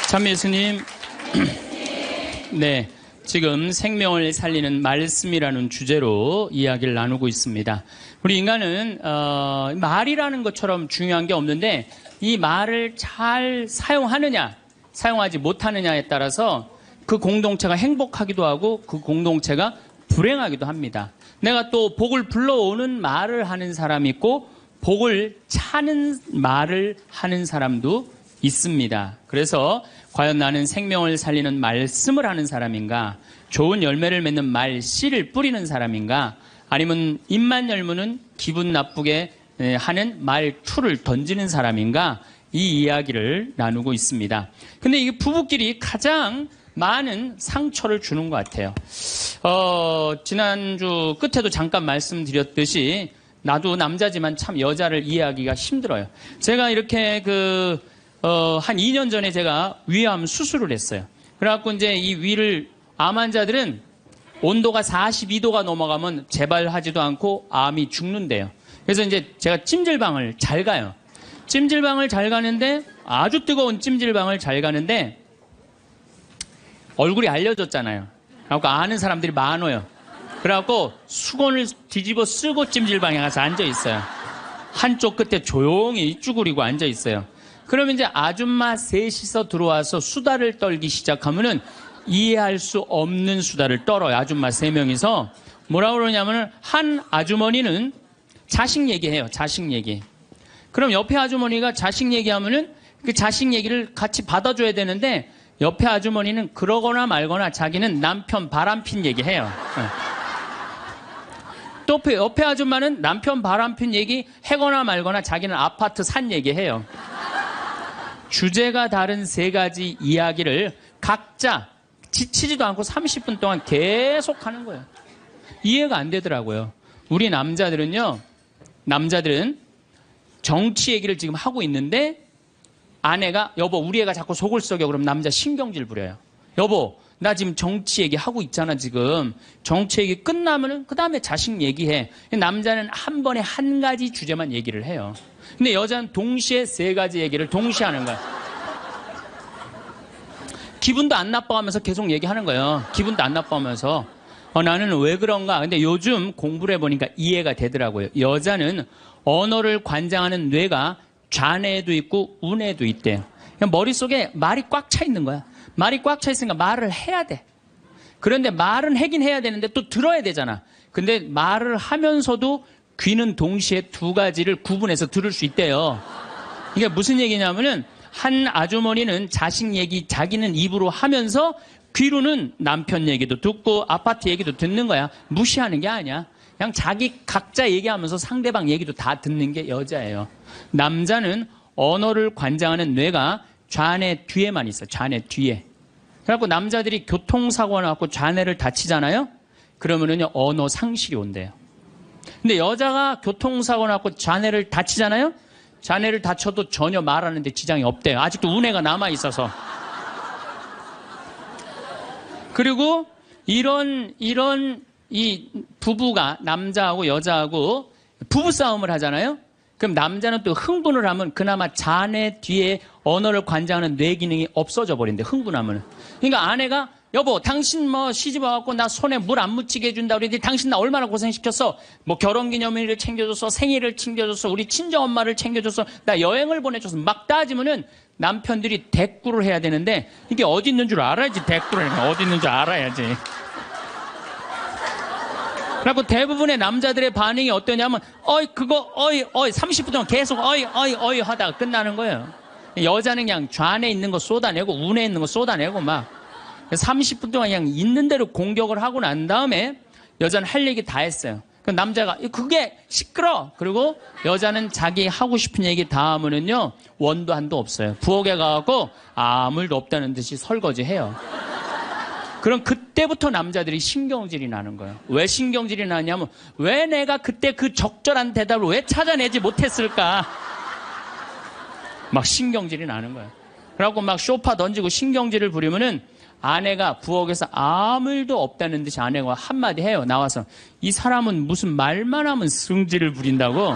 참 예수님, 네, 지금 생명을 살리는 말씀이라는 주제로 이야기를 나누고 있습니다. 우리 인간은 말이라는 것처럼 중요한 게 없는데 이 말을 잘 사용하느냐, 사용하지 못하느냐에 따라서 그 공동체가 행복하기도 하고 그 공동체가 불행하기도 합니다. 내가 또 복을 불러오는 말을 하는 사람이 있고 복을 차는 말을 하는 사람도 있습니다. 그래서 과연 나는 생명을 살리는 말씀을 하는 사람인가, 좋은 열매를 맺는 말씨를 뿌리는 사람인가, 아니면 입만 열무는 기분 나쁘게 하는 말투를 던지는 사람인가, 이 이야기를 나누고 있습니다. 근데 이게 부부끼리 가장 많은 상처를 주는 것 같아요. 지난주 끝에도 잠깐 말씀드렸듯이 나도 남자지만 참 여자를 이해하기가 힘들어요. 제가 이렇게 한 2년 전에 제가 위암 수술을 했어요. 그래갖고 이제 이 위를, 암 환자들은 온도가 42도가 넘어가면 재발하지도 않고 암이 죽는데요. 그래서 이제 제가 찜질방을 잘 가요. 찜질방을 잘 가는데, 아주 뜨거운 찜질방을 잘 가는데, 얼굴이 알려졌잖아요. 그래갖고 아는 사람들이 많아요. 그래갖고 수건을 뒤집어 쓰고 찜질방에 가서 앉아있어요. 한쪽 끝에 조용히 쭈그리고 앉아있어요. 그러면 이제 아줌마 셋이서 들어와서 수다를 떨기 시작하면은 이해할 수 없는 수다를 떨어요. 아줌마 3명이서. 뭐라고 그러냐면은 한 아주머니는 자식 얘기해요. 자식 얘기. 그럼 옆에 아주머니가 자식 얘기하면은 그 자식 얘기를 같이 받아줘야 되는데 옆에 아주머니는 그러거나 말거나 자기는 남편 바람핀 얘기해요. 또 옆에 아줌마는 남편 바람핀 얘기 해거나 말거나 자기는 아파트 산 얘기해요. 주제가 다른 3가지 이야기를 각자 지치지도 않고 30분 동안 계속 하는 거예요. 이해가 안 되더라고요. 우리 남자들은 정치 얘기를 지금 하고 있는데 아내가, 여보 우리 애가 자꾸 속을 썩여. 그럼 남자 신경질 부려요. 여보 나 지금 정치 얘기 하고 있잖아. 지금 정치 얘기 끝나면은 그 다음에 자식 얘기해. 남자는 한 번에 한 가지 주제만 얘기를 해요. 근데 여자는 동시에 3가지 얘기를 동시에 하는 거야. 기분도 안 나빠하면서 계속 얘기하는 거예요. 기분도 안 나빠하면서. 나는 왜 그런가. 근데 요즘 공부를 해보니까 이해가 되더라고요. 여자는 언어를 관장하는 뇌가 좌뇌에도 있고 우뇌에도 있대요. 머릿속에 말이 꽉 차 있는 거야. 말이 꽉 차 있으니까 말을 해야 돼. 그런데 말은 하긴 해야 되는데 또 들어야 되잖아. 근데 말을 하면서도 귀는 동시에 2가지를 구분해서 들을 수 있대요. 이게 무슨 얘기냐면은 한 아주머니는 자식 얘기 자기는 입으로 하면서 귀로는 남편 얘기도 듣고 아파트 얘기도 듣는 거야. 무시하는 게 아니야. 그냥 자기 각자 얘기하면서 상대방 얘기도 다 듣는 게 여자예요. 남자는 언어를 관장하는 뇌가 좌뇌 뒤에만 있어. 좌뇌 뒤에. 그래갖고 남자들이 교통사고 나갖고 좌뇌를 다치잖아요. 그러면은요 언어 상실이 온대요. 근데 여자가 교통사고 나갖고 좌뇌를 다치잖아요. 좌뇌를 다쳐도 전혀 말하는데 지장이 없대요. 아직도 우뇌가 남아 있어서. 그리고 이런 이 부부가 남자하고 여자하고 부부싸움을 하잖아요. 그럼 남자는 또 흥분을 하면 그나마 좌뇌 뒤에 언어를 관장하는 뇌 기능이 없어져 버린대. 흥분하면. 그러니까 아내가 여보 당신 시집 와갖고 나 손에 물 안 묻히게 해준다 그랬더니 당신 나 얼마나 고생시켰어. 결혼기념일을 챙겨줬어. 생일을 챙겨줬어. 우리 친정엄마를 챙겨줬어. 나 여행을 보내줘서 막 따지면은 남편들이 대꾸를 해야 되는데 이게 어디 있는 줄 알아야지. 대꾸를 어디 있는 줄 알아야지. 그리고 대부분의 남자들의 반응이 어떠냐면 그거 30분 동안 계속 어이 하다가 끝나는 거예요. 여자는 그냥 좌뇌에 있는 거 쏟아내고 우뇌에 있는 거 쏟아내고 막 30분 동안 그냥 있는 대로 공격을 하고 난 다음에 여자는 할 얘기 다 했어요. 그럼 남자가 그게 시끄러. 그리고 여자는 자기 하고 싶은 얘기 다 하면은요 원도 한도 없어요. 부엌에 가갖고 아무 일도 없다는 듯이 설거지해요. 그럼 그때부터 남자들이 신경질이 나는 거예요. 왜 신경질이 나냐면 왜 내가 그때 그 적절한 대답을 왜 찾아내지 못했을까? 막 신경질이 나는 거예요. 그래갖고 막 쇼파 던지고 신경질을 부리면은 아내가 부엌에서 아무 일도 없다는 듯이 아내가 한마디 해요. 나와서 이 사람은 무슨 말만 하면 승질을 부린다고.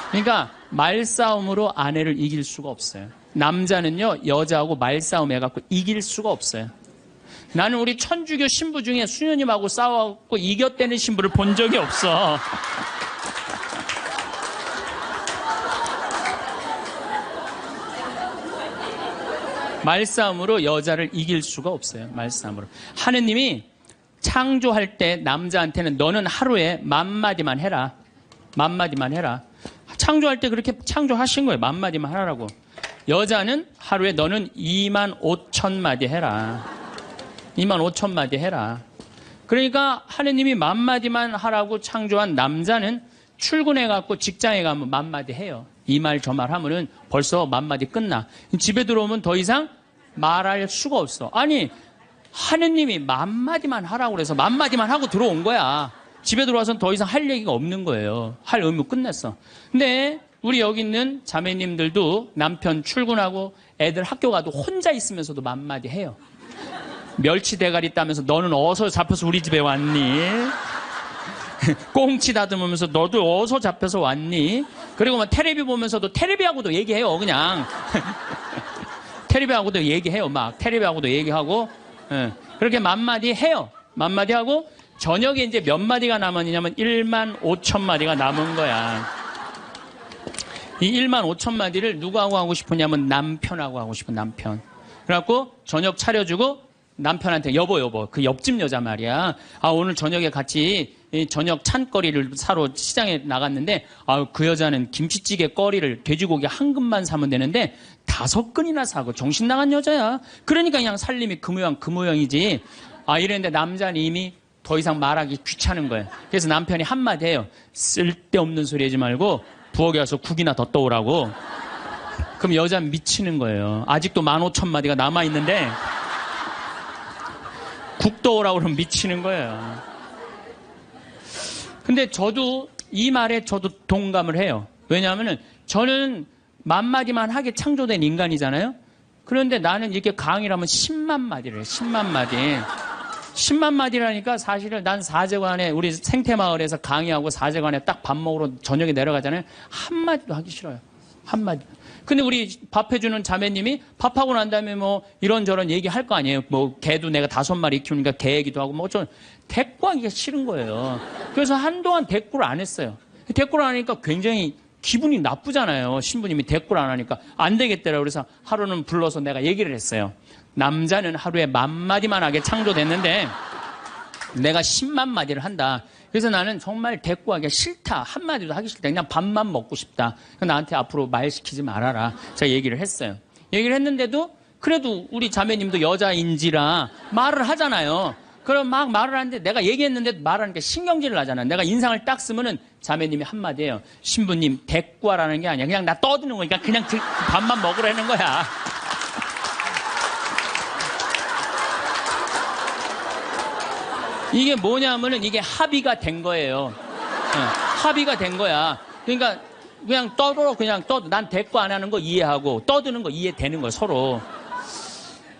그러니까 말싸움으로 아내를 이길 수가 없어요. 남자는요, 여자하고 말싸움 해갖고 이길 수가 없어요. 나는 우리 천주교 신부 중에 수녀님하고 싸워갖고 이겼다는 신부를 본 적이 없어. 말싸움으로 여자를 이길 수가 없어요. 말싸움으로. 하느님이 창조할 때 남자한테는 너는 하루에 10,000마디만 해라. 10,000마디만 해라. 창조할 때 그렇게 창조하신 거예요. 10,000마디만 하라고. 여자는 하루에 너는 25,000마디 해라. 25,000마디 해라. 그러니까 하느님이 10,000마디만 하라고 창조한 남자는 출근해갖고 직장에 가면 10,000마디 해요. 이 말 저 말 하면은 벌써 10,000마디 끝나. 집에 들어오면 더 이상 말할 수가 없어. 아니, 하느님이 10,000마디만 하라고 그래서 10,000마디만 하고 들어온 거야. 집에 들어와서는 더 이상 할 얘기가 없는 거예요. 할 의무 끝냈어. 근데 우리 여기 있는 자매님들도 남편 출근하고 애들 학교 가도 혼자 있으면서도 10,000마디 해요. 멸치 대가리 따면서 너는 어디서 잡혀서 우리 집에 왔니? 꽁치 다듬으면서 너도 어디서 잡혀서 왔니? 그리고 막 텔레비 보면서도 텔레비하고도 얘기해요. 그냥 텔레비하고도 얘기해요. 막 텔레비하고도 얘기하고 그렇게 10,000마디 해요. 10,000마디 하고 저녁에 이제 몇 마디가 남았냐면 15,000마디가 남은 거야. 이 15,000마디를 누구하고 하고 싶으냐면 남편하고 하고 싶은 남편. 그래갖고 저녁 차려주고 남편한테 여보 그 옆집 여자 말이야. 아 오늘 저녁에 같이 저녁 찬거리를 사러 시장에 나갔는데 그 여자는 김치찌개 거리를 돼지고기 한 근만 사면 되는데 5근이나 사고 정신 나간 여자야. 그러니까 그냥 살림이 그 모양이지. 이랬는데 남자는 이미 더 이상 말하기 귀찮은 거예요. 그래서 남편이 한마디 해요. 쓸데없는 소리 하지 말고 부엌에 와서 국이나 더 떠오라고. 그럼 여자는 미치는 거예요. 아직도 15,000마디가 남아있는데 국 떠오라고 그러면 미치는 거예요. 근데 저도 이 말에 저도 동감을 해요. 왜냐하면 저는 10,000마디만 하게 창조된 인간이잖아요. 그런데 나는 이렇게 강의를 하면 10만 마디를 해요. 10만 마디. 10만 마디라니까 사실은 난 사제관에 우리 생태마을에서 강의하고 사제관에 딱 밥 먹으러 저녁에 내려가잖아요. 한마디도 하기 싫어요. 한마디. 근데 우리 밥 해주는 자매님이 밥하고 난 다음에 뭐 이런저런 얘기할 거 아니에요. 뭐 개도 내가 5마리 키우니까 개 얘기도 하고 뭐 좀 대꾸하기가 싫은 거예요. 그래서 한동안 대꾸를 안 했어요. 대꾸를 안 하니까 굉장히 기분이 나쁘잖아요. 신부님이 대꾸를 안 하니까 안 되겠더라고요. 그래서 하루는 불러서 내가 얘기를 했어요. 남자는 하루에 10,000마디만 하게 창조됐는데 내가 10만 마디를 한다. 그래서 나는 정말 대꾸하기가 싫다. 한마디도 하기 싫다. 그냥 밥만 먹고 싶다. 나한테 앞으로 말 시키지 말아라. 제가 얘기를 했어요. 얘기를 했는데도 그래도 우리 자매님도 여자인지라 말을 하잖아요. 그럼 막 말을 하는데 내가 얘기했는데 말하니까 신경질을 나잖아요. 내가 인상을 딱 쓰면은 자매님이 한마디예요. 신부님 대꾸하라는 게 아니야. 그냥 나 떠드는 거니까 그냥 밥만 먹으라는 거야. 이게 뭐냐면은 이게 합의가 된 거예요. 합의가 된 거야. 그러니까 그냥 떠들어 그냥 떠. 난 대꾸 안 하는 거 이해하고 떠드는 거 이해되는 거야 서로.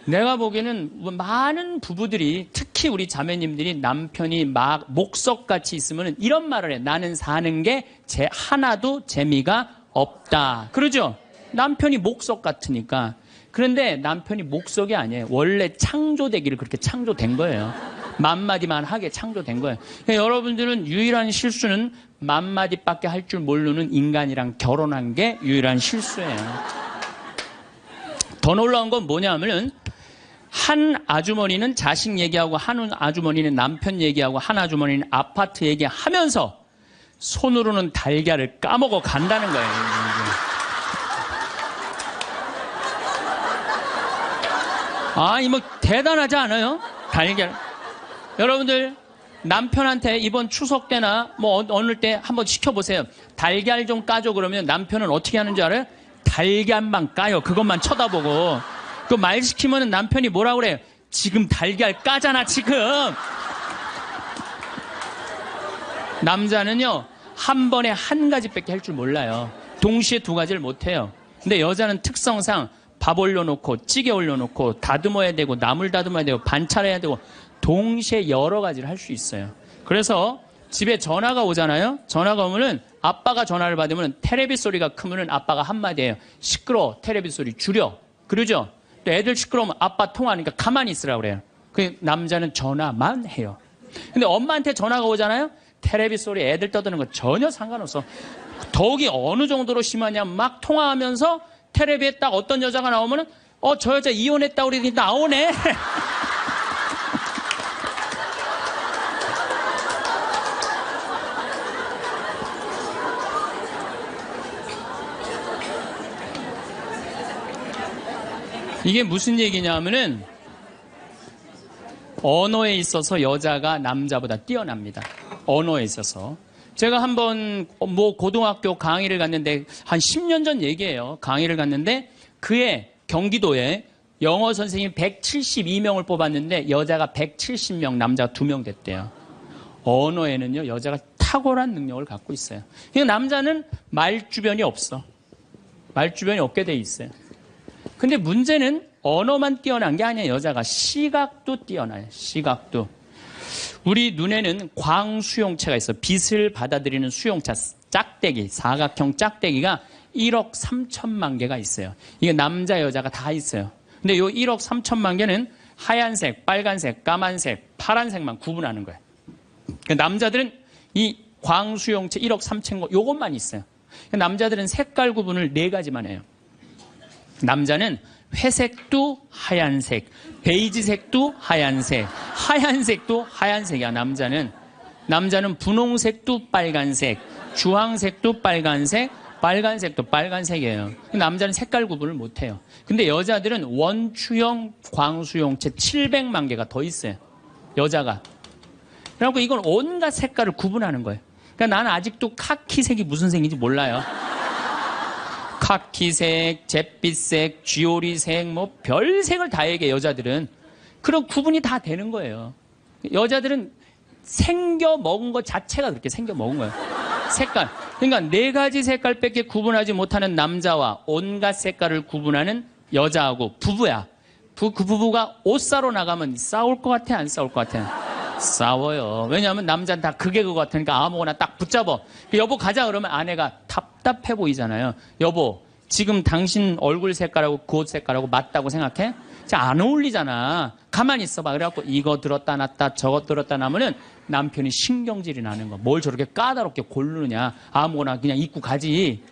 내가 보기에는 많은 부부들이 특히 우리 자매님들이 남편이 막 목석같이 있으면 이런 말을 해. 나는 사는 게 하나도 재미가 없다. 그러죠? 남편이 목석 같으니까. 그런데 남편이 목석이 아니에요. 원래 창조되기를 그렇게 창조된 거예요. 10,000마디만 하게 창조된 거예요. 그러니까 여러분들은 유일한 실수는 10,000마디밖에 할 줄 모르는 인간이랑 결혼한 게 유일한 실수예요. 더 놀라운 건 뭐냐면은 한 아주머니는 자식 얘기하고 한 아주머니는 남편 얘기하고 한 아주머니는 아파트 얘기하면서 손으로는 달걀을 까먹어 간다는 거예요. 뭐 대단하지 않아요? 달걀. 여러분들 남편한테 이번 추석 때나 뭐 어느 때 한번 시켜보세요. 달걀 좀 까줘 그러면 남편은 어떻게 하는 줄 알아요? 달걀만 까요. 그것만 쳐다보고. 그 말 시키면 남편이 뭐라고 그래요? 지금 달걀 까잖아 지금. 남자는요 한 번에 한 가지밖에 할 줄 몰라요. 동시에 2가지를 못해요. 근데 여자는 특성상 밥 올려놓고 찌개 올려놓고 다듬어야 되고 나물 다듬어야 되고 반찬해야 되고 동시에 여러 가지를 할 수 있어요. 그래서 집에 전화가 오잖아요. 전화가 오면은 아빠가 전화를 받으면 테레비 소리가 크면은 아빠가 한마디 해요. 시끄러워. 테레비 소리 줄여. 그러죠? 또 애들 시끄러우면 아빠 통화하니까 가만히 있으라고 그래요. 그 남자는 전화만 해요. 근데 엄마한테 전화가 오잖아요. 테레비 소리 애들 떠드는 거 전혀 상관없어. 더욱이 어느 정도로 심하냐면 막 통화하면서 테레비에 딱 어떤 여자가 나오면은 저 여자 이혼했다 그러더니 나오네. 이게 무슨 얘기냐면은 언어에 있어서 여자가 남자보다 뛰어납니다. 언어에 있어서. 제가 한번 고등학교 강의를 갔는데 한 10년 전 얘기예요. 강의를 갔는데 그해 경기도에 영어 선생님 172명을 뽑았는데 여자가 170명, 남자가 2명 됐대요. 언어에는요, 여자가 탁월한 능력을 갖고 있어요. 그러니까 남자는 말주변이 없어. 말주변이 없게 돼 있어요. 근데 문제는 언어만 뛰어난 게 아니에요. 여자가 시각도 뛰어나요. 시각도. 우리 눈에는 광수용체가 있어. 빛을 받아들이는 수용체, 짝대기, 사각형 짝대기가 1억 3천만 개가 있어요. 이게 남자, 여자가 다 있어요. 근데 이 1억 3천만 개는 하얀색, 빨간색, 까만색, 파란색만 구분하는 거예요. 그러니까 남자들은 이 광수용체 1억 3천 거, 요것만 있어요. 그러니까 남자들은 색깔 구분을 4가지만 해요. 남자는 회색도 하얀색, 베이지색도 하얀색, 하얀색도 하얀색이야. 남자는 분홍색도 빨간색, 주황색도 빨간색, 빨간색도 빨간색이에요. 남자는 색깔 구분을 못해요. 근데 여자들은 원추형 광수용체 700만 개가 더 있어요. 여자가. 그래갖고 이건 온갖 색깔을 구분하는 거예요. 그러니까 나는 아직도 카키색이 무슨 색인지 몰라요. 카키색, 잿빛색, 쥐오리색, 별색을 다 얘기해, 여자들은. 그런 구분이 다 되는 거예요. 여자들은 생겨 먹은 것 자체가 그렇게 생겨 먹은 거예요. 색깔. 그러니까 4가지 색깔밖에 구분하지 못하는 남자와 온갖 색깔을 구분하는 여자하고 부부야. 그 부부가 옷 사러 나가면 싸울 것 같아, 안 싸울 것 같아? 싸워요. 왜냐하면 남자는 다 그게 그거 같으니까 아무거나 딱 붙잡아. 여보 가자 그러면 아내가 답답해 보이잖아요. 여보, 지금 당신 얼굴 색깔하고 그 옷 색깔하고 맞다고 생각해? 안 어울리잖아. 가만히 있어봐. 그래갖고 이거 들었다 놨다 저것 들었다 놔면은 남편이 신경질이 나는 거. 뭘 저렇게 까다롭게 고르느냐. 아무거나 그냥 입고 가지.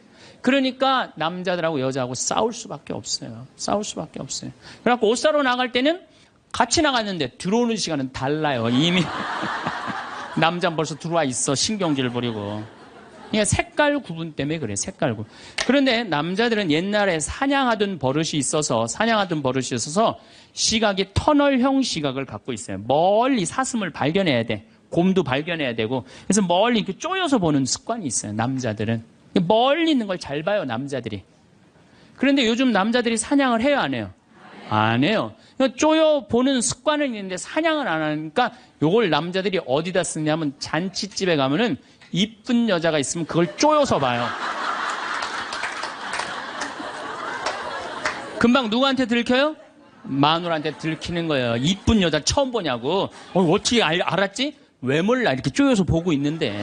그러니까 남자들하고 여자하고 싸울 수밖에 없어요. 싸울 수밖에 없어요. 그래갖고 옷 사러 나갈 때는 같이 나갔는데 들어오는 시간은 달라요. 이미 남자는 벌써 들어와 있어. 신경질 부리고. 그러니까 색깔 구분 때문에 그래. 색깔 구분. 그런데 남자들은 옛날에 사냥하던 버릇이 있어서 시각이 터널형 시각을 갖고 있어요. 멀리 사슴을 발견해야 돼. 곰도 발견해야 되고. 그래서 멀리 이렇게 쪼여서 보는 습관이 있어요. 남자들은. 멀리 있는 걸 잘 봐요. 남자들이. 그런데 요즘 남자들이 사냥을 해요, 안 해요? 안 해요. 쪼여 보는 습관은 있는데 사냥을 안 하니까 요걸 남자들이 어디다 쓰냐면 잔치집에 가면은 이쁜 여자가 있으면 그걸 쪼여서 봐요. 금방 누구한테 들켜요? 마누라한테 들키는 거예요. 이쁜 여자 처음 보냐고. 어떻게 알았지? 왜 몰라? 이렇게 쪼여서 보고 있는데.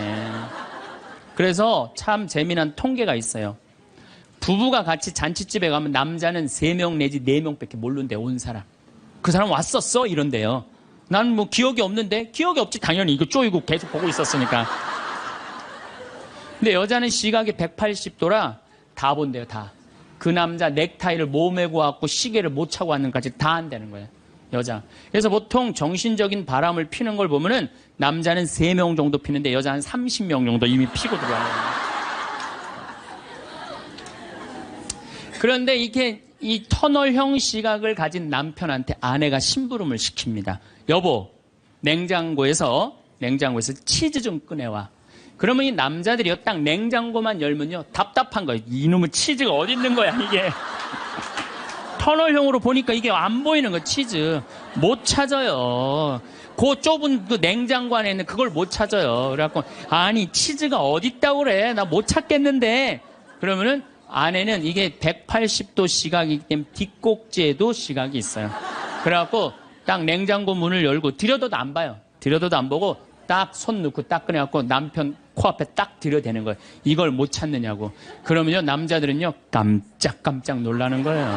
그래서 참 재미난 통계가 있어요. 부부가 같이 잔치집에 가면 남자는 3명 내지 4명밖에 모르는데 온 사람. 그 사람 왔었어? 이런데요. 나는 뭐 기억이 없는데? 기억이 없지. 당연히 이거 쪼이고 계속 보고 있었으니까. 근데 여자는 시각이 180도라 다 본대요, 다. 그 남자 넥타이를 못 메고 왔고 시계를 못 차고 왔는까지 다 한다는 거예요, 여자. 그래서 보통 정신적인 바람을 피는 걸 보면은 남자는 3명 정도 피는데 여자는 30명 정도 이미 피고 들어와요. 그런데 이게 이 터널형 시각을 가진 남편한테 아내가 심부름을 시킵니다. 여보, 냉장고에서 치즈 좀 꺼내와. 그러면 이 남자들이요, 딱 냉장고만 열면요, 답답한 거예요. 이놈의 치즈가 어디 있는 거야, 이게. 터널형으로 보니까 이게 안 보이는 거예요, 치즈. 못 찾아요. 그 좁은 그 냉장고 안에 있는 그걸 못 찾아요. 그래갖고, 아니, 치즈가 어디 있다고 그래. 나 못 찾겠는데. 그러면은 아내는 이게 180도 시각이기 때문에 뒷꼭지에도 시각이 있어요. 그래갖고 딱 냉장고 문을 열고 들여다도 안 봐요. 들여다도 안 보고 딱 손 넣고 딱 꺼내갖고 남편 코앞에 딱 들여대는 거예요. 이걸 못 찾느냐고. 그러면요, 남자들은요, 깜짝깜짝 놀라는 거예요.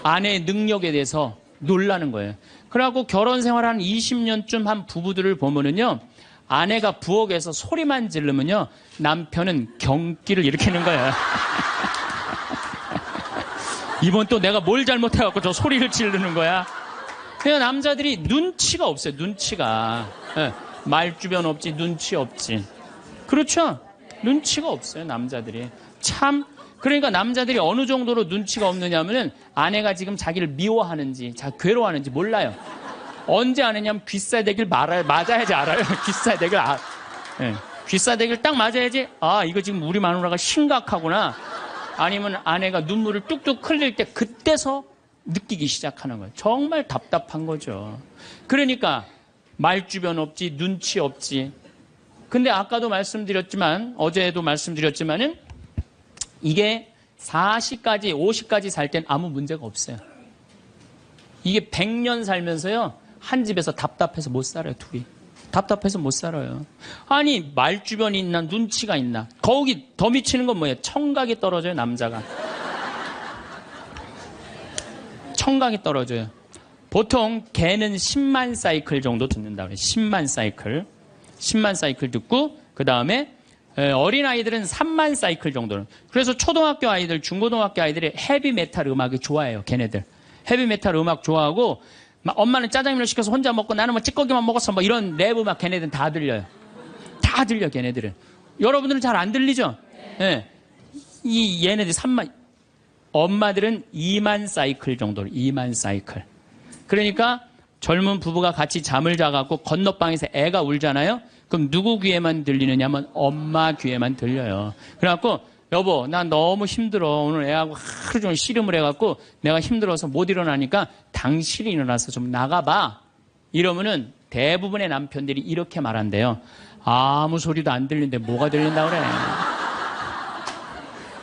아내의 능력에 대해서 놀라는 거예요. 그래갖고 결혼 생활 한 20년쯤 한 부부들을 보면은요, 아내가 부엌에서 소리만 지르면요, 남편은 경기를 일으키는 거예요. 이번 또 내가 뭘 잘못해갖고 저 소리를 지르는 거야. 그냥 남자들이 눈치가 없어요. 눈치가. 예, 말주변 없지, 눈치 없지. 그렇죠? 눈치가 없어요, 남자들이. 참. 그러니까 남자들이 어느 정도로 눈치가 없느냐면은 아내가 지금 자기를 미워하는지, 괴로워하는지 몰라요. 언제 아느냐면 귀싸대기를 맞아야지 알아요. 귀싸대기를 예. 귀싸대기를 딱 맞아야지, 아, 이거 지금 우리 마누라가 심각하구나. 아니면 아내가 눈물을 뚝뚝 흘릴 때 그때서 느끼기 시작하는 거예요. 정말 답답한 거죠. 그러니까 말주변 없지, 눈치 없지. 근데 아까도 말씀드렸지만, 어제도 말씀드렸지만은 이게 40까지, 50까지 살 땐 아무 문제가 없어요. 이게 100년 살면서요, 한 집에서 답답해서 못 살아요, 둘이. 답답해서 못 살아요. 아니, 말주변이 있나, 눈치가 있나. 거기 더 미치는 건 뭐예요? 청각이 떨어져요, 남자가. 청각이 떨어져요. 보통 개는 10만 사이클 정도 듣는다 그래요. 10만 사이클. 10만 사이클 듣고, 그 다음에 어린아이들은 3만 사이클 정도는. 그래서 초등학교 아이들, 중고등학교 아이들이 헤비메탈 음악이 좋아해요, 걔네들. 헤비메탈 음악 좋아하고, 엄마는 짜장면을 시켜서 혼자 먹고 나는 뭐 찌꺼기만 먹었어, 뭐 이런 랩 음악 걔네들은 다 들려요. 다 들려, 걔네들은. 여러분들은 잘 안 들리죠? 예. 얘네들 3만, 엄마들은 2만 사이클 정도로, 2만 사이클. 그러니까 젊은 부부가 같이 잠을 자갖고 건너방에서 애가 울잖아요? 그럼 누구 귀에만 들리느냐면 엄마 귀에만 들려요. 그래갖고 여보, 나 너무 힘들어. 오늘 애하고 하루 종일 씨름을 해갖고 내가 힘들어서 못 일어나니까 당신이 일어나서 좀 나가봐. 이러면은 대부분의 남편들이 이렇게 말한대요. 아무 소리도 안 들리는데 뭐가 들린다 그래.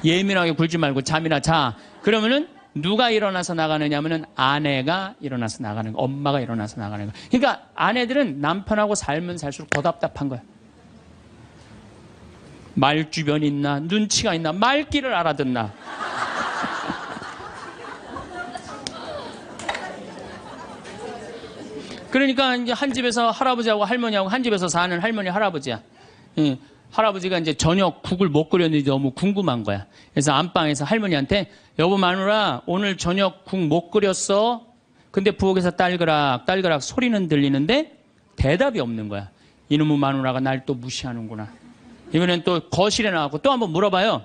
예민하게 굴지 말고 잠이나 자. 그러면은 누가 일어나서 나가느냐면은 아내가 일어나서 나가는 거, 엄마가 일어나서 나가는 거. 그러니까 아내들은 남편하고 살면 살수록 더 답답한 거야. 말주변이 있나, 눈치가 있나, 말귀를 알아듣나. 그러니까 이제 한 집에서 할아버지하고 할머니하고 한 집에서 사는 할머니 할아버지야. 예, 할아버지가 이제 저녁 국을 못 끓였는지 너무 궁금한 거야. 그래서 안방에서 할머니한테 여보 마누라 오늘 저녁 국 못 끓였어? 근데 부엌에서 딸그락 딸그락 소리는 들리는데 대답이 없는 거야. 이놈의 마누라가 날 또 무시하는구나. 이번엔 또 거실에 나가고 또 한번 물어봐요.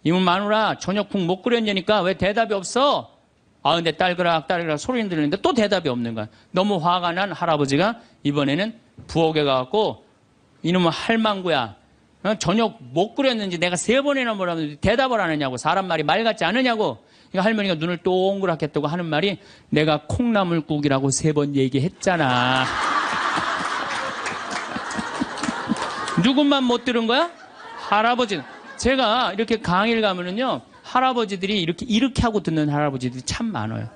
이놈의 마누라 저녁 국 못 끓였냐니까 왜 대답이 없어? 아 근데 딸그락 딸그락 소리는 들리는데 또 대답이 없는 거야. 너무 화가 난 할아버지가 이번에는 부엌에 가갖고 이놈의 할망구야. 저녁 못 끓였는지 내가 3번이나 물었는데 대답을 안 하냐고. 사람 말이 말 같지 않으냐고. 그러니까 할머니가 눈을 동그랗게 뜨고 하는 말이 내가 콩나물국이라고 3번 얘기했잖아. 누군만 못 들은 거야? 할아버지. 제가 이렇게 강의를 가면은요, 할아버지들이 이렇게 하고 듣는 할아버지들이 참 많아요.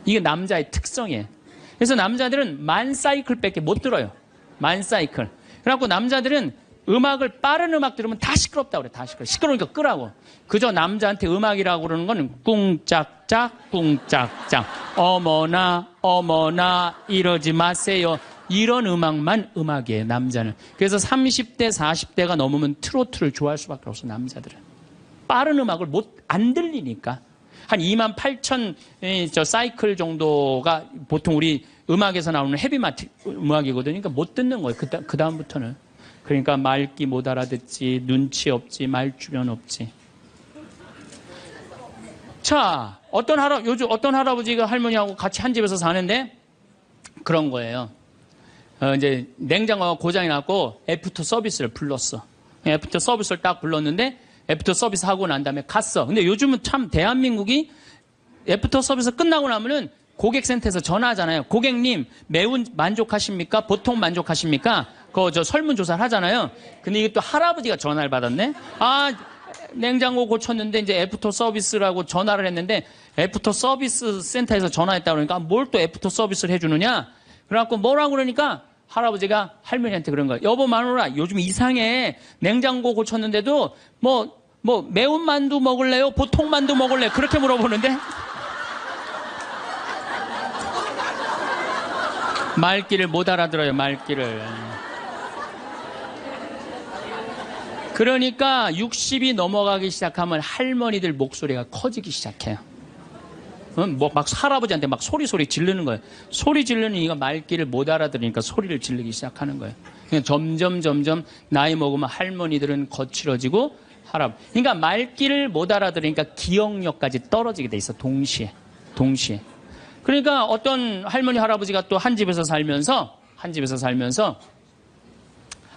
이게 남자의 특성이에요. 그래서 남자들은 만 사이클밖에 못 들어요. 만 사이클. 그래갖고 남자들은 음악을 빠른 음악 들으면 다 시끄럽다고 그래. 다 시끄러워. 시끄러우니까 끄라고. 그저 남자한테 음악이라고 그러는 거는 꿍짝짝 꿍짝짝 어머나 어머나 이러지 마세요. 이런 음악만 음악이에요. 남자는. 그래서 30대 40대가 넘으면 트로트를 좋아할 수밖에 없어. 남자들은. 빠른 음악을 안 들리니까. 한 28,000 사이클 정도가 보통 우리 음악에서 나오는 헤비마트 음악이거든요. 그러니까 못 듣는 거예요. 그 다음부터는. 그러니까 말귀 못 알아듣지, 눈치 없지, 말주변 없지. 자, 요즘 어떤 할아버지가 할머니하고 같이 한 집에서 사는데 그런 거예요. 이제 냉장고가 고장이 났고 애프터 서비스를 불렀어. 애프터 서비스를 딱 불렀는데 애프터 서비스 하고 난 다음에 갔어. 근데 요즘은 참 대한민국이 애프터 서비스 끝나고 나면은 고객센터에서 전화하잖아요. 고객님, 매우 만족하십니까? 보통 만족하십니까? 저 설문조사를 하잖아요. 근데 이게 또 할아버지가 전화를 받았네? 아, 냉장고 고쳤는데 이제 애프터 서비스라고 전화를 했는데 애프터 서비스 센터에서 전화했다고 그러니까 뭘 또 애프터 서비스를 해주느냐? 그래갖고 뭐라고 그러니까 할아버지가 할머니한테 그런 거예요. 여보 마누라 요즘 이상해. 냉장고 고쳤는데도 뭐 매운 만두 먹을래요? 보통 만두 먹을래요? 그렇게 물어보는데 말귀를 못 알아들어요. 말귀를. 그러니까 60이 넘어가기 시작하면 할머니들 목소리가 커지기 시작해요. 뭐 막 할아버지한테 막 소리 지르는 거예요. 소리 지르는 이가 말귀를 못 알아들으니까 소리를 지르기 시작하는 거예요. 점점 나이 먹으면 할머니들은 거칠어지고 그러니까 말귀를 못 알아들으니까 기억력까지 떨어지게 돼 있어. 동시에. 그러니까 어떤 할머니 할아버지가 또 한 집에서 살면서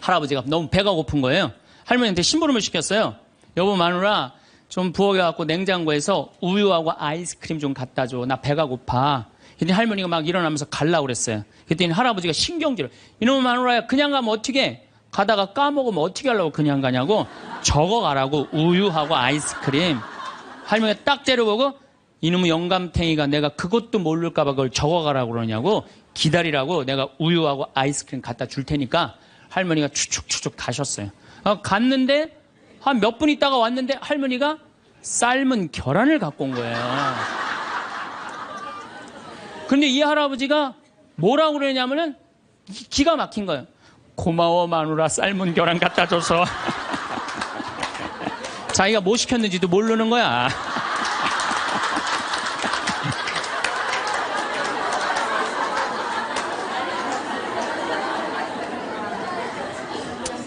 할아버지가 너무 배가 고픈 거예요. 할머니한테 심부름을 시켰어요. 여보 마누라 좀 부엌에갖고 냉장고에서 우유하고 아이스크림 좀 갖다 줘. 나 배가 고파. 그랬더니 할머니가 막 일어나면서 가려고 그랬어요. 그랬더니 할아버지가 신경질을. 이놈의 마누라야 그냥 가면 어떻게 가다가 까먹으면 어떻게 하려고 그냥 가냐고. 적어가라고. 우유하고 아이스크림. 할머니가 딱 째려보고 이놈의 영감탱이가 내가 그것도 모를까봐 그걸 적어가라고 그러냐고. 기다리라고 내가 우유하고 아이스크림 갖다 줄 테니까 할머니가 추측 가셨어요. 갔는데 한 몇 분 있다가 왔는데 할머니가 삶은 계란을 갖고 온 거예요. 근데 이 할아버지가 뭐라고 그러냐면은 기가 막힌 거예요. 고마워 마누라 삶은 계란 갖다 줘서. 자기가 뭐 시켰는지도 모르는 거야.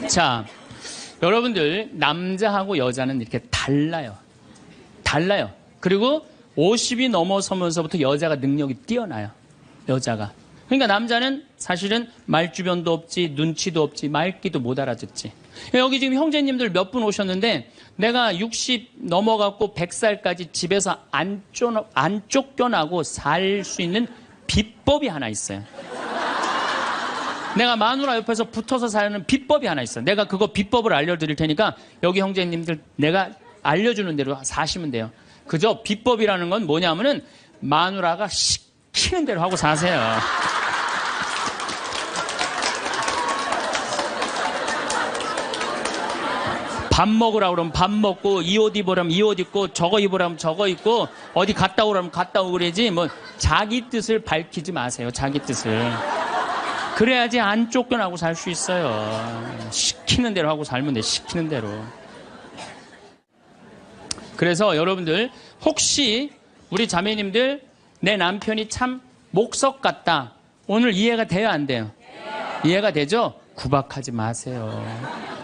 자, 여러분들 남자하고 여자는 이렇게 달라요. 그리고 50이 넘어서면서부터 여자가 능력이 뛰어나요. 여자가. 그러니까 남자는 사실은 말주변도 없지, 눈치도 없지, 말귀도 못 알아듣지. 여기 지금 형제님들 몇 분 오셨는데 내가 60 넘어갖고 100살까지 집에서 안 쫓겨나고 살 수 있는 비법이 하나 있어요. 내가 마누라 옆에서 붙어서 사는 비법이 하나 있어. 내가 그거 비법을 알려드릴 테니까 여기 형제님들 내가 알려주는 대로 사시면 돼요. 그저 비법이라는 건 뭐냐면은 마누라가 시키는 대로 하고 사세요. 밥 먹으라고 그러면 밥 먹고 이 옷 입으라면 이 옷 입고 저거 입으라면 저거 입고 어디 갔다 오라면 갔다 오고 그러지 뭐 자기 뜻을 밝히지 마세요. 자기 뜻을. 그래야지 안 쫓겨나고 살 수 있어요. 시키는 대로 하고 살면 돼. 시키는 대로. 그래서 여러분들 혹시 우리 자매님들 내 남편이 참 목석 같다. 오늘 이해가 돼요 안 돼요? 이해가 되죠? 구박하지 마세요.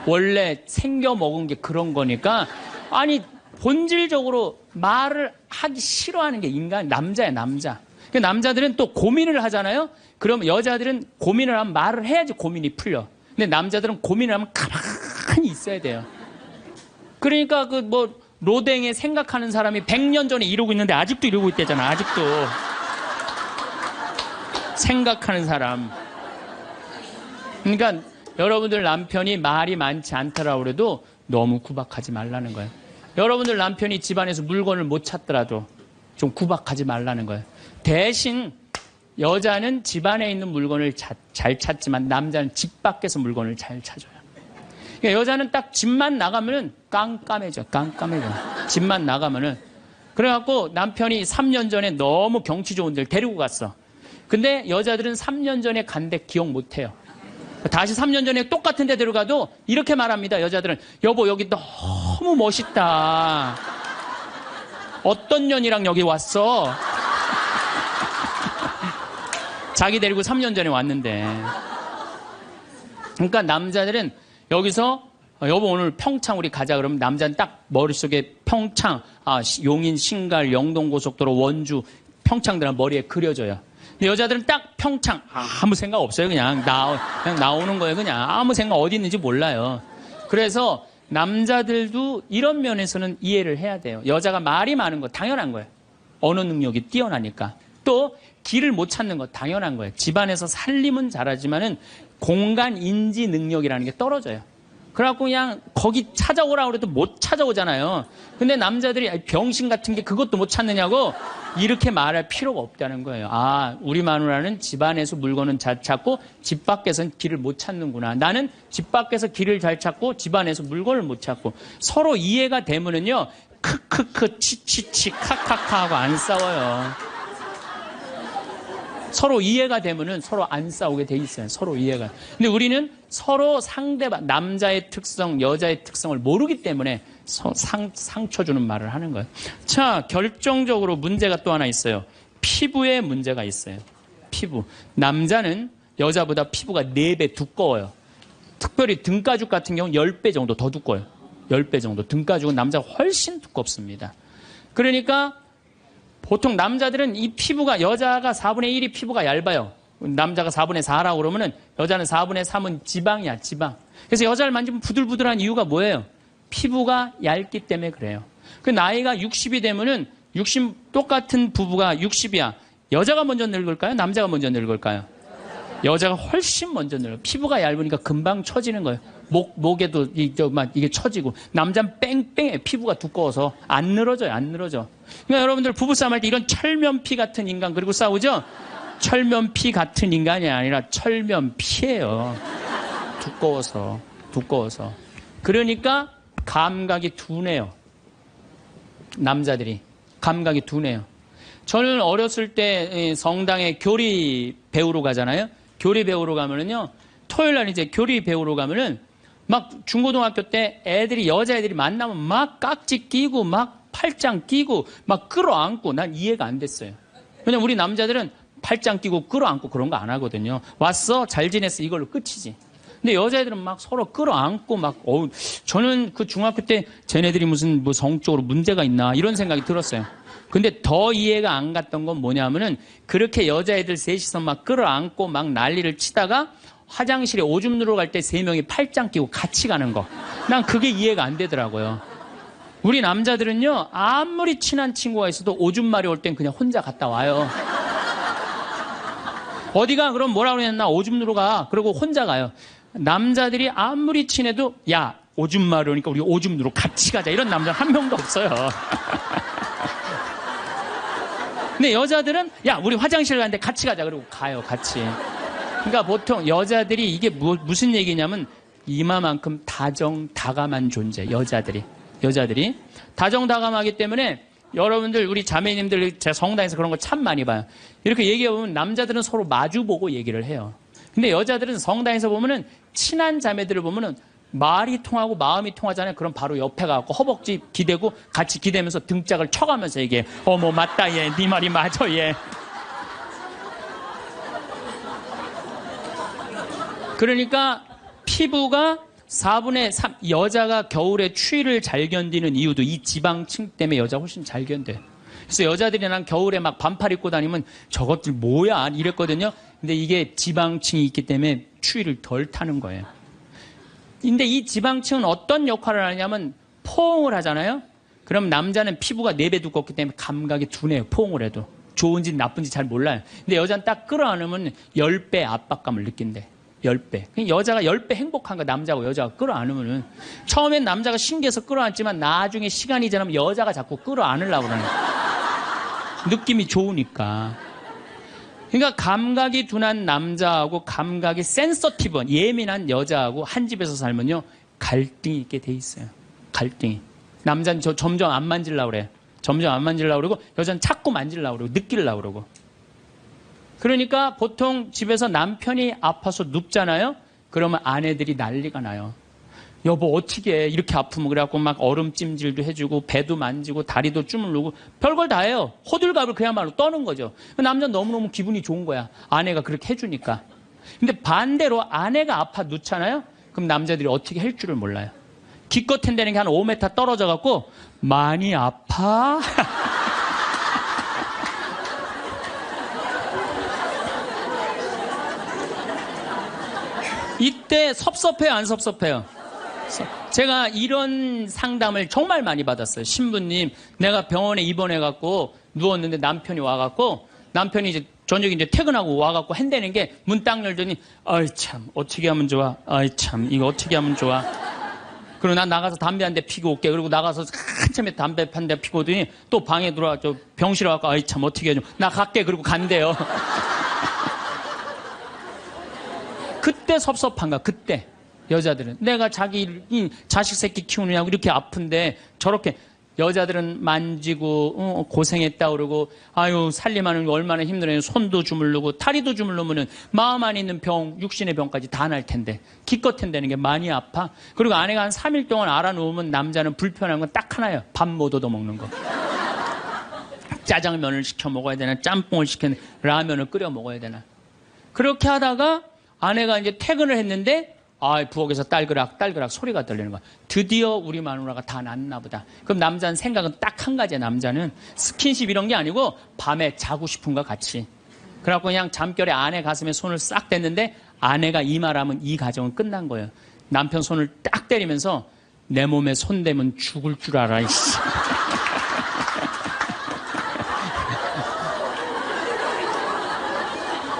원래 생겨 먹은 게 그런 거니까. 아니 본질적으로 말을 하기 싫어하는 게 인간 남자야 남자. 남자들은 또 고민을 하잖아요. 그럼 여자들은 고민을 하면 말을 해야지 고민이 풀려. 근데 남자들은 고민을 하면 가만히 있어야 돼요. 그러니까 그 뭐 로댕에 생각하는 사람이 100년 전에 이러고 있는데 아직도 이러고 있대잖아. 아직도. 생각하는 사람. 그러니까 여러분들 남편이 말이 많지 않더라고 그래도 너무 구박하지 말라는 거예요. 여러분들 남편이 집안에서 물건을 못 찾더라도 좀 구박하지 말라는 거예요. 대신 여자는 집안에 있는 물건을 잘 찾지만 남자는 집 밖에서 물건을 잘 찾아요. 그러니까 여자는 딱 집만 나가면은 깜깜해져. 집만 나가면은. 그래갖고 남편이 3년 전에 너무 경치 좋은 데를 데리고 갔어. 근데 여자들은 3년 전에 간 데 기억 못 해요. 다시 3년 전에 똑같은 데 데려가도 이렇게 말합니다. 여자들은 여보 여기 너무 멋있다. 어떤 년이랑 여기 왔어? 자기 데리고 3년 전에 왔는데. 그러니까 남자들은 여기서 여보 오늘 평창 우리 가자 그러면 남자는 딱 머릿속에 평창, 용인, 신갈, 영동고속도로, 원주, 평창들은 머리에 그려져요. 근데 여자들은 딱 평창 아무 생각 없어요. 그냥 나오는 거예요. 그냥 아무 생각 어디 있는지 몰라요. 그래서 남자들도 이런 면에서는 이해를 해야 돼요. 여자가 말이 많은 거 당연한 거예요. 언어 능력이 뛰어나니까. 또 길을 못 찾는 거 당연한 거예요. 집안에서 살림은 잘하지만은 공간 인지 능력이라는 게 떨어져요. 그래갖고 그냥 거기 찾아오라고 그래도 못 찾아오잖아요. 근데 남자들이 병신 같은 게 그것도 못 찾느냐고 이렇게 말할 필요가 없다는 거예요. 아, 우리 마누라는 집 안에서 물건은 잘 찾고 집 밖에서는 길을 못 찾는구나. 나는 집 밖에서 길을 잘 찾고 집 안에서 물건을 못 찾고. 서로 이해가 되면은요, 크크크 치치치 카카카 하고 안 싸워요. 서로 이해가 되면은 서로 안 싸우게 돼 있어요. 서로 이해가. 근데 우리는 서로 상대방, 남자의 특성, 여자의 특성을 모르기 때문에 상처 주는 말을 하는 거예요. 자, 결정적으로 문제가 또 하나 있어요. 피부에 문제가 있어요. 피부. 남자는 여자보다 피부가 4배 두꺼워요. 특별히 등가죽 같은 경우는 10배 정도 더 두꺼워요. 10배 정도. 등가죽은 남자가 훨씬 두껍습니다. 그러니까 보통 남자들은 이 피부가, 여자가 4분의 1이 피부가 얇아요. 남자가 4분의 4라고 그러면은 여자는 4분의 3은 지방이야, 지방. 그래서 여자를 만지면 부들부들한 이유가 뭐예요? 피부가 얇기 때문에 그래요. 그 나이가 60이 되면은 60, 똑같은 부부가 60이야. 여자가 먼저 늙을까요? 남자가 먼저 늙을까요? 여자가 훨씬 먼저 늙어요. 피부가 얇으니까 금방 처지는 거예요. 목에도 이게 처지고. 남자는 뺑뺑해. 피부가 두꺼워서 안 늘어져요. 안 늘어져. 그러니까 여러분들 부부싸움 할 때 이런 철면피 같은 인간 그리고 싸우죠? 철면피 같은 인간이 아니라 철면피예요. 두꺼워서. 그러니까 감각이 둔해요. 남자들이. 감각이 둔해요. 저는 어렸을 때 성당에 교리 배우러 가잖아요. 교리 배우러 가면은요, 토요일 날 이제 교리 배우러 가면은 막 중고등학교 때 여자애들이 만나면 막 깍지 끼고 막 팔짱 끼고 막 끌어안고 난 이해가 안 됐어요. 왜냐면 우리 남자들은 팔짱 끼고 끌어안고 그런 거 안 하거든요. 왔어? 잘 지냈어? 이걸로 끝이지. 근데 여자애들은 막 서로 끌어안고 막, 저는 그 중학교 때 쟤네들이 무슨 뭐 성적으로 문제가 있나 이런 생각이 들었어요. 근데 더 이해가 안 갔던 건 뭐냐면은 그렇게 여자애들 셋이서 막 끌어안고 막 난리를 치다가 화장실에 오줌 누러 갈 때 3명이 팔짱 끼고 같이 가는 거. 난 그게 이해가 안 되더라고요. 우리 남자들은요, 아무리 친한 친구가 있어도 오줌 마려 올 땐 그냥 혼자 갔다 와요. 어디가? 그럼 뭐라고 그랬나? 오줌 누러 가. 그러고 혼자 가요. 남자들이 아무리 친해도 야, 오줌 마려 오니까 우리 오줌 누러 같이 가자. 이런 남자 한 명도 없어요. 근데 여자들은 야, 우리 화장실 가는데 같이 가자. 그러고 가요, 같이. 그러니까 보통 여자들이 이게 무슨 얘기냐면 이마만큼 다정다감한 존재. 여자들이 다정다감하기 때문에 여러분들 우리 자매님들 제가 성당에서 그런 거 참 많이 봐요. 이렇게 얘기해보면 남자들은 서로 마주보고 얘기를 해요. 근데 여자들은 성당에서 보면은 친한 자매들을 보면은 말이 통하고 마음이 통하잖아요. 그럼 바로 옆에 가고 허벅지 기대고 같이 기대면서 등짝을 쳐가면서 얘기해. 어머 맞다 얘. 네 말이 맞아 얘. 그러니까 피부가 4분의 3, 여자가 겨울에 추위를 잘 견디는 이유도 이 지방층 때문에 여자가 훨씬 잘 견뎌요. 그래서 여자들이 난 겨울에 막 반팔 입고 다니면 저것들 뭐야 이랬거든요. 근데 이게 지방층이 있기 때문에 추위를 덜 타는 거예요. 근데 이 지방층은 어떤 역할을 하냐면 포옹을 하잖아요. 그럼 남자는 피부가 4배 두껍기 때문에 감각이 둔해요. 포옹을 해도. 좋은지 나쁜지 잘 몰라요. 근데 여자는 딱 끌어안으면 10배 압박감을 느낀대. 10배. 여자가 10배 행복한 거 남자하고 여자가 끌어안으면은 처음엔 남자가 신기해서 끌어안지만 나중에 시간이 지나면 여자가 자꾸 끌어안으려고 그러는 느낌이 좋으니까. 그러니까 감각이 둔한 남자하고 감각이 센서티브한 예민한 여자하고 한 집에서 살면요 갈등이 있게 돼 있어요. 갈등이. 남자는 점점 안 만지려고 그래. 점점 안 만지려고 그러고 여자는 자꾸 만지려고 그러고 느끼려고 그러고. 그러니까 보통 집에서 남편이 아파서 눕잖아요. 그러면 아내들이 난리가 나요. 여보 어떻게 해? 이렇게 아프면 그래갖고 막 얼음찜질도 해주고 배도 만지고 다리도 주물르고 별걸 다 해요. 호들갑을 그야말로 떠는 거죠. 남자는 너무너무 기분이 좋은 거야. 아내가 그렇게 해주니까. 근데 반대로 아내가 아파 눕잖아요. 그럼 남자들이 어떻게 할 줄을 몰라요. 기껏 한다는 게 한 5m 떨어져갖고 많이 아파? 이때 섭섭해요, 안 섭섭해요? 제가 이런 상담을 정말 많이 받았어요. 신부님, 내가 병원에 입원해갖고 누웠는데 남편이 와갖고 남편이 이제 저녁에 이제 퇴근하고 와갖고 한다는 게 문 딱 열더니 아이 참 어떻게 하면 좋아? 아이 참 이거 어떻게 하면 좋아? 그리고 난 나가서 담배 한 대 피고 올게. 그리고 나가서 한참에 담배 한 대 피고 오더니 또 방에 들어와 병실에 와서 아이 참 어떻게 해줘. 나 갈게. 그리고 간대요. 그때 섭섭한가. 그때 여자들은 내가 자기 자식 새끼 키우느냐고 이렇게 아픈데 저렇게 여자들은 만지고 고생했다 그러고 아유 살림하는 거 얼마나 힘들어요. 손도 주물르고 다리도 주물르면은 마음 안에 있는 병 육신의 병까지 다 날 텐데 기껏 한다는 게 많이 아파. 그리고 아내가 한 3일 동안 알아놓으면 남자는 불편한 건 딱 하나예요. 밥 못 얻어 먹는 거. 짜장면을 시켜 먹어야 되나 짬뽕을 시켜 라면을 끓여 먹어야 되나. 그렇게 하다가 아내가 이제 퇴근을 했는데 부엌에서 딸그락 소리가 들리는 거야. 드디어 우리 마누라가 다 낫나 보다. 그럼 남자는 생각은 딱 한 가지야. 남자는 스킨십 이런 게 아니고 밤에 자고 싶은 거 같이. 그래갖고 그냥 잠결에 아내 가슴에 손을 싹 댔는데 아내가 이 말하면 이 가정은 끝난 거예요. 남편 손을 딱 때리면서 내 몸에 손 대면 죽을 줄 알아. 이씨.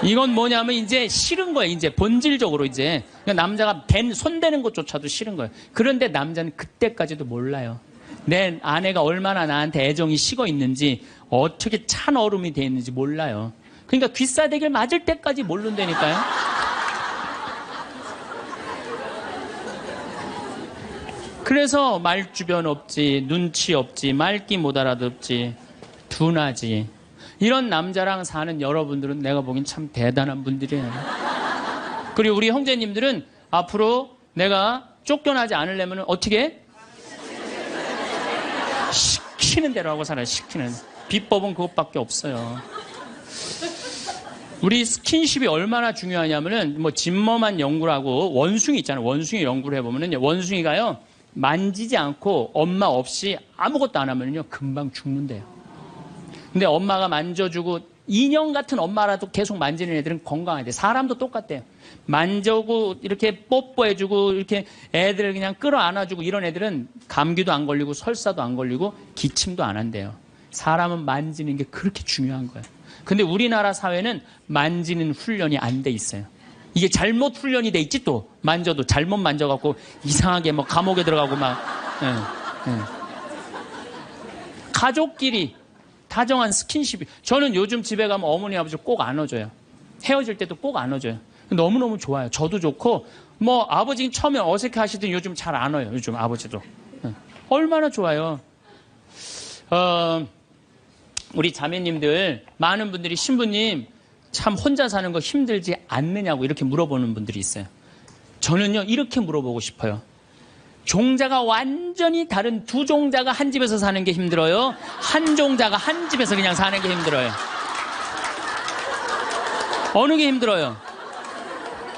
이건 뭐냐면 이제 싫은 거예요. 이제 본질적으로 이제 그러니까 남자가 손대는 것조차도 싫은 거예요. 그런데 남자는 그때까지도 몰라요. 내 아내가 얼마나 나한테 애정이 식어 있는지 어떻게 찬 얼음이 돼 있는지 몰라요. 그러니까 귀싸대기를 맞을 때까지 모른다니까요. 그래서 말주변 없지, 눈치 없지, 말귀 못 알아듣지, 둔하지. 이런 남자랑 사는 여러분들은 내가 보기엔 참 대단한 분들이에요. 그리고 우리 형제님들은 앞으로 내가 쫓겨나지 않으려면 어떻게? 시키는 대로 하고 살아요. 시키는. 비법은 그것밖에 없어요. 우리 스킨십이 얼마나 중요하냐면은 진머만 연구를 하고 원숭이 있잖아요. 원숭이 연구를 해보면은 원숭이가요 만지지 않고 엄마 없이 아무것도 안 하면요 금방 죽는데요. 근데 엄마가 만져주고 인형 같은 엄마라도 계속 만지는 애들은 건강하대. 사람도 똑같대요. 만져고 이렇게 뽀뽀해주고 이렇게 애들을 그냥 끌어안아주고 이런 애들은 감기도 안 걸리고 설사도 안 걸리고 기침도 안 한대요. 사람은 만지는 게 그렇게 중요한 거예요. 근데 우리나라 사회는 만지는 훈련이 안 돼 있어요. 이게 잘못 훈련이 돼 있지 또 만져도 잘못 만져갖고 이상하게 감옥에 들어가고 가족끼리 다정한 스킨십이. 저는 요즘 집에 가면 어머니 아버지 꼭 안아줘요. 헤어질 때도 꼭 안아줘요. 너무너무 좋아요. 저도 좋고 아버지 처음에 어색해 하시더니 요즘 잘 안아요. 요즘 아버지도. 얼마나 좋아요. 우리 자매님들 많은 분들이 신부님 참 혼자 사는 거 힘들지 않느냐고 이렇게 물어보는 분들이 있어요. 저는요 이렇게 물어보고 싶어요. 종자가 완전히 다른 두 종자가 한 집에서 사는 게 힘들어요? 한 종자가 한 집에서 그냥 사는 게 힘들어요? 어느 게 힘들어요?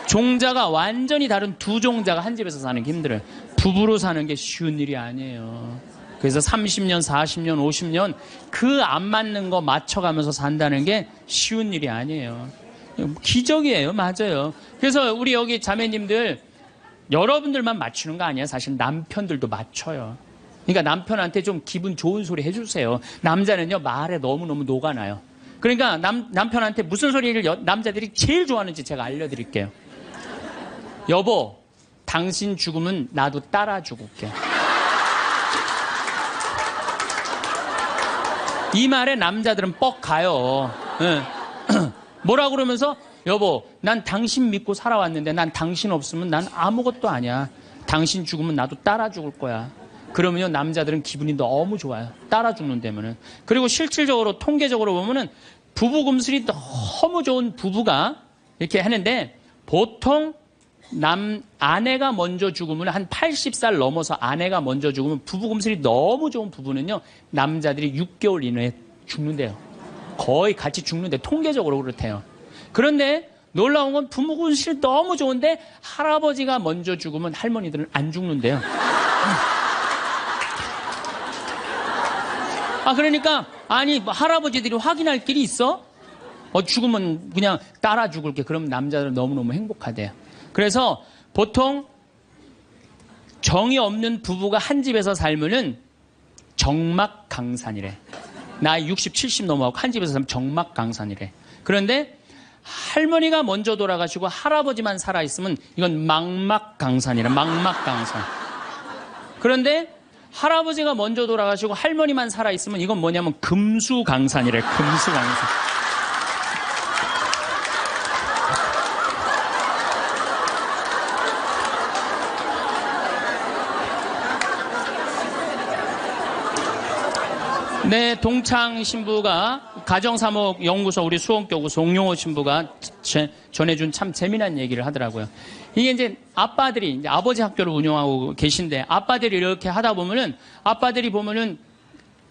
종자가 완전히 다른 두 종자가 한 집에서 사는 게 힘들어요. 부부로 사는 게 쉬운 일이 아니에요. 그래서 30년, 40년, 50년 그 안 맞는 거 맞춰가면서 산다는 게 쉬운 일이 아니에요. 기적이에요. 맞아요. 그래서 우리 여기 자매님들 여러분들만 맞추는 거 아니에요. 사실 남편들도 맞춰요. 그러니까 남편한테 좀 기분 좋은 소리 해주세요. 남자는요 말에 너무너무 녹아나요. 그러니까 남편한테 무슨 소리를 남자들이 제일 좋아하는지 제가 알려드릴게요. 여보, 당신 죽으면 나도 따라 죽을게. 이 말에 남자들은 뻑 가요. 뭐라 그러면서 여보, 난 당신 믿고 살아왔는데 난 당신 없으면 난 아무것도 아니야. 당신 죽으면 나도 따라 죽을 거야. 그러면요 남자들은 기분이 너무 좋아요. 따라 죽는다면은. 그리고 실질적으로 통계적으로 보면은 부부 금슬이 너무 좋은 부부가 이렇게 하는데 보통 아내가 먼저 죽으면 한 80살 넘어서 아내가 먼저 죽으면 부부 금슬이 너무 좋은 부부는요 남자들이 6개월 이내에 죽는데요. 거의 같이 죽는데 통계적으로 그렇대요. 그런데 놀라운 건 부부 금슬이 너무 좋은데 할아버지가 먼저 죽으면 할머니들은 안 죽는데요. 그러니까 할아버지들이 확인할 길이 있어? 죽으면 그냥 따라 죽을게. 그럼 남자들은 너무너무 행복하대요. 그래서 보통 정이 없는 부부가 한 집에서 살면은 정막강산이래. 나이 60, 70 넘어가고 한 집에서 살면 정막강산이래. 그런데 할머니가 먼저 돌아가시고 할아버지만 살아있으면 이건 망막강산이래. 망막강산. 그런데 할아버지가 먼저 돌아가시고 할머니만 살아있으면 이건 뭐냐면 금수강산이래, 금수강산. 네, 동창 신부가 가정사목연구소 우리 수원교구 송용호 신부가 전해준 참 재미난 얘기를 하더라고요. 이게 이제 아빠들이 이제 아버지 학교를 운영하고 계신데 아빠들이 이렇게 하다 보면은 아빠들이 보면은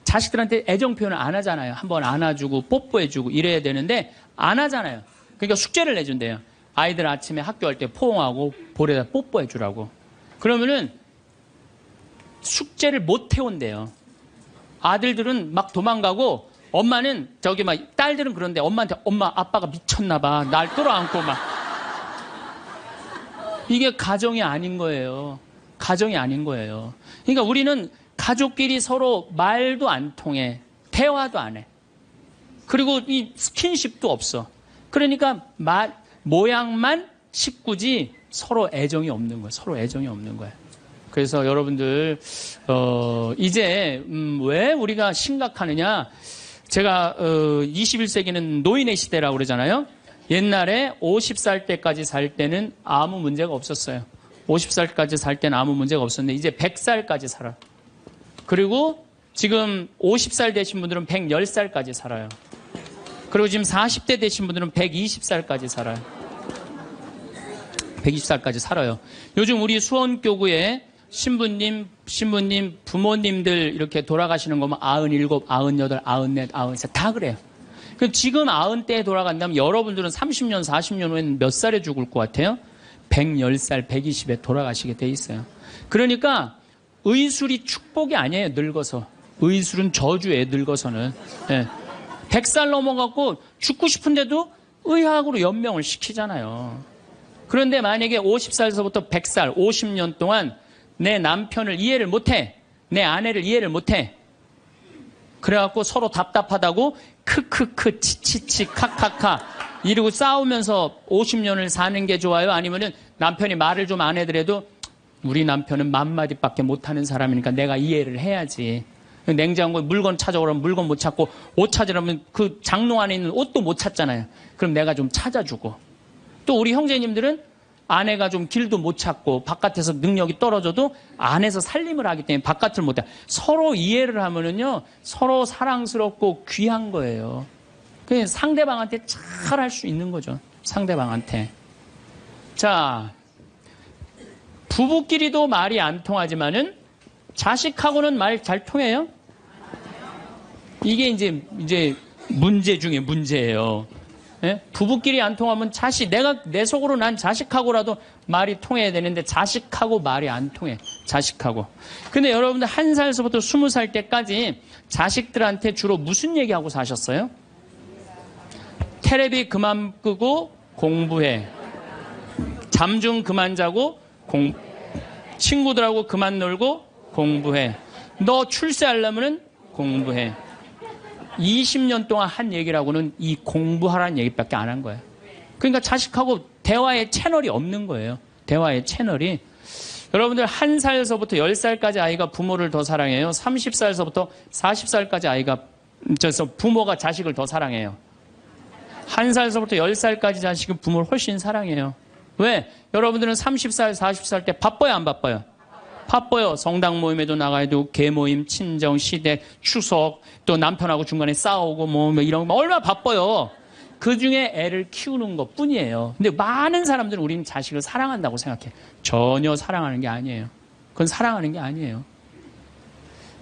자식들한테 애정 표현을 안 하잖아요. 한번 안아주고 뽀뽀해주고 이래야 되는데 안 하잖아요. 그러니까 숙제를 내준대요. 아이들 아침에 학교 갈 때 포옹하고 볼에다 뽀뽀해주라고. 그러면은 숙제를 못 해온대요. 아들들은 막 도망가고 엄마는 저기 막 딸들은 그런데 엄마한테 엄마 아빠가 미쳤나 봐. 날 끌어안고 막. 이게 가정이 아닌 거예요. 가정이 아닌 거예요. 그러니까 우리는 가족끼리 서로 말도 안 통해. 대화도 안 해. 그리고 이 스킨십도 없어. 그러니까 모양만 식구지 서로 애정이 없는 거예요. 서로 애정이 없는 거예요. 그래서 여러분들 이제 왜 우리가 심각하느냐. 제가 21세기는 노인의 시대라고 그러잖아요. 옛날에 50살 때까지 살 때는 아무 문제가 없었어요. 50살까지 살 때는 아무 문제가 없었는데 이제 100살까지 살아요. 그리고 지금 50살 되신 분들은 110살까지 살아요. 그리고 지금 40대 되신 분들은 120살까지 살아요. 120살까지 살아요. 요즘 우리 수원교구에 신부님, 부모님들 이렇게 돌아가시는 거면 97, 98, 94, 93 다 그래요. 그럼 지금 90대에 돌아간다면 여러분들은 30년, 40년 후에는 몇 살에 죽을 것 같아요? 110살, 120에 돌아가시게 돼 있어요. 그러니까 의술이 축복이 아니에요, 늙어서. 의술은 저주예요, 늙어서는. 네. 100살 넘어갖고 죽고 싶은데도 의학으로 연명을 시키잖아요. 그런데 만약에 50살서부터 100살, 50년 동안 내 남편을 이해를 못해. 내 아내를 이해를 못해. 그래갖고 서로 답답하다고 크크크 치치치 카카카 이러고 싸우면서 50년을 사는 게 좋아요? 아니면은 남편이 말을 좀 안 해더라도 우리 남편은 맘마디밖에 못하는 사람이니까 내가 이해를 해야지. 냉장고에 물건 찾아오라면 물건 못 찾고 옷 찾으라면 그 장롱 안에 있는 옷도 못 찾잖아요. 그럼 내가 좀 찾아주고. 또 우리 형제님들은 아내가 좀 길도 못 찾고 바깥에서 능력이 떨어져도 안에서 살림을 하기 때문에 바깥을 못 해. 서로 이해를 하면은요, 서로 사랑스럽고 귀한 거예요. 그냥 상대방한테 잘 할 수 있는 거죠. 상대방한테. 자, 부부끼리도 말이 안 통하지만은 자식하고는 말 잘 통해요? 이게 이제 문제 중에 문제예요. 예? 부부끼리 안 통하면 내 속으로 난 자식하고라도 말이 통해야 되는데 자식하고 말이 안 통해. 자식하고. 근데 여러분들 1살서부터 20살 때까지 자식들한테 주로 무슨 얘기하고 사셨어요? 테레비 그만 끄고 공부해. 잠 좀 그만 자고 친구들하고 그만 놀고 공부해. 너 출세하려면 공부해. 20년 동안 한 얘기라고는 이 공부하라는 얘기밖에 안 한 거예요. 그러니까 자식하고 대화의 채널이 없는 거예요. 대화의 채널이. 여러분들 1살서부터 10살까지 아이가 부모를 더 사랑해요. 30살서부터 40살까지 부모가 자식을 더 사랑해요. 1살서부터 10살까지 자식은 부모를 훨씬 사랑해요. 왜? 여러분들은 30살, 40살 때 바빠요, 안 바빠요? 바빠요. 성당 모임에도 나가야 되고, 개모임, 친정, 시댁, 추석, 또 남편하고 중간에 싸우고, 뭐 이런 거 얼마나 바빠요. 그 중에 애를 키우는 것 뿐이에요. 근데 많은 사람들은 우리는 자식을 사랑한다고 생각해. 전혀 사랑하는 게 아니에요. 그건 사랑하는 게 아니에요.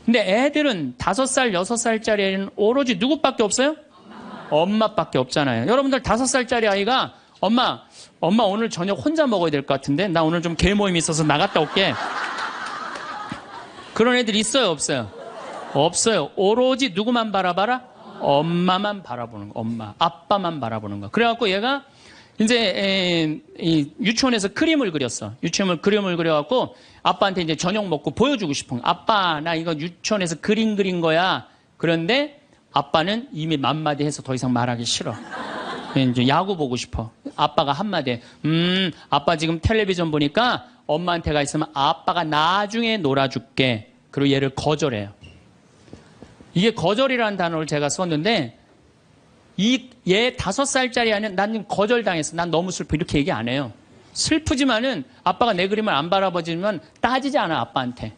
근데 애들은 5살, 6살짜리 애는 오로지 누구밖에 없어요? 엄마밖에 없잖아요. 여러분들 5살짜리 아이가 엄마 오늘 저녁 혼자 먹어야 될 것 같은데 나 오늘 좀 개모임이 있어서 나갔다 올게. 그런 애들 있어요, 없어요? 없어요. 오로지 누구만 바라봐라? 엄마만 바라보는 거. 엄마, 아빠만 바라보는 거. 그래갖고 얘가 이제 유치원에서 그림을 그렸어. 유치원을 그림을 그려갖고 아빠한테 이제 저녁 먹고 보여주고 싶은 거. 아빠, 나 이거 유치원에서 그림 그린 거야. 그런데 아빠는 이미 맘마디 해서 더 이상 말하기 싫어. 이제 야구 보고 싶어. 아빠가 한마디 해. 아빠 지금 텔레비전 보니까 엄마한테 가 있으면 아빠가 나중에 놀아줄게. 그리고 얘를 거절해요. 이게 거절이라는 단어를 제가 썼는데 얘 5살짜리 아니면 난 거절당했어. 난 너무 슬퍼. 이렇게 얘기 안 해요. 슬프지만은 아빠가 내 그림을 안 바라봐주면 따지지 않아 아빠한테.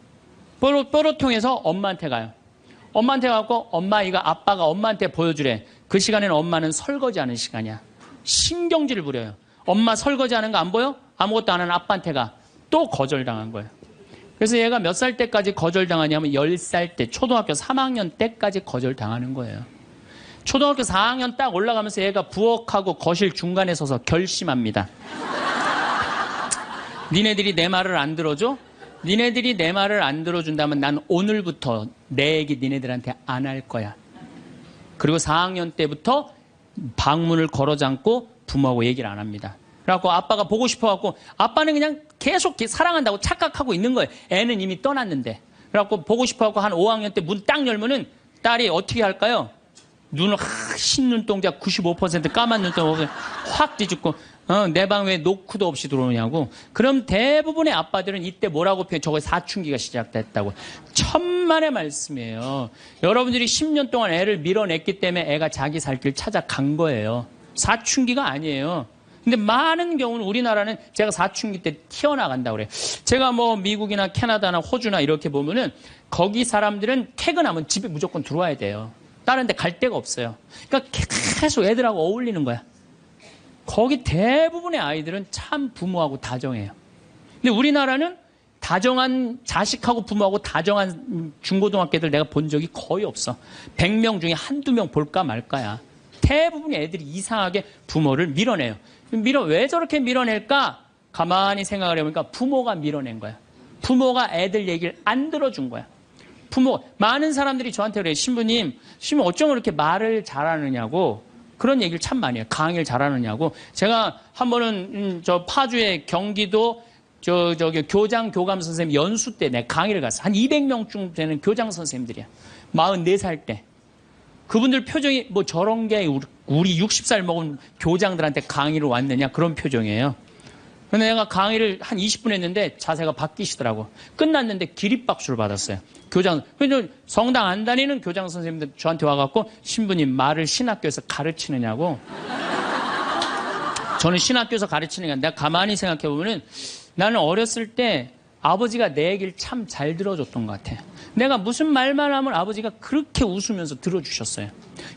뽀로통해서 엄마한테 가요. 엄마한테 가고 엄마 이거 아빠가 엄마한테 보여주래. 그 시간에는 엄마는 설거지하는 시간이야. 신경질을 부려요. 엄마 설거지하는 거 안 보여? 아무것도 안 하는 아빠한테 가. 또 거절당한 거예요. 그래서 얘가 몇 살 때까지 거절당하냐면 10살 때, 초등학교 3학년 때까지 거절당하는 거예요. 초등학교 4학년 딱 올라가면서 얘가 부엌하고 거실 중간에 서서 결심합니다. 니네들이 내 말을 안 들어줘? 니네들이 내 말을 안 들어준다면 난 오늘부터 내 얘기 니네들한테 안 할 거야. 그리고 4학년 때부터 방문을 걸어 잠고 부모하고 얘기를 안 합니다. 그래갖고 아빠가 보고 싶어갖고 아빠는 그냥 계속 사랑한다고 착각하고 있는 거예요. 애는 이미 떠났는데. 그래갖고 보고 싶어갖고 한 5학년 때 문 딱 열면은 딸이 어떻게 할까요? 눈을 흰 눈동자 95% 까만 눈동자 확 뒤집고 내 방 왜 노크도 없이 들어오냐고. 그럼 대부분의 아빠들은 이때 뭐라고 표현해? 저거 사춘기가 시작됐다고. 천만의 말씀이에요. 여러분들이 10년 동안 애를 밀어냈기 때문에 애가 자기 살 길 찾아간 거예요. 사춘기가 아니에요. 근데 많은 경우는 우리나라는 제가 사춘기 때 튀어나간다고 그래요. 제가 뭐 미국이나 캐나다나 호주나 이렇게 보면은 거기 사람들은 퇴근하면 집에 무조건 들어와야 돼요. 다른 데 갈 데가 없어요. 그러니까 계속 애들하고 어울리는 거야. 거기 대부분의 아이들은 참 부모하고 다정해요. 근데 우리나라는 다정한 자식하고 부모하고 다정한 중고등학교들 내가 본 적이 거의 없어. 100명 중에 한두 명 볼까 말까야. 대부분의 애들이 이상하게 부모를 밀어내요. 왜 저렇게 밀어낼까? 가만히 생각을 해보니까 부모가 밀어낸 거야. 부모가 애들 얘기를 안 들어준 거야. 많은 사람들이 저한테 그래요. 신부님 어쩜 그렇게 말을 잘하느냐고 그런 얘기를 참 많이 해요. 강의를 잘하느냐고. 제가 한 번은 저 파주의 경기도 저기 교장 교감 선생님 연수 때 내 강의를 갔어. 한 200명쯤 되는 교장 선생님들이야. 44살 때. 그분들 표정이 뭐 저런 게 우리 60살 먹은 교장들한테 강의를 왔느냐 그런 표정이에요. 근데 내가 강의를 한 20분 했는데 자세가 바뀌시더라고. 끝났는데 기립박수를 받았어요. 성당 안 다니는 교장 선생님들 저한테 와갖고 신부님 말을 신학교에서 가르치느냐고. 저는 신학교에서 가르치는 게 아니라 내가 가만히 생각해보면은 나는 어렸을 때 아버지가 내 얘기를 참 잘 들어줬던 것 같아. 내가 무슨 말만 하면 아버지가 그렇게 웃으면서 들어주셨어요.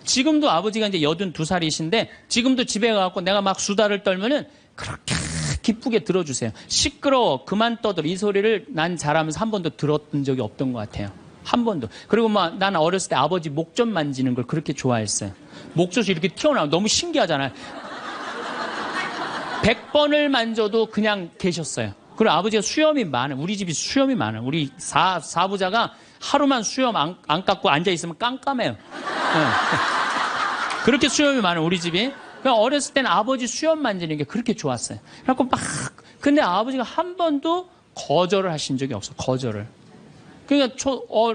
지금도 아버지가 이제 82살이신데 지금도 집에 가갖고 내가 막 수다를 떨면은 그렇게 기쁘게 들어주세요. 시끄러워 그만 떠들 이 소리를 난 잘하면서 한 번도 들었던 적이 없던 것 같아요. 한 번도. 그리고 막 나는 어렸을 때 아버지 목젖 만지는 걸 그렇게 좋아했어요. 목젖이 이렇게 튀어나와 너무 신기하잖아요. 100번을 만져도 그냥 계셨어요. 그리고 아버지가 수염이 많아요. 우리 집이 수염이 많아요. 우리 사부자가 하루만 수염 안 깎고 앉아있으면 깜깜해요. 네. 그렇게 수염이 많아요. 우리 집이. 어렸을 때는 아버지 수염 만지는 게 그렇게 좋았어요. 그래갖고 근데 아버지가 한 번도 거절을 하신 적이 없어. 거절을. 그러니까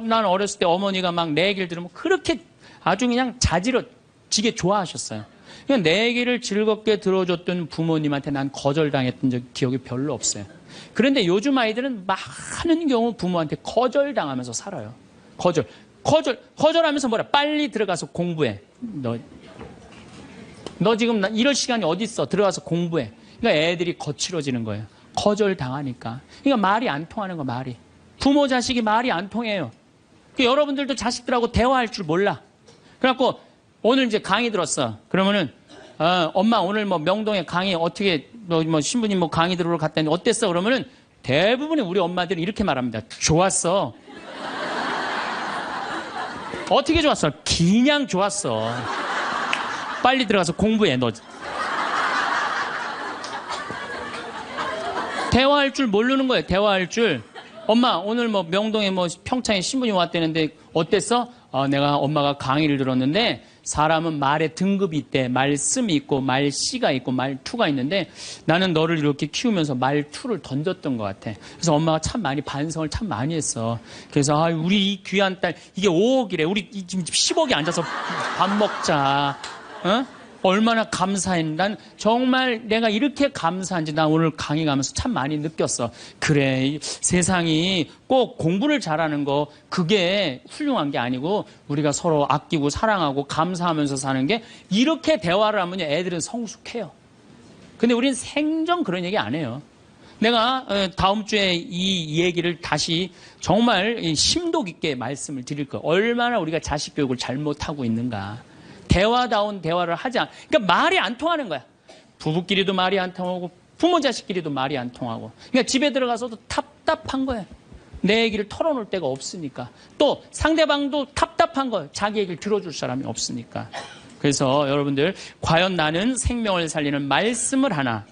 난 어렸을 때 어머니가 막 내 얘기를 들으면 그렇게 아주 그냥 자지러지게 좋아하셨어요. 그냥 내 얘기를 즐겁게 들어줬던 부모님한테 난 거절당했던 기억이 별로 없어요. 그런데 요즘 아이들은 많은 경우 부모한테 거절당하면서 살아요. 거절하면서 뭐라? 빨리 들어가서 공부해. 너 지금 이럴 시간이 어디 있어? 들어가서 공부해. 그러니까 애들이 거칠어지는 거예요. 거절당하니까. 그러니까 말이 안 통하는 거 말이. 부모 자식이 말이 안 통해요. 그러니까 여러분들도 자식들하고 대화할 줄 몰라. 그래갖고 오늘 이제 강의 들었어. 그러면은 엄마 오늘 뭐 명동에 강의 어떻게 너 뭐 신부님 뭐 강의 들으러 갔다니 어땠어? 그러면은 대부분의 우리 엄마들은 이렇게 말합니다. 좋았어. 어떻게 좋았어? 그냥 좋았어. 빨리 들어가서 공부해, 너. 대화할 줄 모르는 거예요, 대화할 줄. 엄마, 오늘 뭐 명동에 뭐 평창에 신부님 왔다는데 어땠어? 내가 엄마가 강의를 들었는데 사람은 말에 등급이 있대. 말씀이 있고, 말씨가 있고, 말투가 있는데 나는 너를 이렇게 키우면서 말투를 던졌던 것 같아. 그래서 엄마가 참 많이 반성을 참 많이 했어. 그래서 우리 이 귀한 딸, 이게 5억이래. 우리 지금 10억이 앉아서 밥 먹자. 어? 얼마나 감사했는지, 난 정말 내가 이렇게 감사한지 나 오늘 강의 가면서 참 많이 느꼈어. 그래, 세상이 꼭 공부를 잘하는 거 그게 훌륭한 게 아니고 우리가 서로 아끼고 사랑하고 감사하면서 사는 게, 이렇게 대화를 하면 애들은 성숙해요. 근데 우리는 생전 그런 얘기 안 해요. 내가 다음 주에 이 얘기를 다시 정말 심도 깊게 말씀을 드릴 거예요. 얼마나 우리가 자식 교육을 잘못하고 있는가. 대화다운 대화를 하지 않, 그러니까 말이 안 통하는 거야. 부부끼리도 말이 안 통하고 부모 자식끼리도 말이 안 통하고. 그러니까 집에 들어가서도 답답한 거예요. 내 얘기를 털어놓을 데가 없으니까. 또 상대방도 답답한 거예요. 자기 얘기를 들어줄 사람이 없으니까. 그래서 여러분들, 과연 나는 생명을 살리는 말씀을 하나,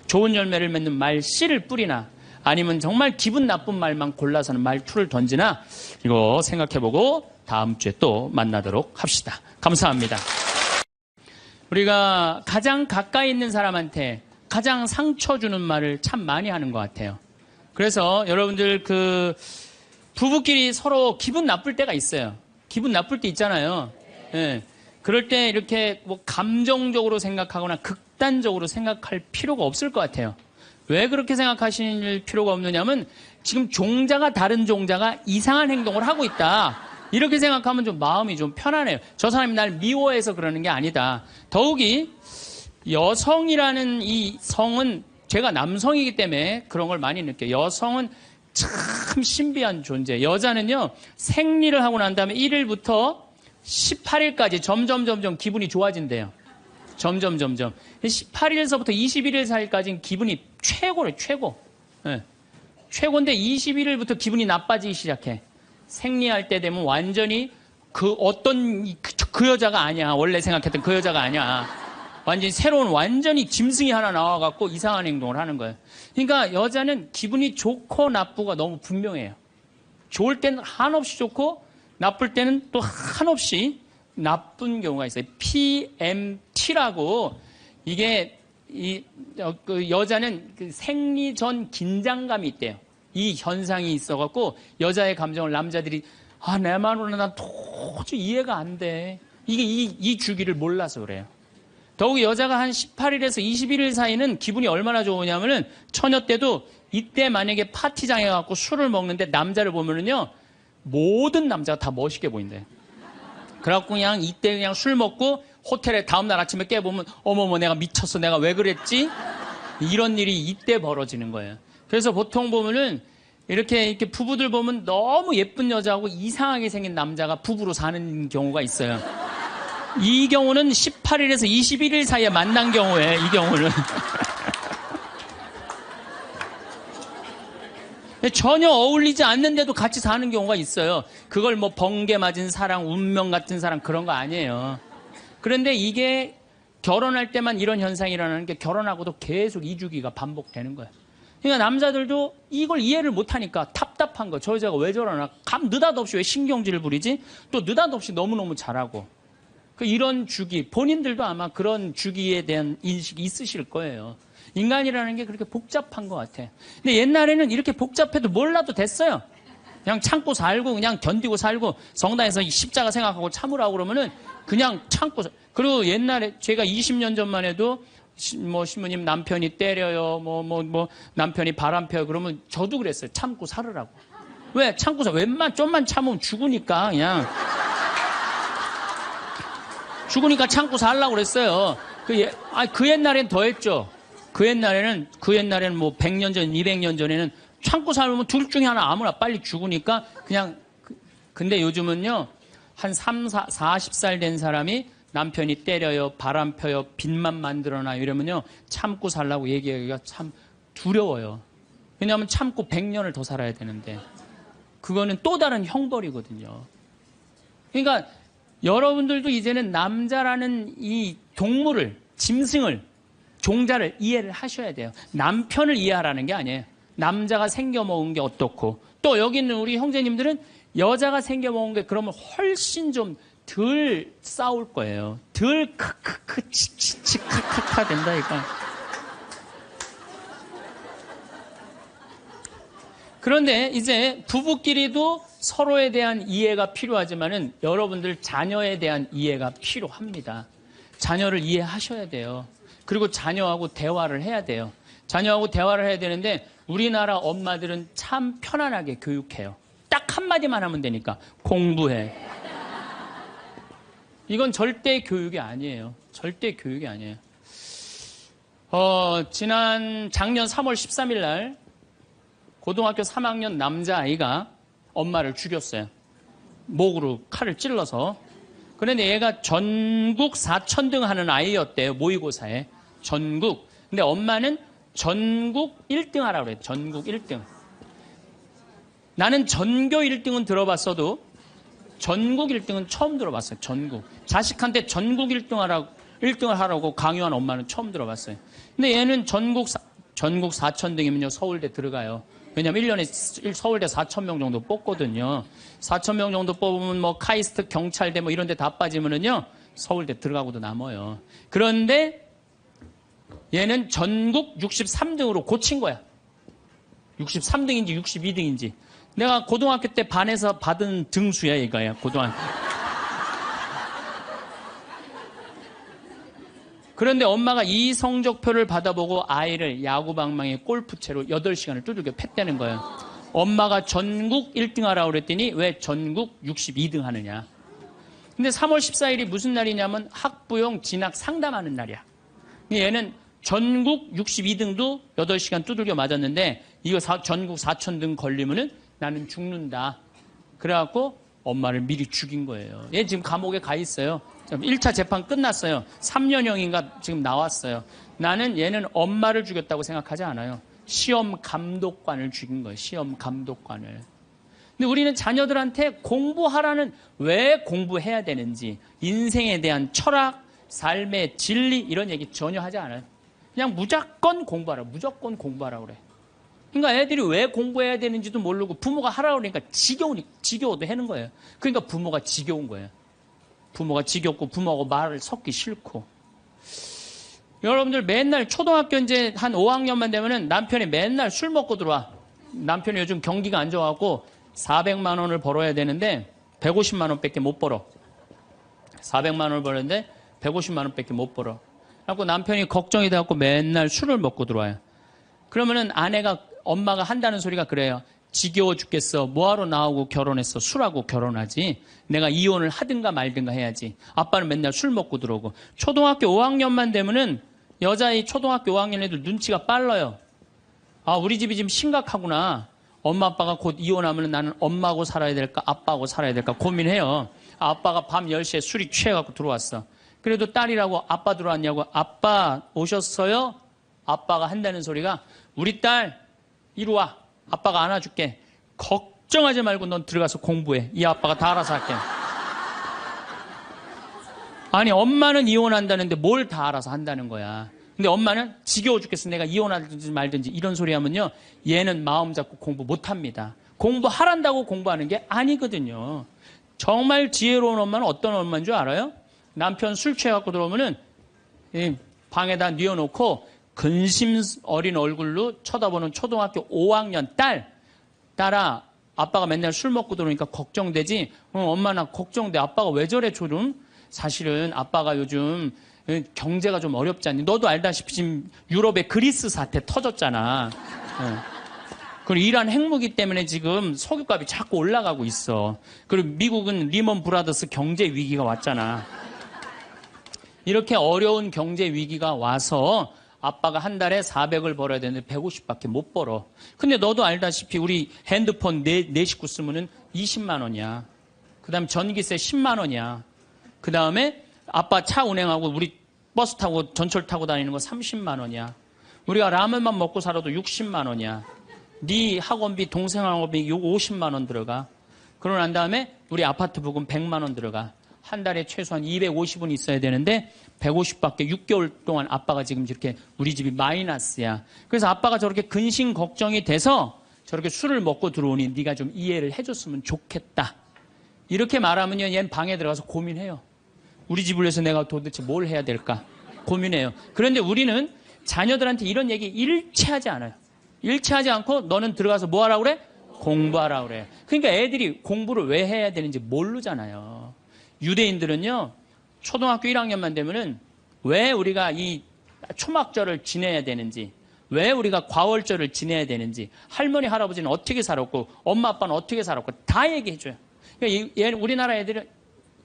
좋은 열매를 맺는 말씨를 뿌리나, 아니면 정말 기분 나쁜 말만 골라서는 말투를 던지나, 이거 생각해보고 다음 주에 또 만나도록 합시다. 감사합니다. 우리가 가장 가까이 있는 사람한테 가장 상처 주는 말을 참 많이 하는 것 같아요. 그래서 여러분들 부부끼리 서로 기분 나쁠 때가 있어요. 기분 나쁠 때 있잖아요. 예. 그럴 때 이렇게 뭐 감정적으로 생각하거나 극단적으로 생각할 필요가 없을 것 같아요. 왜 그렇게 생각하실 필요가 없느냐면, 지금 종자가 다른 종자가 이상한 행동을 하고 있다, 이렇게 생각하면 좀 마음이 좀 편안해요. 저 사람이 날 미워해서 그러는 게 아니다. 더욱이 여성이라는 이 성은, 제가 남성이기 때문에 그런 걸 많이 느껴요. 여성은 참 신비한 존재. 여자는요, 생리를 하고 난 다음에 1일부터 18일까지 점점 기분이 좋아진대요. 점점 18일서부터 21일 사이까지는 기분이 최고래, 최고. 네. 최고인데 21일부터 기분이 나빠지기 시작해. 생리할 때 되면 완전히 그 여자가 아니야. 원래 생각했던 그 여자가 아니야. 완전히 새로운, 완전히 짐승이 하나 나와갖고 이상한 행동을 하는 거예요. 그러니까 여자는 기분이 좋고 나쁘고 너무 분명해요. 좋을 때는 한없이 좋고 나쁠 때는 또 한없이 나쁜 경우가 있어요. PMT라고, 이게 여자는 생리 전 긴장감이 있대요. 이 현상이 있어갖고 여자의 감정을 남자들이 내 말로는 난 도저히 이해가 안 돼. 이게 이 주기를 몰라서 그래요. 더욱이 여자가 한 18일에서 21일 사이는 기분이 얼마나 좋으냐면은, 처녀 때도 이때 만약에 파티장에 가고 술을 먹는데 남자를 보면은요, 모든 남자가 다 멋있게 보인대요. 그래갖고 그냥 이때 그냥 술 먹고 호텔에 다음날 아침에 깨보면, 어머머 내가 미쳤어, 내가 왜 그랬지? 이런 일이 이때 벌어지는 거예요. 그래서 보통 보면은 이렇게 부부들 보면 너무 예쁜 여자하고 이상하게 생긴 남자가 부부로 사는 경우가 있어요. 이 경우는 18일에서 21일 사이에 만난 경우에, 이 경우는 전혀 어울리지 않는데도 같이 사는 경우가 있어요. 그걸 뭐 번개 맞은 사랑, 운명 같은 사랑, 그런 거 아니에요. 그런데 이게 결혼할 때만 이런 현상이 일어나는 게, 결혼하고도 계속 이 주기가 반복되는 거예요. 그러니까 남자들도 이걸 이해를 못하니까 답답한 거. 저 여자가 왜 저러나, 느닷없이 왜 신경질을 부리지? 또 느닷없이 너무너무 잘하고. 이런 주기, 본인들도 아마 그런 주기에 대한 인식이 있으실 거예요. 인간이라는 게 그렇게 복잡한 것 같아. 근데 옛날에는 이렇게 복잡해도 몰라도 됐어요. 그냥 참고 살고, 그냥 견디고 살고, 성당에서 십자가 생각하고 참으라고 그러면은 그냥 참고. 그리고 옛날에 제가 20년 전만 해도 신부님 남편이 때려요, 남편이 바람 펴요, 그러면 저도 그랬어요. 참고 살으라고. 왜? 참고 살, 좀만 참으면 죽으니까 그냥. 죽으니까 참고 살라고 그랬어요. 그 옛날엔 더 했죠. 그 옛날에는 100년 전, 200년 전에는 참고 살면 둘 중에 하나 아무나 빨리 죽으니까 그냥. 근데 요즘은요, 한 40살 된 사람이 남편이 때려요, 바람 펴요, 빚만 만들어놔요, 이러면요, 참고 살라고 얘기하기가 참 두려워요. 왜냐하면 참고 100년을 더 살아야 되는데, 그거는 또 다른 형벌이거든요. 그러니까 여러분들도 이제는 남자라는 이 동물을, 짐승을, 종자를 이해를 하셔야 돼요. 남편을 이해하라는 게 아니에요. 남자가 생겨먹은 게 어떻고, 또 여기 있는 우리 형제님들은 여자가 생겨먹은 게 그러면 훨씬 좀 덜 싸울 거예요. 덜 크크크 치치치 카카카 된다니까. 그런데 이제 부부끼리도 서로에 대한 이해가 필요하지만은 여러분들 자녀에 대한 이해가 필요합니다. 자녀를 이해하셔야 돼요. 그리고 자녀하고 대화를 해야 돼요. 자녀하고 대화를 해야 되는데 우리나라 엄마들은 참 편안하게 교육해요. 딱 한마디만 하면 되니까 공부해. 이건 절대 교육이 아니에요. 절대 교육이 아니에요. 작년 3월 13일 날 고등학교 3학년 남자아이가 엄마를 죽였어요. 목으로 칼을 찔러서. 그런데 얘가 전국 4천등 하는 아이였대요. 모의고사에. 전국. 근데 엄마는 전국 1등 하라고 그래요. 전국 1등. 나는 전교 1등은 들어봤어도 전국 1등은 처음 들어봤어요. 전국. 자식한테 전국 1등을 하라고 강요한 엄마는 처음 들어봤어요. 근데 얘는 전국 4천등이면요. 서울대 들어가요. 왜냐면 1년에 서울대 4,000명 정도 뽑거든요. 4,000명 정도 뽑으면 뭐 카이스트, 경찰대 뭐 이런 데 다 빠지면은요. 서울대 들어가고도 남아요. 그런데 얘는 전국 63등으로 고친 거야. 63등인지 62등인지. 내가 고등학교 때 반에서 받은 등수야, 이거야, 고등학교. 그런데 엄마가 이 성적표를 받아보고 아이를 야구방망이에 골프채로 8시간을 두들겨 팼다는 거예요. 엄마가 전국 1등 하라고 그랬더니 왜 전국 62등 하느냐. 근데 3월 14일이 무슨 날이냐면 학부용 진학 상담하는 날이야. 얘는 전국 62등도 8시간 두들겨 맞았는데 이거 전국 4,000등 걸리면은 나는 죽는다. 그래갖고 엄마를 미리 죽인 거예요. 얘 지금 감옥에 가 있어요. 1차 재판 끝났어요. 3년형인가 지금 나왔어요. 나는 얘는 엄마를 죽였다고 생각하지 않아요. 시험 감독관을 죽인 거예요. 시험 감독관을. 근데 우리는 자녀들한테 공부하라는 왜 공부해야 되는지 인생에 대한 철학, 삶의 진리 이런 얘기 전혀 하지 않아요. 그냥 무조건 공부하라. 무조건 공부하라 그래. 그러니까 애들이 왜 공부해야 되는지도 모르고 부모가 하라고 그러니까 지겨워도 하는 거예요. 그러니까 부모가 지겨운 거예요. 부모가 지겹고 부모하고 말을 섞기 싫고. 여러분들 맨날 초등학교 이제 한 5학년만 되면은 남편이 맨날 술 먹고 들어와. 남편이 요즘 경기가 안 좋아갖고 400만 원을 벌어야 되는데 150만 원밖에 못 벌어. 400만 원을 벌었는데 150만 원밖에 못 벌어. 그래갖고 남편이 걱정이 돼갖고 맨날 술을 먹고 들어와요. 그러면은 엄마가 한다는 소리가 그래요. 지겨워 죽겠어. 뭐하러 나하고 결혼했어. 술하고 결혼하지. 내가 이혼을 하든가 말든가 해야지. 아빠는 맨날 술 먹고 들어오고. 초등학교 5학년만 되면은 여자의 초등학교 5학년 애들 눈치가 빨라요. 아, 우리 집이 지금 심각하구나. 엄마 아빠가 곧 이혼하면 나는 엄마하고 살아야 될까 아빠하고 살아야 될까 고민해요. 아빠가 밤 10시에 술이 취해갖고 들어왔어. 그래도 딸이라고 아빠 들어왔냐고. 아빠 오셨어요? 아빠가 한다는 소리가 우리 딸 이리 와. 아빠가 안아줄게. 걱정하지 말고 넌 들어가서 공부해. 이 아빠가 다 알아서 할게. 아니 엄마는 이혼한다는데 뭘 다 알아서 한다는 거야. 근데 엄마는 지겨워 죽겠어. 내가 이혼하든지 말든지 이런 소리 하면요. 얘는 마음 잡고 공부 못합니다. 공부하란다고 공부하는 게 아니거든요. 정말 지혜로운 엄마는 어떤 엄마인 줄 알아요? 남편 술 취해갖고 들어오면은 방에다 뉘어놓고 근심 어린 얼굴로 쳐다보는 초등학교 5학년 딸아, 아빠가 맨날 술 먹고 들어오니까 걱정되지? 엄마 나 걱정돼. 아빠가 왜 저래 조름? 사실은 아빠가 요즘 경제가 좀 어렵지 않니? 너도 알다시피 지금 유럽의 그리스 사태 터졌잖아. 그리고 이란 핵무기 때문에 지금 석유값이 자꾸 올라가고 있어. 그리고 미국은 리먼 브라더스 경제 위기가 왔잖아. 이렇게 어려운 경제 위기가 와서 아빠가 한 달에 400을 벌어야 되는데 150밖에 못 벌어. 근데 너도 알다시피 우리 핸드폰 네 식구 쓰면은 20만 원이야. 그 다음에 전기세 10만 원이야. 그 다음에 아빠 차 운행하고 우리 버스 타고 전철 타고 다니는 거 30만 원이야. 우리가 라면만 먹고 살아도 60만 원이야. 네 학원비, 동생 학원비 50만 원 들어가. 그러고 난 다음에 우리 아파트 부금 100만 원 들어가. 한 달에 최소한 250은 있어야 되는데 150밖에 6개월 동안 아빠가 지금 이렇게 우리 집이 마이너스야. 그래서 아빠가 저렇게 근심 걱정이 돼서 저렇게 술을 먹고 들어오니 네가 좀 이해를 해줬으면 좋겠다. 이렇게 말하면요. 얘는 방에 들어가서 고민해요. 우리 집을 위해서 내가 도대체 뭘 해야 될까 고민해요. 그런데 우리는 자녀들한테 이런 얘기 일체하지 않아요. 일체하지 않고 너는 들어가서 뭐 하라고 그래? 공부하라고 그래. 그러니까 애들이 공부를 왜 해야 되는지 모르잖아요. 유대인들은요. 초등학교 1학년만 되면은 왜 우리가 이 초막절을 지내야 되는지, 왜 우리가 과월절을 지내야 되는지, 할머니, 할아버지는 어떻게 살았고, 엄마, 아빠는 어떻게 살았고, 다 얘기해줘요. 그러니까 우리나라 애들은,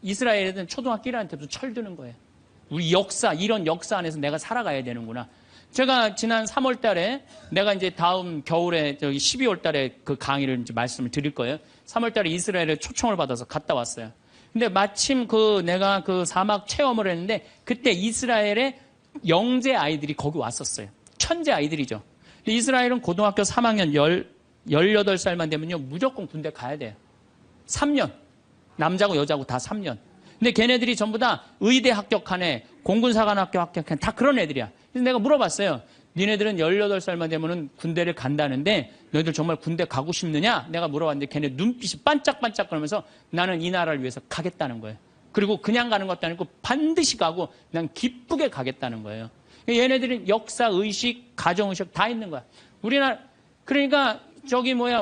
이스라엘 애들은 초등학교 1학년 때부터 철드는 거예요. 우리 역사, 이런 역사 안에서 내가 살아가야 되는구나. 제가 지난 3월 달에, 내가 이제 다음 겨울에, 12월 달에 그 강의를 이제 말씀을 드릴 거예요. 3월 달에 이스라엘에 초청을 받아서 갔다 왔어요. 근데 마침 내가 그 사막 체험을 했는데, 그때 이스라엘의 영재 아이들이 거기 왔었어요. 천재 아이들이죠. 이스라엘은 고등학교 3학년 18살만 되면요, 무조건 군대 가야 돼요. 3년. 남자고 여자고 다 3년. 근데 걔네들이 전부 다 의대 합격하네, 공군사관학교 합격하네, 다 그런 애들이야. 그래서 내가 물어봤어요. 니네들은 18살만 되면은 군대를 간다는데, 너희들 정말 군대 가고 싶느냐? 내가 물어봤는데 걔네 눈빛이 반짝반짝 그러면서 나는 이 나라를 위해서 가겠다는 거예요. 그리고 그냥 가는 것도 아니고 반드시 가고 난 기쁘게 가겠다는 거예요. 얘네들은 역사, 의식, 가정의식 다 있는 거야. 그러니까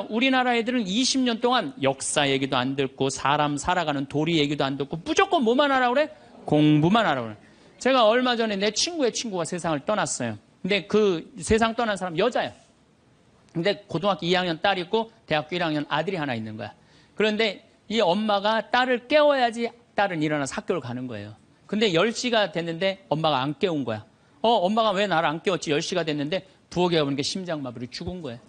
우리나라 애들은 20년 동안 역사 얘기도 안 듣고 사람 살아가는 도리 얘기도 안 듣고 무조건 뭐만 하라고 그래? 공부만 하라고 그래. 제가 얼마 전에 내 친구의 친구가 세상을 떠났어요. 근데 그 세상 떠난 사람 여자야. 근데 고등학교 2학년 딸이 있고 대학교 1학년 아들이 하나 있는 거야. 그런데 이 엄마가 딸을 깨워야지 딸은 일어나서 학교를 가는 거예요. 근데 10시가 됐는데 엄마가 안 깨운 거야. 엄마가 왜 나를 안 깨웠지? 10시가 됐는데 부엌에 가보니까 심장마비로 죽은 거예요.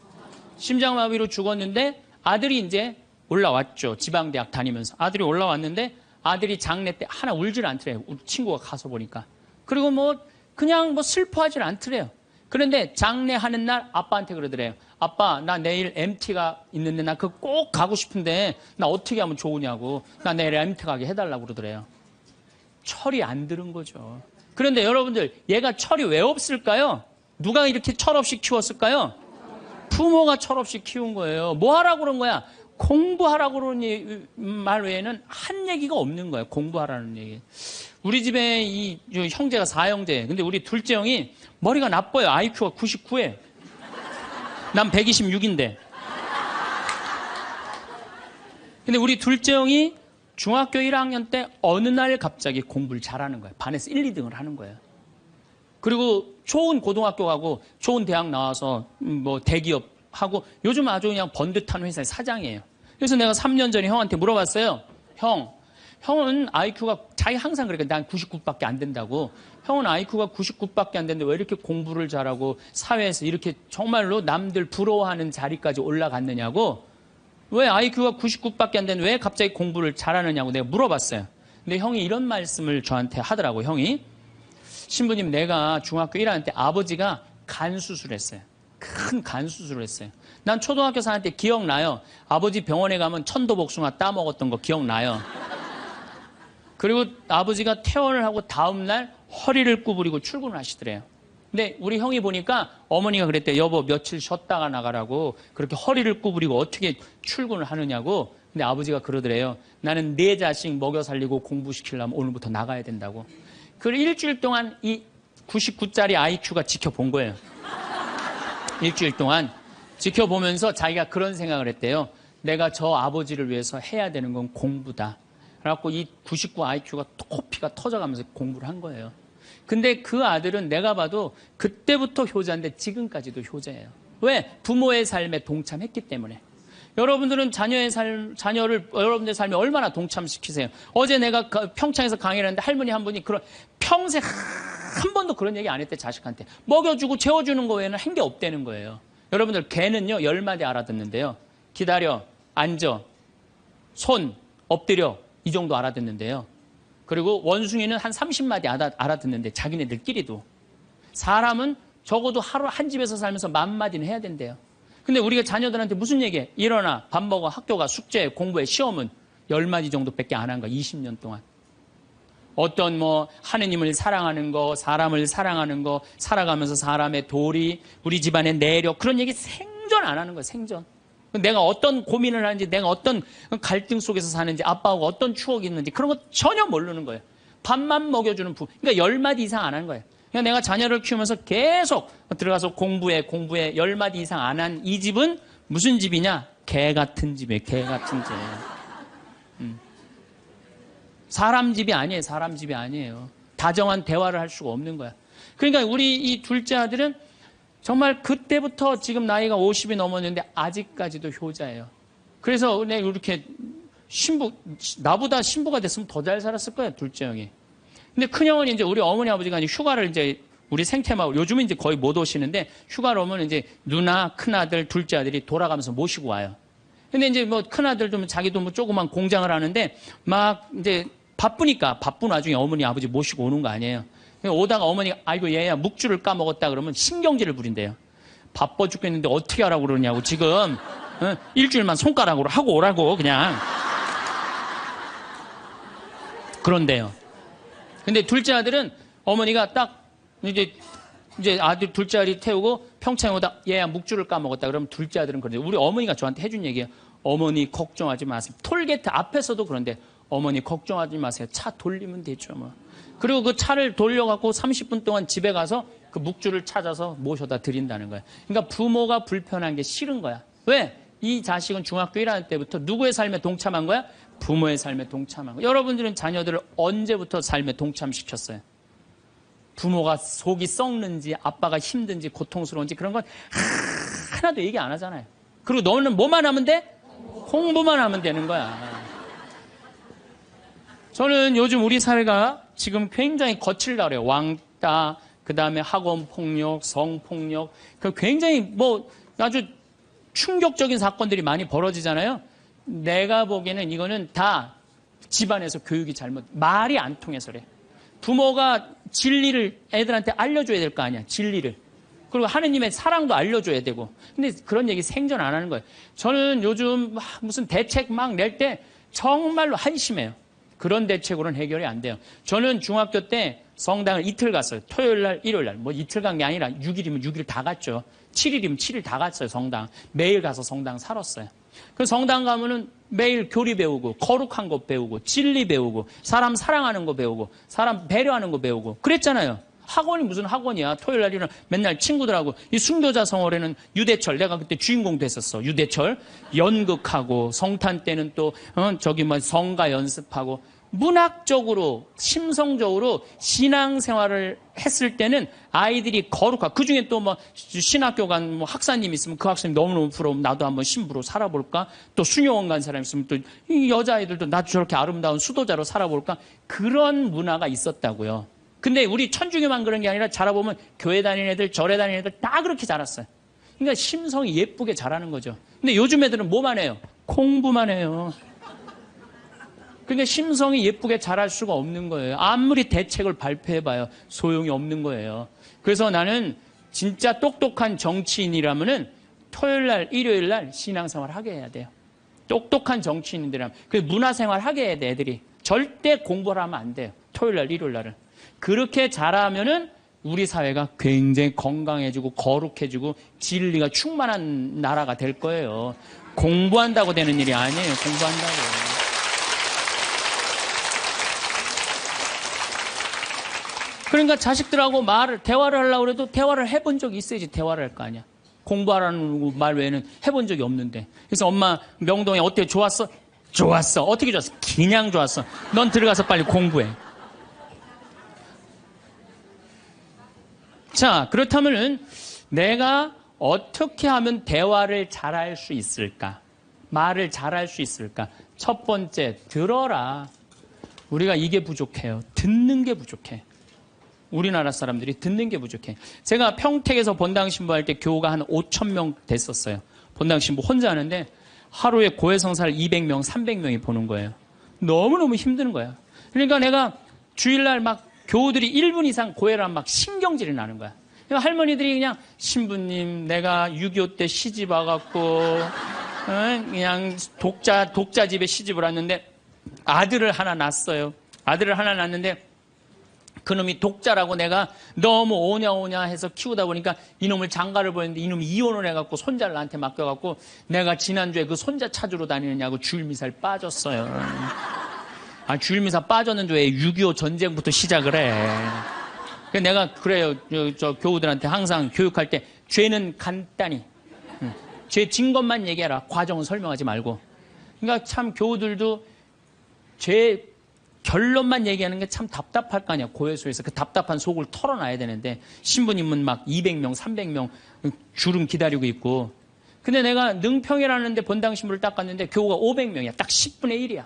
심장마비로 죽었는데 아들이 이제 올라왔죠. 지방대학 다니면서. 아들이 올라왔는데 아들이 장례 때 하나 울질 않더래요. 우리 친구가 가서 보니까. 그리고 그냥 슬퍼하질 않더래요. 그런데 장례하는 날 아빠한테 그러더래요. 아빠, 나 내일 MT가 있는데 나 그거 꼭 가고 싶은데 나 어떻게 하면 좋으냐고. 나 내일 MT 가게 해달라고 그러더래요. 철이 안 들은 거죠. 그런데 여러분들, 얘가 철이 왜 없을까요? 누가 이렇게 철없이 키웠을까요? 부모가 철없이 키운 거예요. 뭐 하라고 그런 거야? 공부하라고 그러는 말 외에는 한 얘기가 없는 거예요. 공부하라는 얘기. 우리 집에 이 형제가 4형제. 근데 우리 둘째 형이 머리가 나빠요. IQ가 99에. 난 126인데. 근데 우리 둘째 형이 중학교 1학년 때 어느 날 갑자기 공부를 잘하는 거예요. 반에서 1, 2등을 하는 거예요. 그리고 좋은 고등학교 가고 좋은 대학 나와서 대기업 하고 요즘 아주 그냥 번듯한 회사의 사장이에요. 그래서 내가 3년 전에 형한테 물어봤어요. 형은 IQ가 자기 항상 그러니까 난 99밖에 안 된다고. 형은 IQ가 99밖에 안 되는데 왜 이렇게 공부를 잘하고 사회에서 이렇게 정말로 남들 부러워하는 자리까지 올라갔느냐고. 왜 IQ가 99밖에 안 되는데 왜 갑자기 공부를 잘하느냐고 내가 물어봤어요. 근데 형이 이런 말씀을 저한테 하더라고. 형이 신부님, 내가 중학교 1학년 때 아버지가 간 수술했어요. 큰 간 수술을 했어요. 난 초등학교 4학년 때 기억나요. 아버지 병원에 가면 천도복숭아 따먹었던 거 기억나요. 그리고 아버지가 퇴원을 하고 다음날 허리를 구부리고 출근을 하시더래요. 근데 우리 형이 보니까 어머니가 그랬대요. 여보, 며칠 쉬었다가 나가라고. 그렇게 허리를 구부리고 어떻게 출근을 하느냐고. 근데 아버지가 그러더래요. 나는 내 자식 먹여 살리고 공부시키려면 오늘부터 나가야 된다고. 그 일주일 동안 이 99짜리 IQ가 지켜본 거예요. 일주일 동안 지켜보면서 자기가 그런 생각을 했대요. 내가 저 아버지를 위해서 해야 되는 건 공부다. 그래갖고 이 99 IQ가 코피가 터져가면서 공부를 한 거예요. 근데 그 아들은 내가 봐도 그때부터 효자인데 지금까지도 효자예요. 왜? 부모의 삶에 동참했기 때문에. 여러분들은 자녀를 여러분들의 삶에 얼마나 동참시키세요? 어제 내가 평창에서 강의를 했는데 할머니 한 분이 평생 한 번도 그런 얘기 안 했대, 자식한테. 먹여주고 재워주는 거 외에는 한 게 없다는 거예요. 여러분들, 개는요, 10마디 알아듣는데요. 기다려, 앉아, 손, 엎드려, 이 정도 알아듣는데요. 그리고 원숭이는 한 30마디 알아듣는데, 자기네들끼리도. 사람은 적어도 하루 한 집에서 살면서 10,000마디는 해야 된대요. 근데 우리가 자녀들한테 무슨 얘기해? 일어나, 밥 먹어, 학교 가, 숙제, 공부해, 시험은 10마디 정도밖에 안 한 거야, 20년 동안. 어떤 하느님을 사랑하는 거, 사람을 사랑하는 거, 살아가면서 사람의 도리, 우리 집안의 내력, 그런 얘기 생전 안 하는 거예요, 생전. 내가 어떤 고민을 하는지, 내가 어떤 갈등 속에서 사는지, 아빠하고 어떤 추억이 있는지, 그런 거 전혀 모르는 거예요. 밥만 먹여주는 그러니까 10마디 이상 안 하는 거예요. 그냥 내가 자녀를 키우면서 계속 들어가서 공부해, 10마디 이상 안 한 이 집은 무슨 집이냐? 개 같은 집이에요, 개 같은 집. 사람 집이 아니에요, 사람 집이 아니에요. 다정한 대화를 할 수가 없는 거야. 그러니까 우리 이 둘째 아들은 정말 그때부터 지금 나이가 50이 넘었는데 아직까지도 효자예요. 그래서 내가 이렇게 나보다 신부가 됐으면 더 잘 살았을 거야, 둘째 형이. 근데 큰 형은 이제 우리 어머니 아버지가 이제 휴가를 이제 우리 생태마을, 요즘은 이제 거의 못 오시는데 휴가를 오면 이제 누나, 큰아들, 둘째 아들이 돌아가면서 모시고 와요. 근데 이제 뭐 큰아들도 자기도 뭐 조그만 공장을 하는데 막 이제 바쁘니까 바쁜 와중에 어머니, 아버지 모시고 오는 거 아니에요. 오다가 어머니가 아이고 얘야 묵주를 까먹었다 그러면 신경질을 부린대요. 바빠 죽겠는데 어떻게 하라고 그러냐고 지금 일주일만 손가락으로 하고 오라고 그냥. 그런데요. 근데 둘째 아들은 어머니가 딱 이제 아들 둘째 아들이 태우고 평창에 오다 얘야 묵주를 까먹었다 그러면 둘째 아들은 그런데 우리 어머니가 저한테 해준 얘기예요. 어머니 걱정하지 마세요. 톨게이트 앞에서도 그런데 어머니 걱정하지 마세요. 차 돌리면 되죠 뭐. 그리고 그 차를 돌려갖고 30분 동안 집에 가서 그 묵주를 찾아서 모셔다 드린다는 거예요. 그러니까 부모가 불편한 게 싫은 거야. 왜? 이 자식은 중학교 1학년 때부터 누구의 삶에 동참한 거야? 부모의 삶에 동참한 거야. 여러분들은 자녀들을 언제부터 삶에 동참시켰어요? 부모가 속이 썩는지 아빠가 힘든지 고통스러운지 그런 건 하나도 얘기 안 하잖아요. 그리고 너는 뭐만 하면 돼? 공부만 하면 되는 거야. 저는 요즘 우리 사회가 지금 굉장히 거칠다 그래요. 왕따, 그 다음에 학원 폭력, 성폭력, 굉장히 뭐 아주 충격적인 사건들이 많이 벌어지잖아요. 내가 보기에는 이거는 다 집안에서 교육이 말이 안 통해서 그래. 부모가 진리를 애들한테 알려줘야 될 거 아니야, 진리를. 그리고 하느님의 사랑도 알려줘야 되고. 근데 그런 얘기 생전 안 하는 거예요. 저는 요즘 무슨 대책 막 낼 때 정말로 한심해요. 그런 대책으로는 해결이 안 돼요. 저는 중학교 때 성당을 이틀 갔어요. 토요일 날, 일요일 날. 뭐 이틀 간 게 아니라 6일이면 6일 다 갔죠. 7일이면 7일 다 갔어요, 성당. 매일 가서 성당 살았어요. 그 성당 가면은 매일 교리 배우고, 거룩한 거 배우고, 진리 배우고, 사람 사랑하는 거 배우고, 사람 배려하는 거 배우고. 그랬잖아요. 학원이 무슨 학원이야. 토요일 날 일어나 맨날 친구들하고 이 순교자 성월에는 유대철 내가 그때 주인공 됐었어. 유대철 연극하고 성탄 때는 또 저기 뭐 성가 연습하고 문학적으로 심성적으로 신앙생활을 했을 때는 아이들이 거룩하고 그중에 또 뭐 신학교 간 뭐 학사님 있으면 그 학생님 너무너무 부러우면 나도 한번 신부로 살아볼까? 또 수녀원 간 사람 있으면 또 이 여자아이들도 나도 저렇게 아름다운 수도자로 살아볼까? 그런 문화가 있었다고요. 근데 우리 천주교만 그런 게 아니라 자라보면 교회 다니는 애들, 절에 다니는 애들 다 그렇게 자랐어요. 그러니까 심성이 예쁘게 자라는 거죠. 근데 요즘 애들은 뭐만 해요? 공부만 해요. 그러니까 심성이 예쁘게 자랄 수가 없는 거예요. 아무리 대책을 발표해봐요. 소용이 없는 거예요. 그래서 나는 진짜 똑똑한 정치인이라면은 토요일 날, 일요일 날 신앙생활 하게 해야 돼요. 똑똑한 정치인들이라면. 그 문화생활 하게 해야 돼, 애들이. 절대 공부를 하면 안 돼요. 토요일 날, 일요일 날은. 그렇게 잘하면은 우리 사회가 굉장히 건강해지고 거룩해지고 진리가 충만한 나라가 될 거예요. 공부한다고 되는 일이 아니에요. 공부한다고. 그러니까 자식들하고 대화를 하려고 해도 대화를 해본 적이 있어야지 대화를 할 거 아니야. 공부하라는 말 외에는 해본 적이 없는데. 그래서 엄마 명동에 어때? 좋았어? 좋았어. 어떻게 좋았어? 그냥 좋았어. 넌 들어가서 빨리 공부해. 자, 그렇다면은 내가 어떻게 하면 대화를 잘할 수 있을까? 말을 잘할 수 있을까? 첫 번째, 들어라. 우리가 이게 부족해요. 듣는 게 부족해. 우리나라 사람들이 듣는 게 부족해. 제가 평택에서 본당 신부할 때 교우가 한 5,000명 됐었어요. 본당 신부 혼자 하는데 하루에 고해성사를 200명, 300명이 보는 거예요. 너무너무 힘든 거야. 그러니까 내가 주일날 막 교우들이 1분 이상 고해를 하면 막 신경질이 나는 거야. 그러니까 할머니들이 그냥 신부님 내가 6.25 때 시집 와갖고 그냥 독자 집에 시집을 왔는데 아들을 하나 낳았어요. 아들을 하나 낳았는데 그놈이 독자라고 내가 너무 오냐오냐 해서 키우다 보니까 이놈을 장가를 보냈는데 이놈이 이혼을 해갖고 손자를 나한테 맡겨갖고 내가 지난주에 그 손자 찾으러 다니느냐고 주일미사를 빠졌어요. 아, 주일미사 빠졌는데 왜 6.25 전쟁부터 시작을 해. 그래서 내가 그래요. 저 교우들한테 항상 교육할 때 죄는 간단히 죄 진 것만 얘기해라. 과정은 설명하지 말고. 그러니까 참 교우들도 죄 결론만 얘기하는 게 참 답답할 거 아니야. 고해소에서 그 답답한 속을 털어놔야 되는데 신부님은 막 200명, 300명 줄은 기다리고 있고. 근데 내가 능평이라는 데 본당 신부를 딱 갔는데 교우가 500명이야. 딱 10분의 1이야.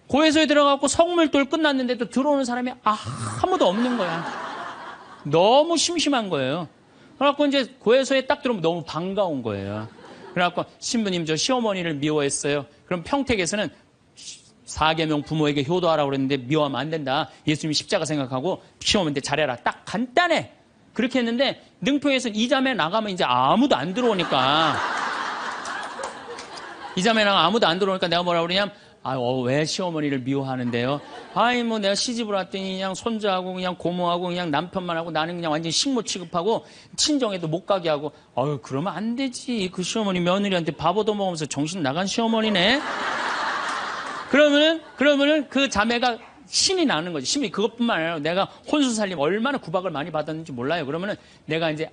고해소에 들어가고 성물돌 끝났는데도 들어오는 사람이 아무도 없는 거야. 너무 심심한 거예요. 그래갖고 이제 고해소에 딱 들어오면 너무 반가운 거예요. 그래갖고 신부님 저 시어머니를 미워했어요. 그럼 평택에서는 4계명 부모에게 효도하라고 그랬는데 미워하면 안 된다. 예수님이 십자가 생각하고 시어머니한테 잘해라. 딱 간단해. 그렇게 했는데 능평에서는 이 자매 나가면 이제 아무도 안 들어오니까 이 자매 나가면 아무도 안 들어오니까 내가 뭐라 그러냐면 왜 시어머니를 미워하는데요? 뭐 내가 시집을 왔더니 그냥 손자하고 그냥 고모하고 그냥 남편만 하고 나는 그냥 완전 식모 취급하고 친정에도 못 가게 하고 그러면 안 되지. 그 시어머니 며느리한테 밥 얻어먹으면서 정신 나간 시어머니네. 그러면은 그 자매가 신이 나는 거지. 신이 그것뿐만 아니라 내가 혼수 살림 얼마나 구박을 많이 받았는지 몰라요. 그러면은 내가 이제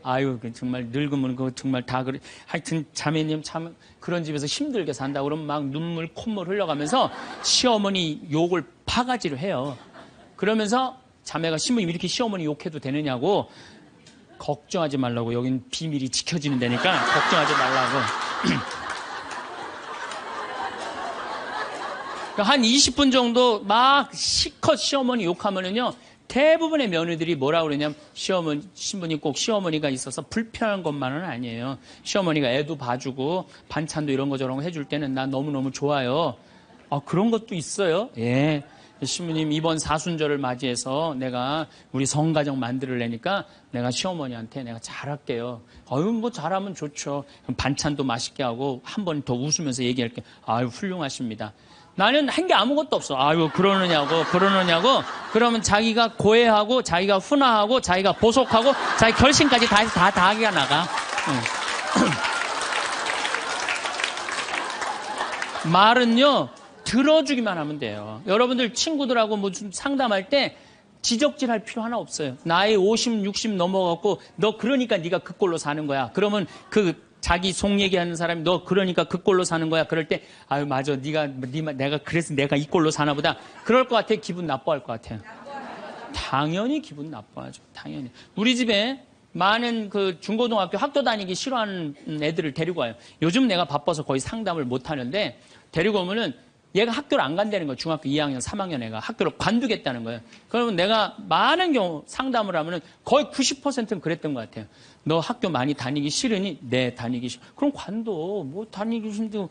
정말 늙으면 그거 정말 다 그래. 하여튼 자매님 참 그런 집에서 힘들게 산다. 그러면 막 눈물 콧물 흘려가면서 시어머니 욕을 바가지로 해요. 그러면서 자매가 신부님 이렇게 시어머니 욕해도 되느냐고 걱정하지 말라고. 여긴 비밀이 지켜지는 데니까 걱정하지 말라고. 한 20분 정도 막 시컷 시어머니 욕하면은요, 대부분의 며느리들이 뭐라 그러냐면, 신부님 꼭 시어머니가 있어서 불편한 것만은 아니에요. 시어머니가 애도 봐주고, 반찬도 이런 거 저런 거 해줄 때는 난 너무너무 좋아요. 그런 것도 있어요. 예. 신부님 이번 사순절을 맞이해서 내가 우리 성가정 만들려니까 내가 시어머니한테 내가 잘할게요. 뭐 잘하면 좋죠. 반찬도 맛있게 하고 한 번 더 웃으면서 얘기할게요. 훌륭하십니다. 나는 한 게 아무것도 없어. 그러느냐고. 그러면 자기가 고해하고, 자기가 훈화하고, 자기가 보속하고, 자기 결심까지 다 하기가 나가. 말은요, 들어주기만 하면 돼요. 여러분들 친구들하고 무슨 상담할 때 지적질 할 필요 하나 없어요. 나이 50, 60 넘어갖고, 너 그러니까 네가 그 꼴로 사는 거야. 그러면 자기 속 얘기하는 사람이 너 그러니까 그 꼴로 사는 거야. 그럴 때 맞아. 내가 그래서 내가 이 꼴로 사나 보다. 그럴 것 같아. 기분 나빠할 것 같아요. 당연히 기분 나빠하죠. 당연히. 우리 집에 많은 그 중고등학교 학교 다니기 싫어하는 애들을 데리고 와요. 요즘 내가 바빠서 거의 상담을 못 하는데 데리고 오면은 얘가 학교를 안 간다는 거예요. 중학교 2학년, 3학년 애가 학교를 관두겠다는 거예요. 그러면 내가 많은 경우 상담을 하면은 거의 90%는 그랬던 것 같아요. 너 학교 많이 다니기 싫으니? 네, 다니기 싫어. 그럼 관둬. 뭐 다니기 싫은데.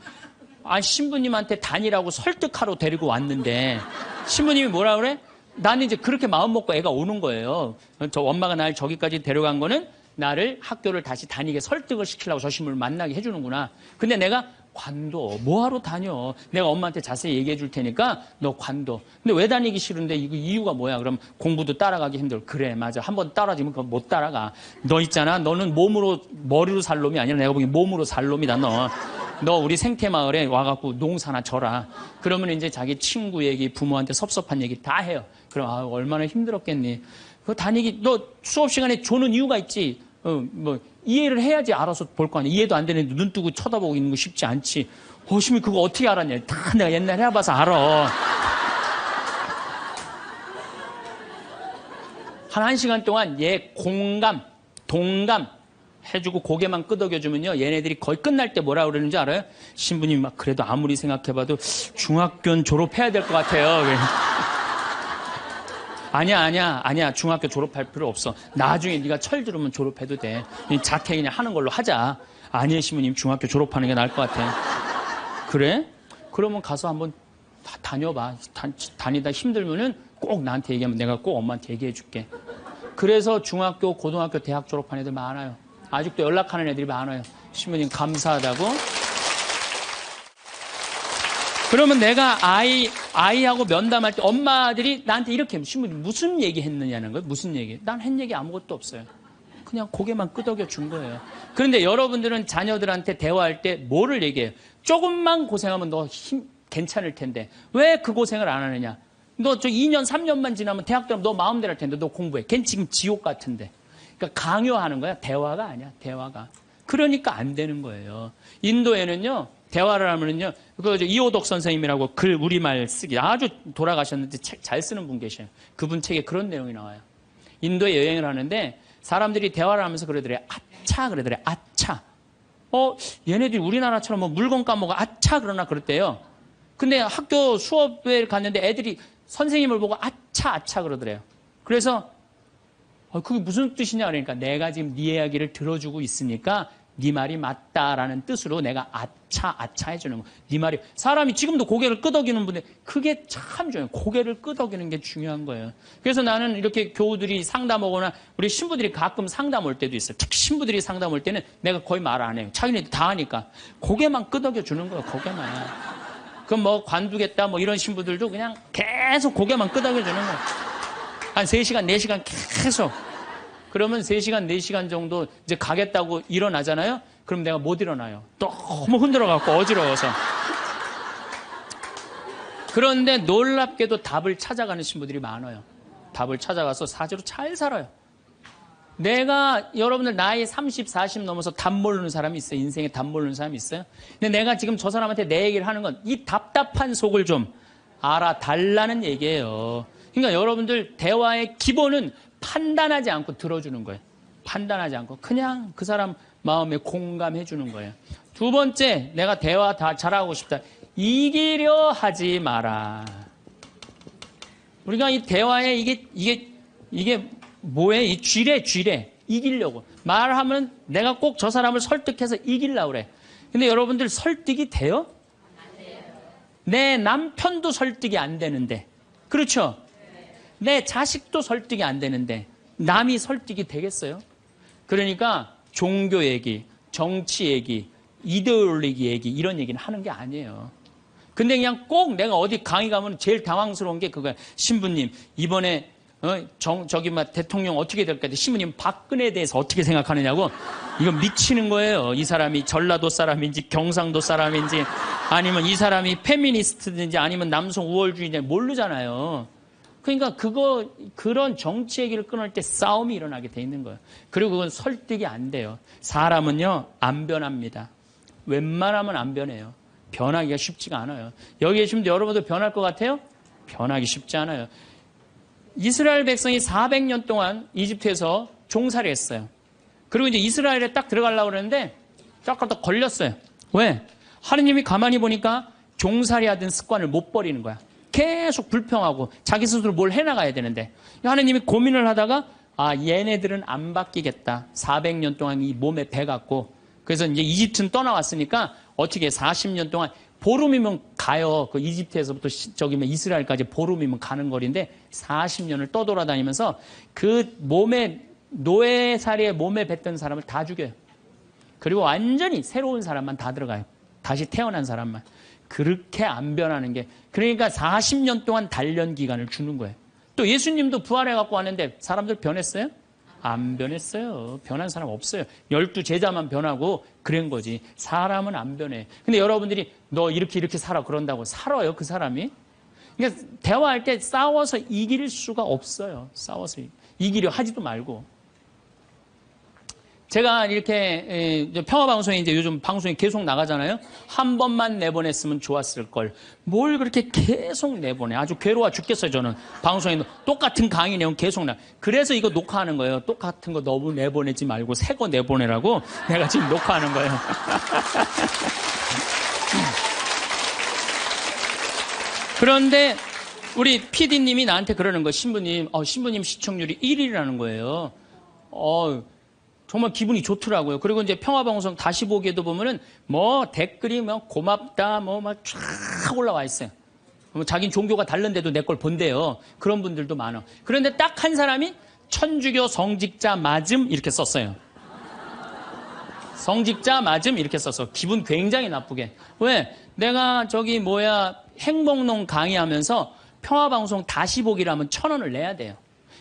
신부님한테 다니라고 설득하러 데리고 왔는데 신부님이 뭐라 그래? 나는 이제 그렇게 마음 먹고 애가 오는 거예요. 저 엄마가 날 저기까지 데려간 거는 나를 학교를 다시 다니게 설득을 시키려고 저 신부를 만나게 해주는구나. 근데 내가 관둬. 뭐하러 다녀? 내가 엄마한테 자세히 얘기해 줄 테니까 너 관둬. 근데 왜 다니기 싫은데 이거 이유가 뭐야? 그럼 공부도 따라가기 힘들어. 그래, 맞아. 한번 따라지면 그거 못 따라가. 너 있잖아. 너는 머리로 살 놈이 아니라 내가 보기엔 몸으로 살 놈이다, 너. 너 우리 생태마을에 와갖고 농사나 져라. 그러면 이제 자기 친구 얘기, 부모한테 섭섭한 얘기 다 해요. 그럼 얼마나 힘들었겠니? 너 수업 시간에 조는 이유가 있지. 이해를 해야지 알아서 볼 거 아니야. 이해도 안 되는데 눈 뜨고 쳐다보고 있는 거 쉽지 않지. 신이 그거 어떻게 알았냐. 다 내가 옛날에 해봐서 알아. 한 1시간 동안 얘 공감, 동감 해주고 고개만 끄덕여주면요. 얘네들이 거의 끝날 때 뭐라 그러는지 알아요? 신부님 그래도 아무리 생각해봐도 중학교는 졸업해야 될 것 같아요. 아니야. 중학교 졸업할 필요 없어. 나중에 네가 철 들으면 졸업해도 돼. 자퇴 그냥 하는 걸로 하자. 아니에요, 신부님. 중학교 졸업하는 게 나을 것 같아. 그래? 그러면 가서 한번 다녀봐. 다니다 힘들면은 꼭 나한테 얘기하면 내가 꼭 엄마한테 얘기해 줄게. 그래서 중학교, 고등학교, 대학 졸업한 애들 많아요. 아직도 연락하는 애들이 많아요. 신부님 감사하다고. 그러면 내가 아이하고 면담할 때 엄마들이 나한테 이렇게 신부님 무슨 얘기 했느냐는 거예요. 무슨 얘기? 난 한 얘기 아무것도 없어요. 그냥 고개만 끄덕여 준 거예요. 그런데 여러분들은 자녀들한테 대화할 때 뭐를 얘기해요? 조금만 고생하면 너 괜찮을 텐데 왜 그 고생을 안 하느냐? 너 2년, 3년만 지나면 대학 들어가면 너 마음대로 할 텐데 너 공부해. 걔는 지금 지옥 같은데. 그러니까 강요하는 거야. 대화가 아니야. 대화가. 그러니까 안 되는 거예요. 인도에는요. 대화를 하면은요, 이호덕 선생님이라고 글 우리말 쓰기 아주 돌아가셨는데 책 잘 쓰는 분 계셔요. 그분 책에 그런 내용이 나와요. 인도에 여행을 하는데 사람들이 대화를 하면서 그러더래요. 아차 그러더래요. 아차. 얘네들이 우리나라처럼 뭐 물건 까먹어 아차 그러나 그랬대요. 근데 학교 수업에 갔는데 애들이 선생님을 보고 아차 아차 그러더래요. 그래서 그게 무슨 뜻이냐 그러니까 내가 지금 네 이야기를 들어주고 있으니까 네 말이 맞다라는 뜻으로 내가 아차 아차 해주는 거. 네 말이 사람이 지금도 고개를 끄덕이는 분들 그게 참 중요해요. 고개를 끄덕이는 게 중요한 거예요. 그래서 나는 이렇게 교우들이 상담 오거나 우리 신부들이 가끔 상담 올 때도 있어요. 특히 신부들이 상담 올 때는 내가 거의 말 안 해요. 자기네들 다 하니까 고개만 끄덕여 주는 거예요. 고개만. 그럼 뭐 관두겠다 뭐 이런 신부들도 그냥 계속 고개만 끄덕여 주는 거예요. 한 3시간 4시간 계속. 그러면 3시간, 4시간 정도 이제 가겠다고 일어나잖아요? 그럼 내가 못 일어나요. 너무 흔들어갖고 어지러워서. 그런데 놀랍게도 답을 찾아가는 신부들이 많아요. 답을 찾아가서 사제로 잘 살아요. 내가 여러분들 나이 30, 40 넘어서 답 모르는 사람이 있어요. 인생에 답 모르는 사람이 있어요. 근데 내가 지금 저 사람한테 내 얘기를 하는 건 이 답답한 속을 좀 알아달라는 얘기예요. 그러니까 여러분들 대화의 기본은 판단하지 않고 들어주는 거예요. 판단하지 않고 그냥 그 사람 마음에 공감해 주는 거예요. 두 번째, 내가 대화 다 잘하고 싶다. 이기려 하지 마라. 우리가 이 대화에 이게 뭐예요? 이 쥐래. 이기려고. 말하면 내가 꼭 저 사람을 설득해서 이기려고 그래. 근데 여러분들 설득이 돼요? 안 돼요. 내 남편도 설득이 안 되는데. 그렇죠? 내 자식도 설득이 안 되는데 남이 설득이 되겠어요? 그러니까 종교 얘기, 정치 얘기, 이데올로기 얘기 이런 얘기는 하는 게 아니에요. 근데 그냥 꼭 내가 어디 강의 가면 제일 당황스러운 게 그거야. 신부님 이번에 대통령 어떻게 될까? 신부님 박근혜에 대해서 어떻게 생각하느냐고. 이거 미치는 거예요. 이 사람이 전라도 사람인지 경상도 사람인지 아니면 이 사람이 페미니스트든지 아니면 남성 우월주의인지 모르잖아요. 그러니까 그런 정치 얘기를 끊을 때 싸움이 일어나게 돼 있는 거예요. 그리고 그건 설득이 안 돼요. 사람은요, 안 변합니다. 웬만하면 안 변해요. 변하기가 쉽지가 않아요. 여기 계시면 여러분도 변할 것 같아요? 변하기 쉽지 않아요. 이스라엘 백성이 400년 동안 이집트에서 종살이 했어요. 그리고 이제 이스라엘에 딱 들어가려고 그러는데 딱 걸렸어요. 왜? 하느님이 가만히 보니까 종살이 하던 습관을 못 버리는 거야. 계속 불평하고 자기 스스로 뭘 해나가야 되는데 하느님이 고민을 하다가 얘네들은 안 바뀌겠다. 400년 동안 이 몸에 배갖고 그래서 이제 이집트는 떠나왔으니까 어떻게 40년 동안 보름이면 가요. 그 이집트에서부터 이스라엘까지 보름이면 가는 거리인데 40년을 떠돌아다니면서 그 몸에 노예살이에 몸에 뱉던 사람을 다 죽여요. 그리고 완전히 새로운 사람만 다 들어가요. 다시 태어난 사람만. 그렇게 안 변하는 게 그러니까 40년 동안 단련 기간을 주는 거예요. 또 예수님도 부활해 갖고 왔는데 사람들 변했어요? 안 변했어요. 변한 사람 없어요. 12 제자만 변하고 그런 거지. 사람은 안 변해. 근데 여러분들이 너 이렇게 살아 그런다고 살아요 그 사람이? 그러니까 대화할 때 싸워서 이길 수가 없어요. 싸워서 이기려 하지도 말고. 제가 이렇게 평화방송에 이제 요즘 방송이 계속 나가잖아요. 한 번만 내보냈으면 좋았을 걸. 뭘 그렇게 계속 내보내. 아주 괴로워 죽겠어요 저는. 방송에 똑같은 강의 내용 계속 그래서 이거 녹화하는 거예요. 똑같은 거 너무 내보내지 말고 새 거 내보내라고 내가 지금 녹화하는 거예요. 그런데 우리 PD님이 나한테 그러는 거예요. 신부님 시청률이 1위라는 거예요. 정말 기분이 좋더라고요. 그리고 이제 평화방송 다시 보기에도 보면은 댓글이 고맙다 막 쫙 올라와 있어요. 자긴 종교가 다른데도 내 걸 본대요. 그런 분들도 많아. 그런데 딱 한 사람이 천주교 성직자 맞음 이렇게 썼어요. 성직자 맞음 이렇게 썼어. 기분 굉장히 나쁘게. 왜? 내가 행복농 강의하면서 평화방송 다시 보기를 하면 1,000원을 내야 돼요.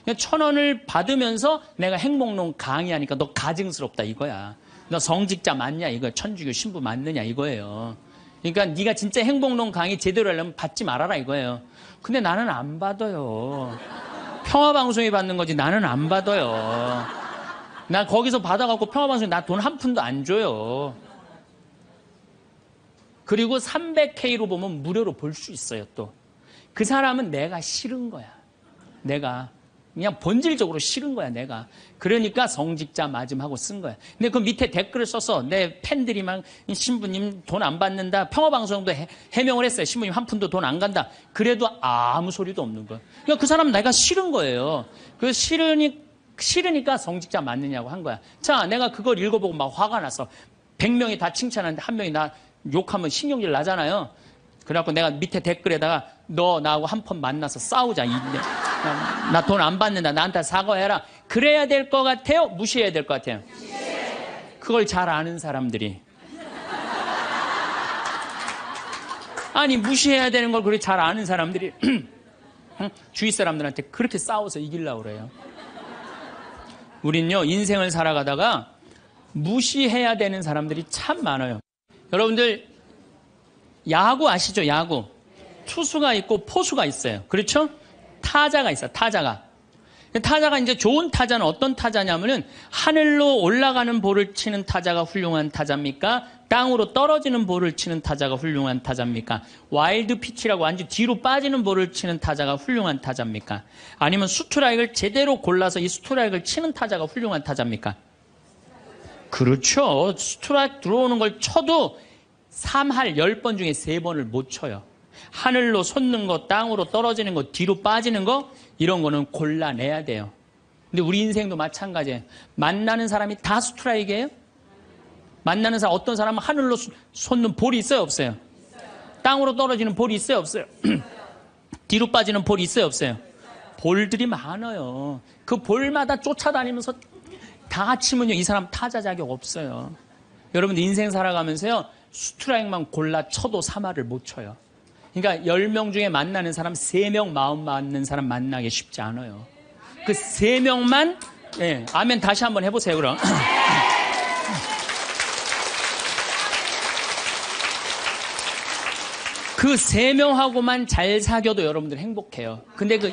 1,000원을 받으면서 내가 행복농 강의하니까 너 가증스럽다 이거야. 너 성직자 맞냐 이거야. 천주교 신부 맞느냐 이거예요. 그러니까 네가 진짜 행복농 강의 제대로 하려면 받지 말아라 이거예요. 근데 나는 안 받아요. 평화방송이 받는 거지 나는 안 받아요. 나 거기서 받아갖고 평화방송에 나 돈 한 푼도 안 줘요. 그리고 300K로 보면 무료로 볼 수 있어요, 또. 그 사람은 내가 싫은 거야. 내가. 그냥 본질적으로 싫은 거야, 내가. 그러니까 성직자 맞음하고 쓴 거야. 근데 그 밑에 댓글을 써서 내 팬들이 막 신부님 돈 안 받는다. 평화방송도 해명을 했어요. 신부님 한 푼도 돈 안 간다. 그래도 아무 소리도 없는 거야. 그러니까 그 사람은 내가 싫은 거예요. 그 싫으니까 성직자 맞느냐고 한 거야. 자, 내가 그걸 읽어보고 막 화가 났어. 100명이 다 칭찬하는데 한 명이 나 욕하면 신경질 나잖아요. 그래갖고 내가 밑에 댓글에다가 너 나하고 한 번 만나서 싸우자. 나 돈 안 받는다. 나한테 사과해라. 그래야 될 것 같아요? 무시해야 될 것 같아요? 그걸 잘 아는 사람들이. 아니 무시해야 되는 걸 그렇게 잘 아는 사람들이 주위 사람들한테 그렇게 싸워서 이기려고 그래요. 우린요 인생을 살아가다가 무시해야 되는 사람들이 참 많아요. 여러분들 야구 아시죠? 야구. 투수가 있고 포수가 있어요. 그렇죠? 타자가 있어요. 타자가 이제 좋은 타자는 어떤 타자냐면은 하늘로 올라가는 볼을 치는 타자가 훌륭한 타자입니까? 땅으로 떨어지는 볼을 치는 타자가 훌륭한 타자입니까? 와일드 피치라고 완전 뒤로 빠지는 볼을 치는 타자가 훌륭한 타자입니까? 아니면 스트라이크를 제대로 골라서 이 스트라이크를 치는 타자가 훌륭한 타자입니까? 그렇죠. 스트라이크 들어오는 걸 쳐도 3할 10번 중에 3번을 못 쳐요. 하늘로 솟는 거, 땅으로 떨어지는 거, 뒤로 빠지는 거 이런 거는 골라내야 돼요. 근데 우리 인생도 마찬가지예요. 만나는 사람이 다 스트라이크예요? 만나는 사람 어떤 사람은 하늘로 솟는 볼이 있어요, 없어요? 땅으로 떨어지는 볼이 있어요, 없어요? 뒤로 빠지는 볼이 있어요, 없어요? 볼들이 많아요. 그 볼마다 쫓아다니면서 다 치면요 이 사람 타자 자격 없어요. 여러분들 인생 살아가면서요 스트라이크만 골라 쳐도 3할을 못 쳐요. 그러니까 10명 중에 만나는 사람 3명 마음 맞는 사람 만나기 쉽지 않아요. 그 3명만 예, 아멘 다시 한번 해보세요 그럼. 그 3명하고만 잘 사귀어도 여러분들 행복해요. 근데 그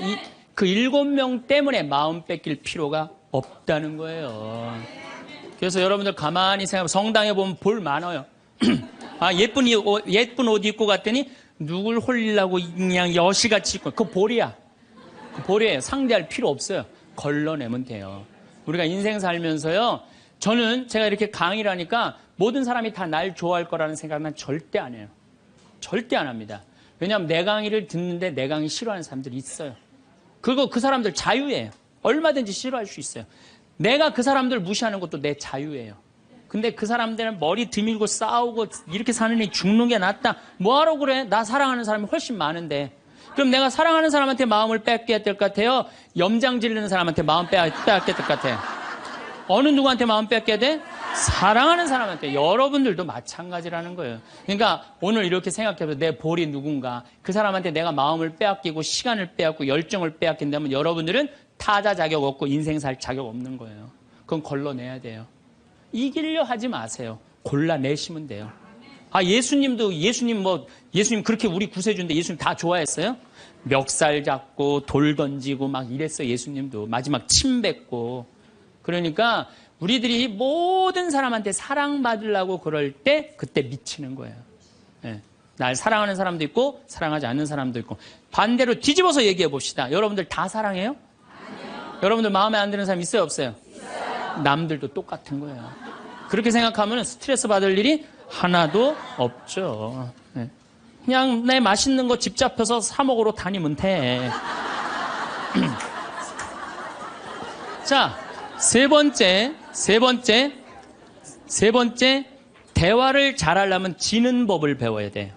7명 때문에 마음 뺏길 필요가 없다는 거예요. 그래서 여러분들 가만히 생각하면 성당에 보면 볼 많아요. 아, 예쁜 옷 입고 갔더니 누굴 홀리려고 그냥 여시같이 입고 그거 볼이야. 그 볼이에요. 상대할 필요 없어요. 걸러내면 돼요. 우리가 인생 살면서요. 저는 제가 이렇게 강의를 하니까 모든 사람이 다 날 좋아할 거라는 생각은 절대 안 해요. 절대 안 합니다. 왜냐하면 내 강의를 듣는데 내 강의 싫어하는 사람들이 있어요. 그리고 그 사람들 자유예요. 얼마든지 싫어할 수 있어요. 내가 그 사람들 무시하는 것도 내 자유예요. 근데 그 사람들은 머리 드밀고 싸우고 이렇게 사느니 죽는 게 낫다. 뭐하러 그래? 나 사랑하는 사람이 훨씬 많은데. 그럼 내가 사랑하는 사람한테 마음을 뺏겨야 될 것 같아요? 염장 지르는 사람한테 마음 빼앗겨야 될 것 같아요? 어느 누구한테 마음 뺏겨야 돼? 사랑하는 사람한테. 여러분들도 마찬가지라는 거예요. 그러니까 오늘 이렇게 생각해보세요. 내 볼이 누군가. 그 사람한테 내가 마음을 빼앗기고 시간을 빼앗고 열정을 빼앗긴다면 여러분들은 타자 자격 없고 인생 살 자격 없는 거예요. 그건 걸러내야 돼요. 이기려 하지 마세요. 골라내시면 돼요. 아, 예수님 그렇게 우리 구세주인데 예수님 다 좋아했어요? 멱살 잡고 돌 던지고 막 이랬어요. 예수님도. 마지막 침 뱉고. 그러니까 우리들이 모든 사람한테 사랑받으려고 그럴 때 그때 미치는 거예요. 네. 날 사랑하는 사람도 있고 사랑하지 않는 사람도 있고. 반대로 뒤집어서 얘기해 봅시다. 여러분들 다 사랑해요? 아니요. 여러분들 마음에 안 드는 사람 있어요, 없어요? 있어요. 남들도 똑같은 거예요. 그렇게 생각하면 스트레스 받을 일이 하나도 없죠. 네. 그냥 내 맛있는 거 집 잡혀서 사 먹으러 다니면 돼. 자, 세 번째, 대화를 잘하려면 지는 법을 배워야 돼요.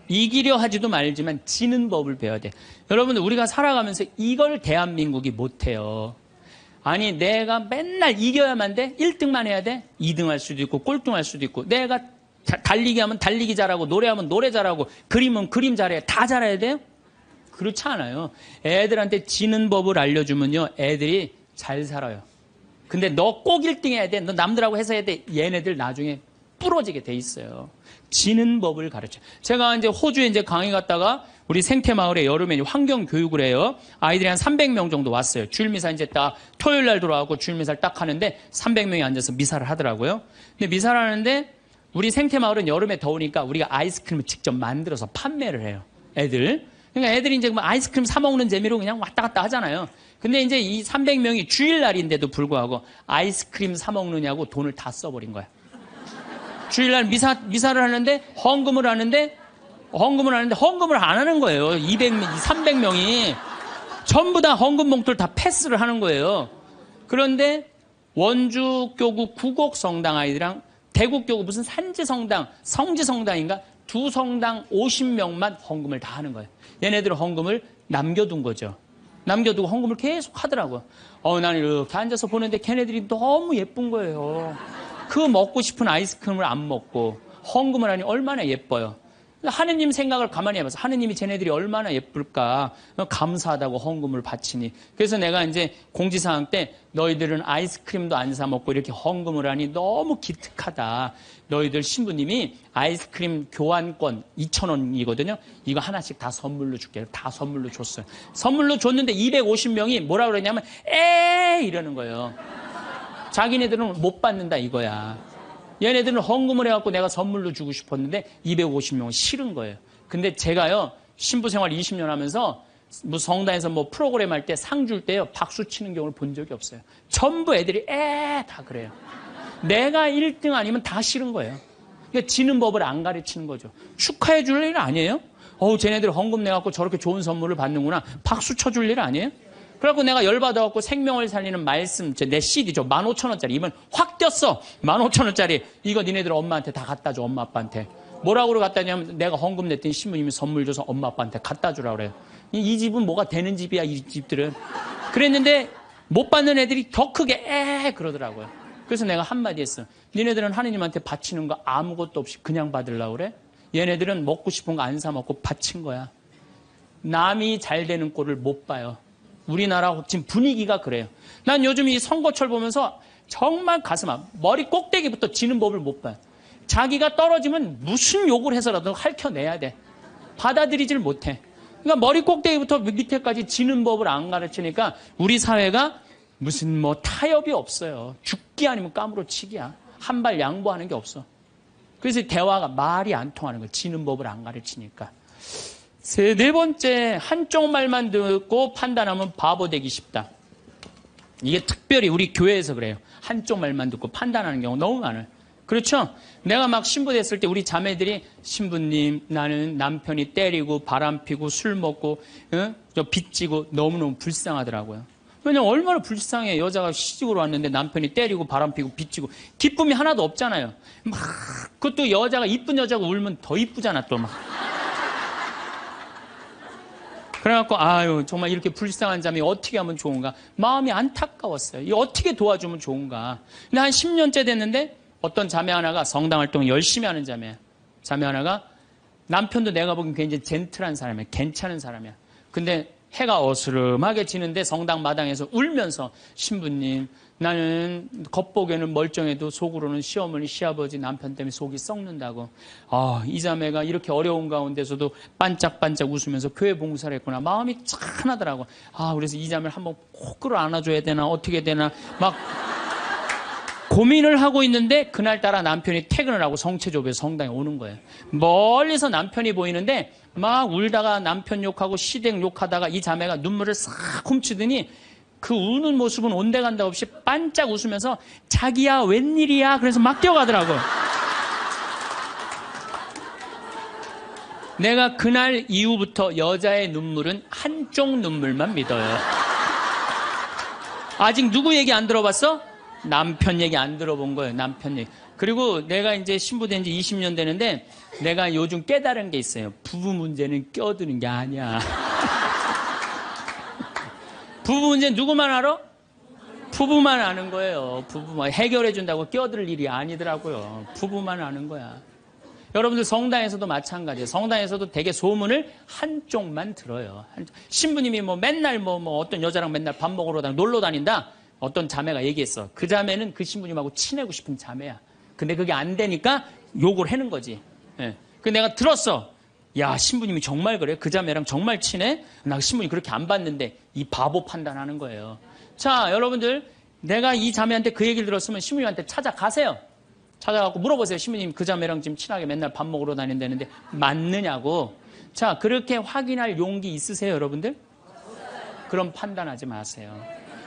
이기려 하지도 말지만 지는 법을 배워야 돼요. 여러분들 우리가 살아가면서 이걸 대한민국이 못해요. 아니 내가 맨날 이겨야만 돼? 1등만 해야 돼? 2등 할 수도 있고 꼴등 할 수도 있고 내가 달리기 하면 달리기 잘하고 노래하면 노래 잘하고 그림은 그림 잘해 다 잘해야 돼요? 그렇지 않아요. 애들한테 지는 법을 알려주면요 애들이 잘 살아요. 근데 너 꼭 1등 해야 돼. 너 남들하고 해서 해야 돼. 얘네들 나중에 부러지게 돼 있어요. 지는 법을 가르쳐요. 제가 이제 호주에 이제 강의 갔다가 우리 생태마을에 여름에 환경 교육을 해요. 아이들이 한 300명 정도 왔어요. 주일미사 이제 딱 토요일 날 들어와서 주일미사를 딱 하는데 300명이 앉아서 미사를 하더라고요. 근데 미사를 하는데 우리 생태마을은 여름에 더우니까 우리가 아이스크림을 직접 만들어서 판매를 해요. 애들. 그러니까 애들이 이제 뭐 아이스크림 사 먹는 재미로 그냥 왔다 갔다 하잖아요. 근데 이제 이 300명이 주일날인데도 불구하고 아이스크림 사 먹느냐고 돈을 다 써버린 거야. 주일날 미사를 하는데 헌금을 하는데 헌금을 안 하는 거예요. 300명이 전부 다 헌금 봉투를 다 패스를 하는 거예요. 그런데 원주교구 구곡성당 아이들이랑 대구교구 무슨 산지성당, 성지성당인가 두 성당 50명만 헌금을 다 하는 거예요. 얘네들은 헌금을 남겨둔 거죠. 남겨두고 헌금을 계속 하더라고요. 나는 이렇게 앉아서 보는데 걔네들이 너무 예쁜 거예요. 그 먹고 싶은 아이스크림을 안 먹고 헌금을 하니 얼마나 예뻐요. 하느님 생각을 가만히 해봐서 하느님이 쟤네들이 얼마나 예쁠까 감사하다고 헌금을 바치니. 그래서 내가 이제 공지사항 때 너희들은 아이스크림도 안 사 먹고 이렇게 헌금을 하니 너무 기특하다. 너희들 신부님이 아이스크림 교환권 2,000원이거든요. 이거 하나씩 다 선물로 줄게. 다 선물로 줬어요. 선물로 줬는데 250명이 뭐라 그러냐면 이러는 거예요. 자기네들은 못 받는다 이거야. 얘네들은 헌금을 해갖고 내가 선물로 주고 싶었는데 250명은 싫은 거예요. 근데 제가요 신부 생활 20년 하면서 뭐 성당에서 뭐 프로그램 할 때 상 줄 때요 박수 치는 경우를 본 적이 없어요. 전부 애들이 다 그래요. 내가 1등 아니면 다 싫은 거예요. 그러니까 지는 법을 안 가르치는 거죠. 축하해 줄 일 아니에요? 쟤네들 헌금 내갖고 저렇게 좋은 선물을 받는구나. 박수 쳐줄 일 아니에요? 그래갖고 내가 열받아갖고 생명을 살리는 말씀, 내 CD죠. 15,000원짜리. 이번 확 뛰었어. 15,000원짜리. 이거 니네들 엄마한테 다 갖다 줘, 엄마 아빠한테. 뭐라고 갖다 주냐면 내가 헌금 냈더니 신부님이 선물 줘서 엄마 아빠한테 갖다 주라 그래요. 이 집은 뭐가 되는 집이야, 이 집들은. 그랬는데 못 받는 애들이 더 크게 그러더라고요. 그래서 내가 한마디 했어. 니네들은 하느님한테 바치는 거 아무것도 없이 그냥 받으려고 그래? 얘네들은 먹고 싶은 거 안 사 먹고 바친 거야. 남이 잘 되는 꼴을 못 봐요. 우리나라 지금 분위기가 그래요. 난 요즘 이 선거철 보면서 정말 가슴 아파. 머리 꼭대기부터 지는 법을 못 봐요. 자기가 떨어지면 무슨 욕을 해서라도 핥혀내야 돼. 받아들이질 못해. 그러니까 머리 꼭대기부터 밑에까지 지는 법을 안 가르치니까 우리 사회가 무슨 뭐 타협이 없어요. 죽기 아니면 까무러치기야. 한 발 양보하는 게 없어. 그래서 대화가 말이 안 통하는 거예요. 지는 법을 안 가르치니까. 네 번째, 한쪽 말만 듣고 판단하면 바보 되기 쉽다. 이게 특별히 우리 교회에서 그래요. 한쪽 말만 듣고 판단하는 경우 너무 많아요. 그렇죠? 내가 막 신부 됐을 때 우리 자매들이 신부님 나는 남편이 때리고 바람피고 술 먹고 빚지고 너무너무 불쌍하더라고요. 왜냐면 얼마나 불쌍해. 여자가 시집으로 왔는데 남편이 때리고 바람피고 빚지고 기쁨이 하나도 없잖아요. 막 그것도 여자가 이쁜 여자가 울면 더 이쁘잖아 또 막. 그래갖고 정말 이렇게 불쌍한 자매 어떻게 하면 좋은가 마음이 안타까웠어요. 이 어떻게 도와주면 좋은가. 근데 한 10년째 됐는데 어떤 자매 하나가 성당 활동을 열심히 하는 자매 하나가 남편도 내가 보기엔 굉장히 젠틀한 사람이야. 괜찮은 사람이야. 근데 해가 어스름하게 지는데 성당 마당에서 울면서 신부님 나는 겉보기에는 멀쩡해도 속으로는 시어머니 시아버지 남편 때문에 속이 썩는다고. 이 자매가 이렇게 어려운 가운데서도 반짝반짝 웃으면서 교회 봉사를 했구나. 마음이 찬하더라고. 그래서 이 자매를 한번 꼭 끌어안아줘야 되나 어떻게 되나 막 고민을 하고 있는데 그날따라 남편이 퇴근을 하고 성체조부에서 성당에 오는 거예요. 멀리서 남편이 보이는데 막 울다가 남편 욕하고 시댁 욕하다가 이 자매가 눈물을 싹 훔치더니 그 우는 모습은 온데간데 없이 반짝 웃으면서 자기야 웬일이야 그래서 막 뛰어가더라고요. 내가 그날 이후부터 여자의 눈물은 한쪽 눈물만 믿어요. 아직 누구 얘기 안 들어봤어? 남편 얘기 안 들어본 거예요. 남편 얘기. 그리고 내가 이제 신부된 지 20년 되는데 내가 요즘 깨달은 게 있어요. 부부 문제는 껴드는 게 아니야. 부부 문제 누구만 알아? 부부만 아는 거예요. 부부만 해결해 준다고 껴들 일이 아니더라고요. 부부만 아는 거야. 여러분들 성당에서도 마찬가지예요. 성당에서도 되게 소문을 한쪽만 들어요. 신부님이 맨날 어떤 여자랑 맨날 밥 먹으러 놀러 다닌다. 어떤 자매가 얘기했어. 그 자매는 그 신부님하고 친하고 싶은 자매야. 근데 그게 안 되니까 욕을 하는 거지. 그 내가 들었어. 야, 신부님이 정말 그래? 그 자매랑 정말 친해? 나 신부님 그렇게 안 봤는데 이 바보 판단하는 거예요. 자, 여러분들 내가 이 자매한테 그 얘기를 들었으면 신부님한테 찾아가세요. 찾아가고 물어보세요. 신부님 그 자매랑 지금 친하게 맨날 밥 먹으러 다닌다는데 맞느냐고. 자, 그렇게 확인할 용기 있으세요, 여러분들? 그럼 판단하지 마세요.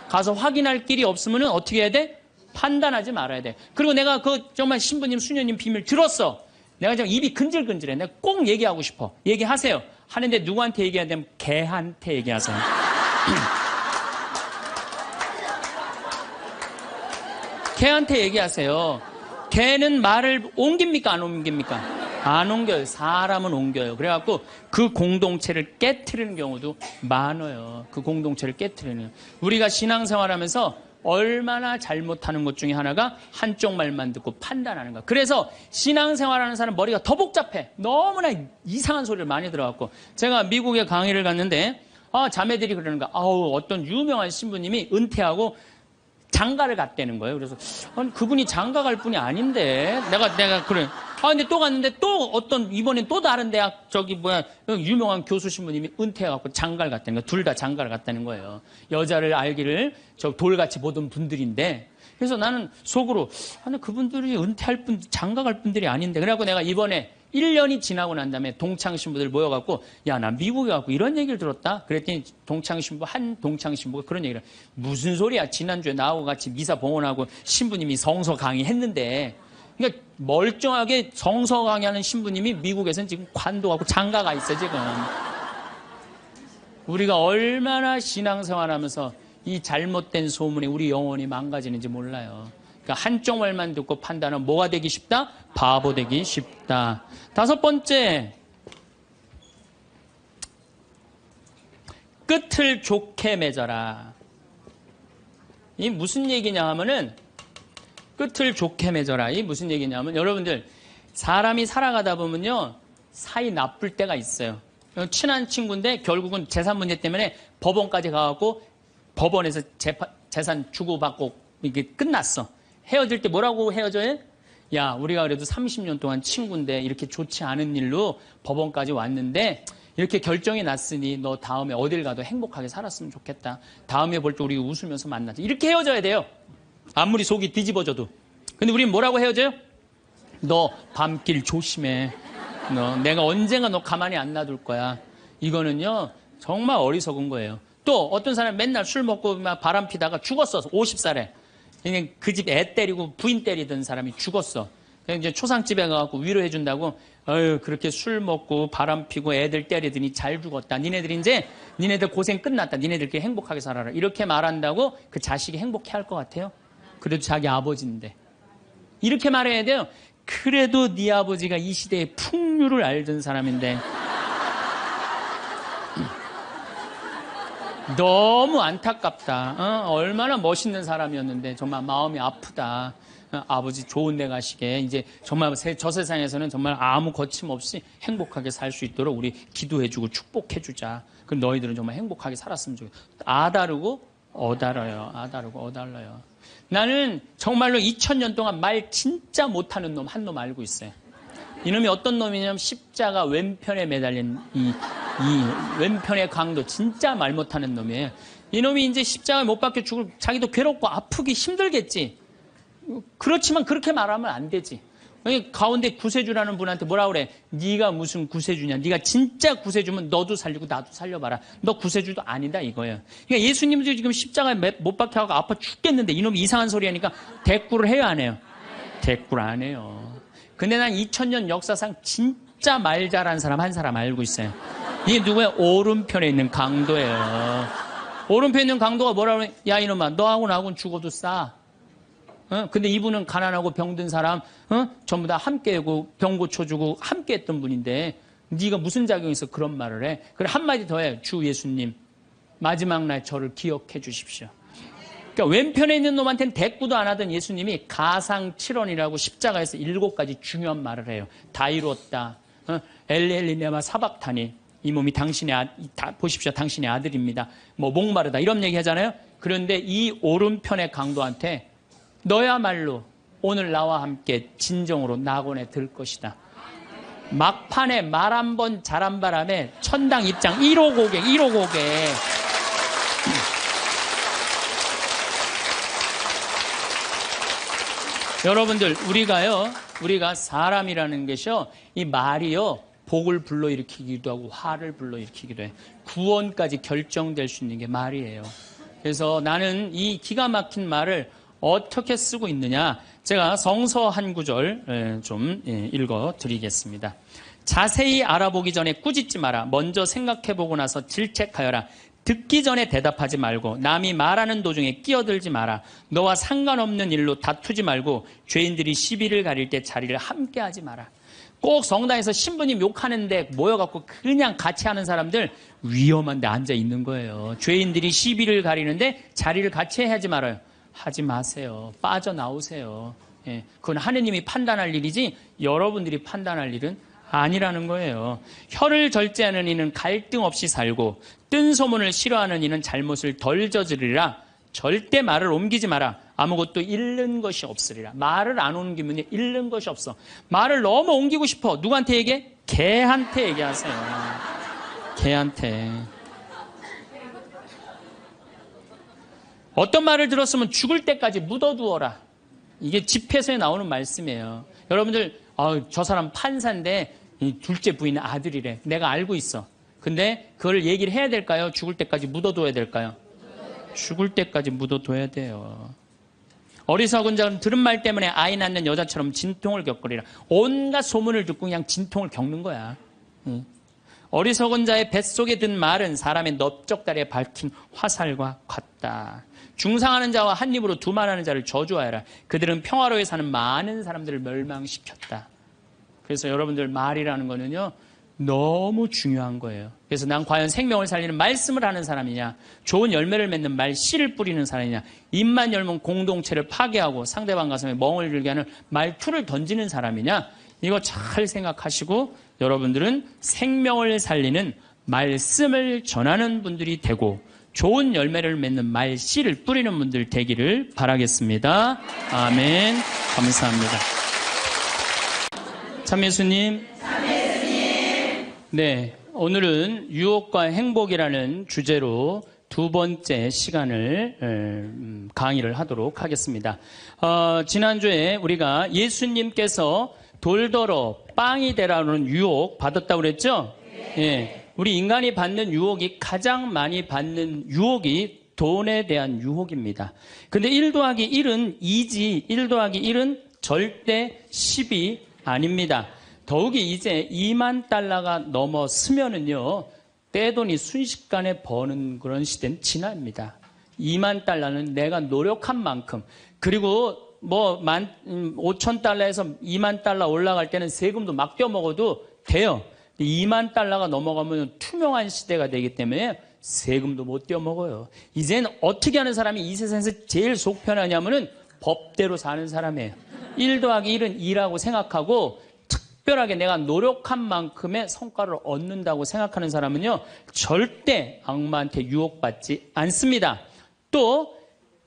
가서 확인할 길이 없으면 어떻게 해야 돼? 판단하지 말아야 돼. 그리고 내가 그 정말 신부님, 수녀님 비밀 들었어. 내가 지금 입이 근질근질해. 내가 꼭 얘기하고 싶어. 얘기하세요. 하는데 누구한테 얘기해야 되면 걔한테 얘기하세요. 걔한테 얘기하세요. 걔는 말을 옮깁니까? 안 옮깁니까? 안 옮겨요. 사람은 옮겨요. 그래갖고 그 공동체를 깨트리는 경우도 많아요. 그 공동체를 깨트리는. 우리가 신앙생활하면서 얼마나 잘못하는 것 중에 하나가 한쪽 말만 듣고 판단하는 거. 그래서 신앙생활하는 사람 머리가 더 복잡해. 너무나 이상한 소리를 많이 들어갖고. 제가 미국에 강의를 갔는데 자매들이 그러는 거야. 어떤 유명한 신부님이 은퇴하고 장가를 갔다는 거예요. 그래서 그분이 장가 갈 분이 아닌데 내가 그래. 근데 또 갔는데 또 이번엔 또 다른 대학 유명한 교수 신부님이 은퇴해갖고 장가를 갔다는 거예요. 둘 다 장가를 갔다는 거예요. 여자를 알기를 돌같이 보던 분들인데. 그래서 나는 속으로 그분들이 은퇴할 장가 갈 분들이 아닌데. 그래갖고 내가 이번에 1년이 지나고 난 다음에 동창 신부들 모여갖고 나 미국에 가고 이런 얘기를 들었다. 그랬더니 한 동창 신부가 그런 얘기를 무슨 소리야. 지난주에 나하고 같이 미사 봉헌하고 신부님이 성서 강의했는데. 그러니까 멀쩡하게 성서 강의하는 신부님이 미국에서는 지금 관도하고 장가가 있어 지금. 우리가 얼마나 신앙생활하면서 이 잘못된 소문에 우리 영혼이 망가지는지 몰라요. 그러니까 한쪽 말만 듣고 판단은 뭐가 되기 쉽다? 바보 되기 쉽다. 5번째, 끝을 좋게 맺어라. 이 무슨 얘기냐 하면은 끝을 좋게 맺어라. 이 무슨 얘기냐면 여러분들 사람이 살아가다 보면요 사이 나쁠 때가 있어요. 친한 친구인데 결국은 재산 문제 때문에 법원까지 가갖고 법원에서 재산 주고받고 이게 끝났어. 헤어질 때 뭐라고 헤어져요? 야, 우리가 그래도 30년 동안 친구인데 이렇게 좋지 않은 일로 법원까지 왔는데 이렇게 결정이 났으니 너 다음에 어딜 가도 행복하게 살았으면 좋겠다. 다음에 볼 때 우리 웃으면서 만나자. 이렇게 헤어져야 돼요. 아무리 속이 뒤집어져도. 근데 우리는 뭐라고 헤어져요? 너 밤길 조심해. 내가 언젠가 너 가만히 안 놔둘 거야. 이거는요 정말 어리석은 거예요. 또 어떤 사람이 맨날 술 먹고 막 바람 피다가 죽었어. 50살에. 그 집 애 때리고 부인 때리던 사람이 죽었어. 이제 초상집에 가서 위로해 준다고 그렇게 술 먹고 바람 피고 애들 때리더니 잘 죽었다. 니네들 고생 끝났다. 니네들끼리 행복하게 살아라. 이렇게 말한다고 그 자식이 행복해 할 것 같아요? 그래도 자기 아버지인데. 이렇게 말해야 돼요. 그래도 네 아버지가 이 시대의 풍류를 알던 사람인데 너무 안타깝다. 얼마나 멋있는 사람이었는데 정말 마음이 아프다. 아버지 좋은 데 가시게 이제 정말 저 세상에서는 정말 아무 거침없이 행복하게 살 수 있도록 우리 기도해주고 축복해주자. 그럼 너희들은 정말 행복하게 살았으면 좋겠다. 아다르고 어달아요. 아다르고 어달라요. 나는 정말로 2000년 동안 말 진짜 못하는 놈 한 놈 알고 있어요. 이놈이 어떤 놈이냐면 십자가 왼편에 매달린 이 왼편의 강도 진짜 말 못하는 놈이에요. 이놈이 이제 십자가에 못 박혀 죽을 자기도 괴롭고 아프기 힘들겠지. 그렇지만 그렇게 말하면 안 되지. 가운데 구세주라는 분한테 뭐라 그래? 네가 무슨 구세주냐? 네가 진짜 구세주면 너도 살리고 나도 살려봐라. 너 구세주도 아니다 이거예요. 그러니까 예수님도 지금 십자가에 못 박혀가고 아파 죽겠는데 이놈이 이상한 소리 하니까 대꾸를 해요 안 해요? 대꾸를 안 해요. 근데 난 2000년 역사상 진짜 말 잘하는 사람 한 사람 알고 있어요. 이게 누구야? 오른편에 있는 강도예요. 오른편에 있는 강도가 뭐라 그래? 야 이놈아 너하고 나하고는 죽어도 싸. 근데 이분은 가난하고 병든 사람 전부 다 함께하고 병 고쳐주고 함께했던 분인데 네가 무슨 자격이 있어 그런 말을 해. 그래 한마디 더 해. 주 예수님 마지막 날 저를 기억해 주십시오. 그러니까 왼편에 있는 놈한테는 대꾸도 안 하던 예수님이 가상칠언이라고 십자가에서 7가지 중요한 말을 해요. 다 이루었다. 엘리엘리네마 사박타니 이 몸이 보십시오. 당신의 아들입니다. 뭐 목마르다 이런 얘기 하잖아요. 그런데 이 오른편의 강도한테 너야말로 오늘 나와 함께 진정으로 낙원에 들 것이다. 막판에 말 한 번 잘한 바람에 천당 입장 1호 고객. 여러분들, 우리가 사람이라는 것이요, 이 말이요, 복을 불러일으키기도 하고 화를 불러일으키기도 해요. 구원까지 결정될 수 있는 게 말이에요. 그래서 나는 이 기가 막힌 말을 어떻게 쓰고 있느냐, 제가 성서 한 구절 좀 읽어 드리겠습니다. 자세히 알아보기 전에 꾸짖지 마라. 먼저 생각해보고 나서 질책하여라. 듣기 전에 대답하지 말고 남이 말하는 도중에 끼어들지 마라. 너와 상관없는 일로 다투지 말고 죄인들이 시비를 가릴 때 자리를 함께 하지 마라. 꼭 성당에서 신부님 욕하는데 모여갖고 그냥 같이 하는 사람들 위험한데 앉아 있는 거예요. 죄인들이 시비를 가리는데 자리를 같이 하지 말아요. 하지 마세요. 빠져나오세요. 예, 그건 하느님이 판단할 일이지 여러분들이 판단할 일은 아니라는 거예요. 혀를 절제하는 이는 갈등 없이 살고 뜬 소문을 싫어하는 이는 잘못을 덜 저지르리라. 절대 말을 옮기지 마라. 아무것도 잃는 것이 없으리라. 말을 안 옮기면 잃는 것이 없어. 말을 너무 옮기고 싶어. 누구한테 얘기해? 개한테 얘기하세요. 개한테. 어떤 말을 들었으면 죽을 때까지 묻어두어라. 이게 집회서에 나오는 말씀이에요. 여러분들, 저 사람 판사인데 이 둘째 부인은 아들이래. 내가 알고 있어. 근데 그걸 얘기를 해야 될까요? 죽을 때까지 묻어둬야 될까요? 죽을 때까지 묻어둬야 돼요. 어리석은 자는 들은 말 때문에 아이 낳는 여자처럼 진통을 겪으리라. 온갖 소문을 듣고 그냥 진통을 겪는 거야. 어리석은 자의 뱃속에 든 말은 사람의 넓적다리에 밝힌 화살과 같다. 중상하는 자와 한 입으로 두말하는 자를 저주하여라. 그들은 평화로에 사는 많은 사람들을 멸망시켰다. 그래서 여러분들, 말이라는 거는요, 너무 중요한 거예요. 그래서 난 과연 생명을 살리는 말씀을 하는 사람이냐, 좋은 열매를 맺는 말 씨를 뿌리는 사람이냐, 입만 열면 공동체를 파괴하고 상대방 가슴에 멍을 들게 하는 말투를 던지는 사람이냐, 이거 잘 생각하시고 여러분들은 생명을 살리는 말씀을 전하는 분들이 되고 좋은 열매를 맺는 말 씨를 뿌리는 분들 되기를 바라겠습니다. 아멘. 감사합니다. 참예수님. 네, 오늘은 유혹과 행복이라는 주제로 두 번째 시간을 강의를 하도록 하겠습니다. 지난주에 우리가 예수님께서 돌더러 빵이 되라는 유혹 받았다고 그랬죠? 예, 우리 인간이 받는 유혹이 가장 많이 받는 유혹이 돈에 대한 유혹입니다. 근데 1 더하기 1은 2지 1 더하기 1은 절대 10이 아닙니다. 더욱이 이제 2만 달러가 넘었으면은요, 떼돈이 순식간에 버는 그런 시대는 지납니다. 2만 달러는 내가 노력한 만큼, 그리고 5천 달러에서 2만 달러 올라갈 때는 세금도 막 떼어먹어도 돼요. 2만 달러가 넘어가면 투명한 시대가 되기 때문에 세금도 못 떼어먹어요. 이제는 어떻게 하는 사람이 이 세상에서 제일 속 편하냐면은 법대로 사는 사람이에요. 1 더하기 1은 2라고 생각하고 특별하게 내가 노력한 만큼의 성과를 얻는다고 생각하는 사람은요, 절대 악마한테 유혹받지 않습니다. 또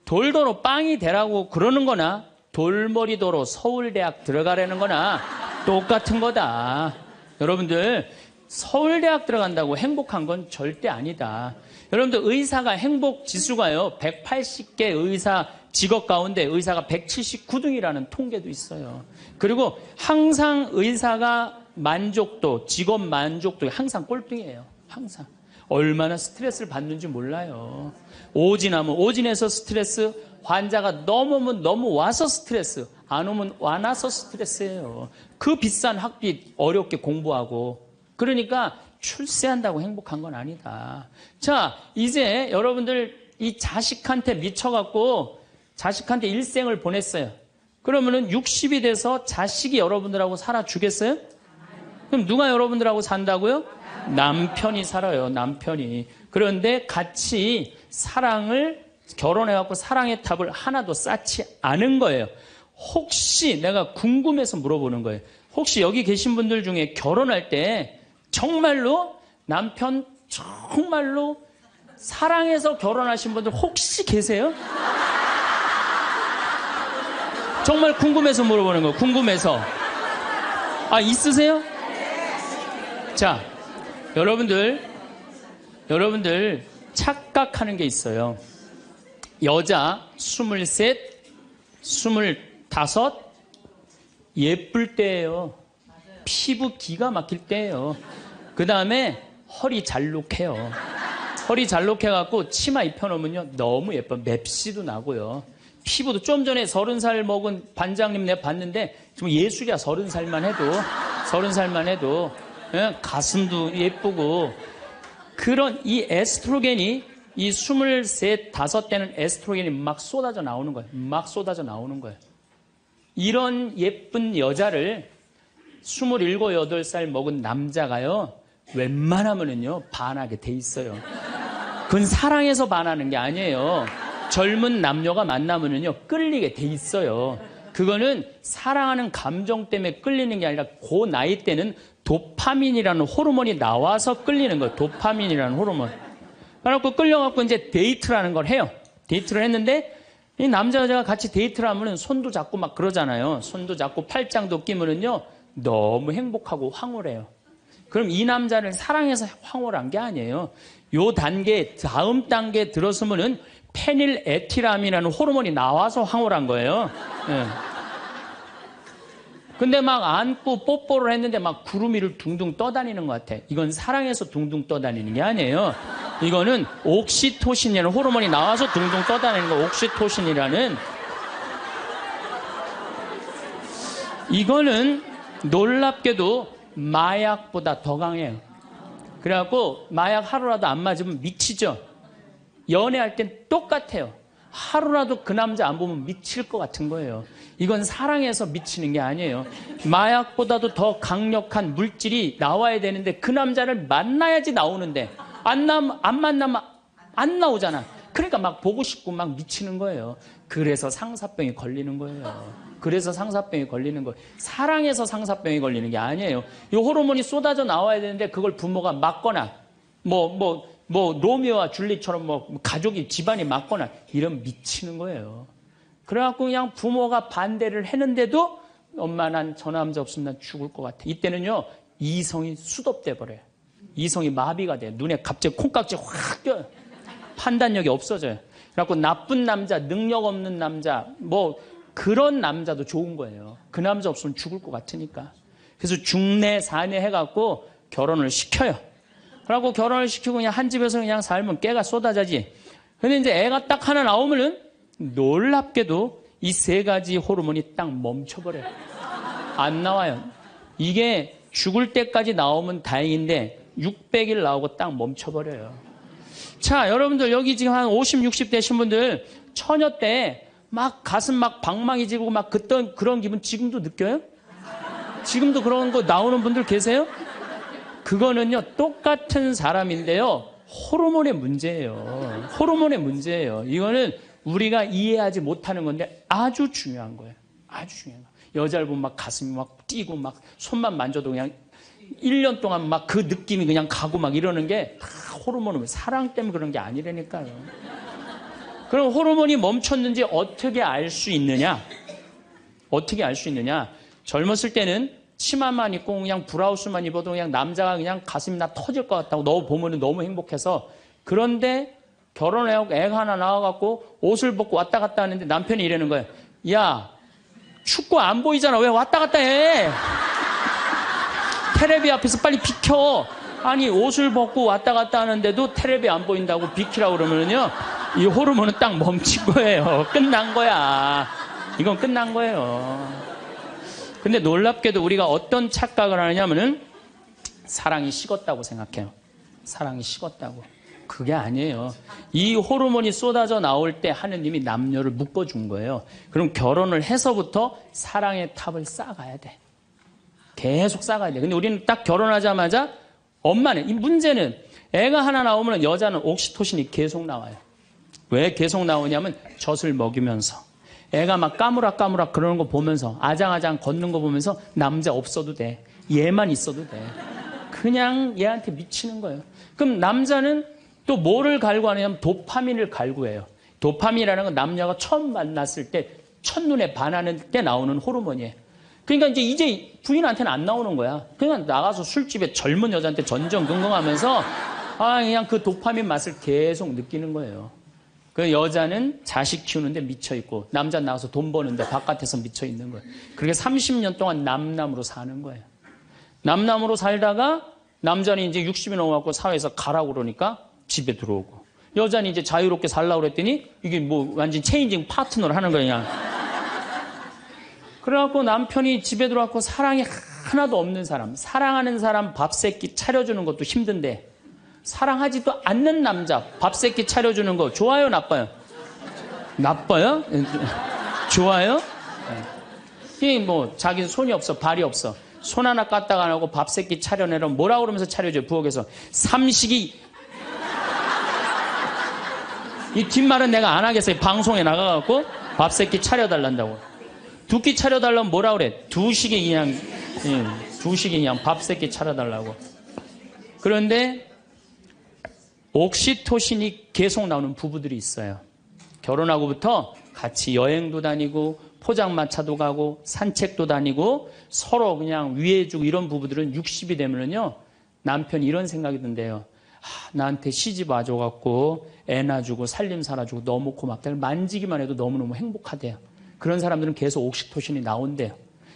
돌도로 빵이 되라고 그러는 거나 돌머리도로 서울대학 들어가라는 거나 똑같은 거다. 여러분들, 서울대학 들어간다고 행복한 건 절대 아니다. 여러분들, 의사가 행복 지수가요, 180개 의사 직업 가운데 의사가 179등이라는 통계도 있어요. 그리고 항상 의사가 만족도, 직업 만족도 항상 꼴등이에요. 항상. 얼마나 스트레스를 받는지 몰라요. 오진하면 오진해서 스트레스, 환자가 너무 오면 너무 와서 스트레스, 안 오면 안 와서 스트레스예요. 그 비싼 학비 어렵게 공부하고. 그러니까 출세한다고 행복한 건 아니다. 자, 이제 여러분들 이 자식한테 미쳐갖고 자식한테 일생을 보냈어요. 그러면은 60이 돼서 자식이 여러분들하고 살아주겠어요? 그럼 누가 여러분들하고 산다고요? 남편이 살아요. 남편이. 그런데 같이 사랑을 결혼해갖고 사랑의 탑을 하나도 쌓지 않은 거예요. 혹시 내가 궁금해서 물어보는 거예요. 혹시 여기 계신 분들 중에 결혼할 때 정말로 남편 정말로 사랑해서 결혼하신 분들 혹시 계세요? 정말 궁금해서 물어보는 거예요. 궁금해서. 아, 있으세요? 자, 여러분들 착각하는 게 있어요. 여자 23, 25 5 예쁠 때예요. 피부 기가 막힐 때예요. 그 다음에 허리 잘록해요. 허리 잘록해갖고 치마 입혀놓으면요 너무 예뻐. 맵시도 나고요. 피부도 좀 전에 30살 먹은 반장님 내가 봤는데 지금 예술이야. 30살만 해도 예? 가슴도 예쁘고. 그런 이 에스트로겐이 이 23, 5대는 에스트로겐이 막 쏟아져 나오는 거예요. 막 쏟아져 나오는 거예요. 이런 예쁜 여자를 27, 8살 먹은 남자가요 웬만하면은요 반하게 돼 있어요. 그건 사랑해서 반하는 게 아니에요. 젊은 남녀가 만나면은요 끌리게 돼 있어요. 그거는 사랑하는 감정 때문에 끌리는 게 아니라 그 나이 때는 도파민이라는 호르몬이 나와서 끌리는 거예요. 도파민이라는 호르몬. 그래갖고 끌려갖고 이제 데이트라는 걸 해요. 데이트를 했는데 이 남자 여자가 같이 데이트를 하면은 손도 잡고 막 그러잖아요. 손도 잡고 팔짱도 끼면은요 너무 행복하고 황홀해요. 그럼 이 남자를 사랑해서 황홀한 게 아니에요. 요 단계, 다음 단계에 들어서면은 페닐에틸아민이라는 호르몬이 나와서 황홀한 거예요. 예. 근데 막 안고 뽀뽀를 했는데 막 구름 위를 둥둥 떠다니는 것 같아. 이건 사랑해서 둥둥 떠다니는 게 아니에요. 이거는 옥시토신이라는 호르몬이 나와서 둥둥 떠다니는 거. 옥시토신이라는. 이거는 놀랍게도 마약보다 더 강해요. 그래갖고 마약 하루라도 안 맞으면 미치죠. 연애할 땐 똑같아요. 하루라도 그 남자 안 보면 미칠 것 같은 거예요. 이건 사랑해서 미치는 게 아니에요. 마약보다도 더 강력한 물질이 나와야 되는데 그 남자를 만나야지 나오는데 안 만나면 안 나오잖아. 그러니까 막 보고 싶고 막 미치는 거예요. 그래서 상사병이 걸리는 거예요. 그래서 상사병이 걸리는 거예요. 사랑해서 상사병이 걸리는 게 아니에요. 이 호르몬이 쏟아져 나와야 되는데 그걸 부모가 막거나 로미오와 줄리처럼 가족이 집안이 막거나 이러면 미치는 거예요. 그래갖고 그냥 부모가 반대를 했는데도 엄마 난 저 남자 없으면 난 죽을 것 같아. 이때는요 이성이 수독돼 버려요. 이성이 마비가 돼요. 눈에 갑자기 콩깍지 확 껴요. 판단력이 없어져요. 그래갖고 나쁜 남자, 능력 없는 남자, 그런 남자도 좋은 거예요. 그 남자 없으면 죽을 것 같으니까. 그래서 중내 사내 해갖고 결혼을 시켜요. 그래갖고 결혼을 시키고 그냥 한 집에서 그냥 살면 깨가 쏟아지지. 근데 이제 애가 딱 하나 나오면은 놀랍게도 이 3가지 호르몬이 딱 멈춰버려요. 안 나와요. 이게 죽을 때까지 나오면 다행인데 600일 나오고 딱 멈춰버려요. 자, 여러분들 여기 지금 한 50, 60 되신 분들 처녀 때 막 가슴 막 방망이 지고 막 그런 기분 지금도 느껴요? 지금도 그런 거 나오는 분들 계세요? 그거는요 똑같은 사람인데요 호르몬의 문제예요. 호르몬의 문제예요. 이거는 우리가 이해하지 못하는 건데 아주 중요한 거예요. 아주 중요한 거예요. 여자를 보면 막 가슴이 막 뛰고 막 손만 만져도 그냥 1년 동안 막 그 느낌이 그냥 가고 막 이러는 게 다 호르몬은 사랑 때문에 그런 게 아니라니까요. 그럼 호르몬이 멈췄는지 어떻게 알 수 있느냐? 어떻게 알 수 있느냐? 젊었을 때는 치마만 입고 그냥 브라우스만 입어도 그냥 남자가 그냥 가슴이 나 터질 것 같다고 너 보면 너무 행복해서. 그런데 결혼해갖고 애가 하나 나와갖고 옷을 벗고 왔다 갔다 하는데 남편이 이러는 거예요. 야, 춥고 안 보이잖아. 왜 왔다 갔다 해? 테레비 앞에서 빨리 비켜. 아니 옷을 벗고 왔다 갔다 하는데도 테레비 안 보인다고 비키라고 그러면요 이 호르몬은 딱 멈춘 거예요. 끝난 거야. 이건 끝난 거예요. 근데 놀랍게도 우리가 어떤 착각을 하느냐면은 사랑이 식었다고 생각해요. 사랑이 식었다고. 그게 아니에요. 이 호르몬이 쏟아져 나올 때 하느님이 남녀를 묶어준 거예요. 그럼 결혼을 해서부터 사랑의 탑을 쌓아가야 돼. 계속 쌓아가야 돼. 근데 우리는 딱 결혼하자마자 엄마는, 이 문제는 애가 하나 나오면 여자는 옥시토신이 계속 나와요. 왜 계속 나오냐면 젖을 먹이면서 애가 막 까무락까무락 그러는 거 보면서 아장아장 걷는 거 보면서 남자 없어도 돼. 얘만 있어도 돼. 그냥 얘한테 미치는 거예요. 그럼 남자는 또 뭐를 갈구하냐면 도파민을 갈구해요. 도파민이라는 건 남녀가 처음 만났을 때 첫눈에 반하는 때 나오는 호르몬이에요. 그러니까 이제 부인한테는 안 나오는 거야. 그냥 나가서 술집에 젊은 여자한테 전전긍긍하면서 그냥 그 도파민 맛을 계속 느끼는 거예요. 그 여자는 자식 키우는데 미쳐 있고 남자는 나가서 돈 버는데 바깥에서 미쳐 있는 거예요. 그렇게 30년 동안 남남으로 사는 거예요. 남남으로 살다가 남자는 이제 60이 넘어갖고 사회에서 가라고 그러니까 집에 들어오고 여자는 이제 자유롭게 살라고 그랬더니 이게 뭐 완전 체인징 파트너를 하는 거야 그냥. 그래갖고 남편이 집에 들어왔고 사랑이 하나도 없는 사람, 사랑하는 사람 밥 세끼 차려주는 것도 힘든데 사랑하지도 않는 남자 밥 세끼 차려주는 거 좋아요, 나빠요? 나빠요? 좋아요? 이게 뭐 자기는 손이 없어, 발이 없어. 손 하나 까딱 안 하고 밥 세끼 차려내라 뭐라 그러면서 차려줘요, 부엌에서. 삼식이. 이 뒷말은 내가 안 하겠어요. 방송에 나가갖고 밥 세끼 차려달란다고. 두 끼 차려달라면 뭐라 그래? 두식이 그냥, 두식이 그냥 밥 세끼 차려달라고. 그런데 옥시토신이 계속 나오는 부부들이 있어요. 결혼하고부터 같이 여행도 다니고 포장마차도 가고 산책도 다니고 서로 그냥 위해주고 이런 부부들은 60이 되면은요 남편이 이런 생각이 든대요. 나한테 시집 와줘갖고 애 낳아주고 살림 살아주고 너무 고맙다. 만지기만 해도 너무너무 행복하대요. 그런 사람들은 계속 옥시토신이 나온대요.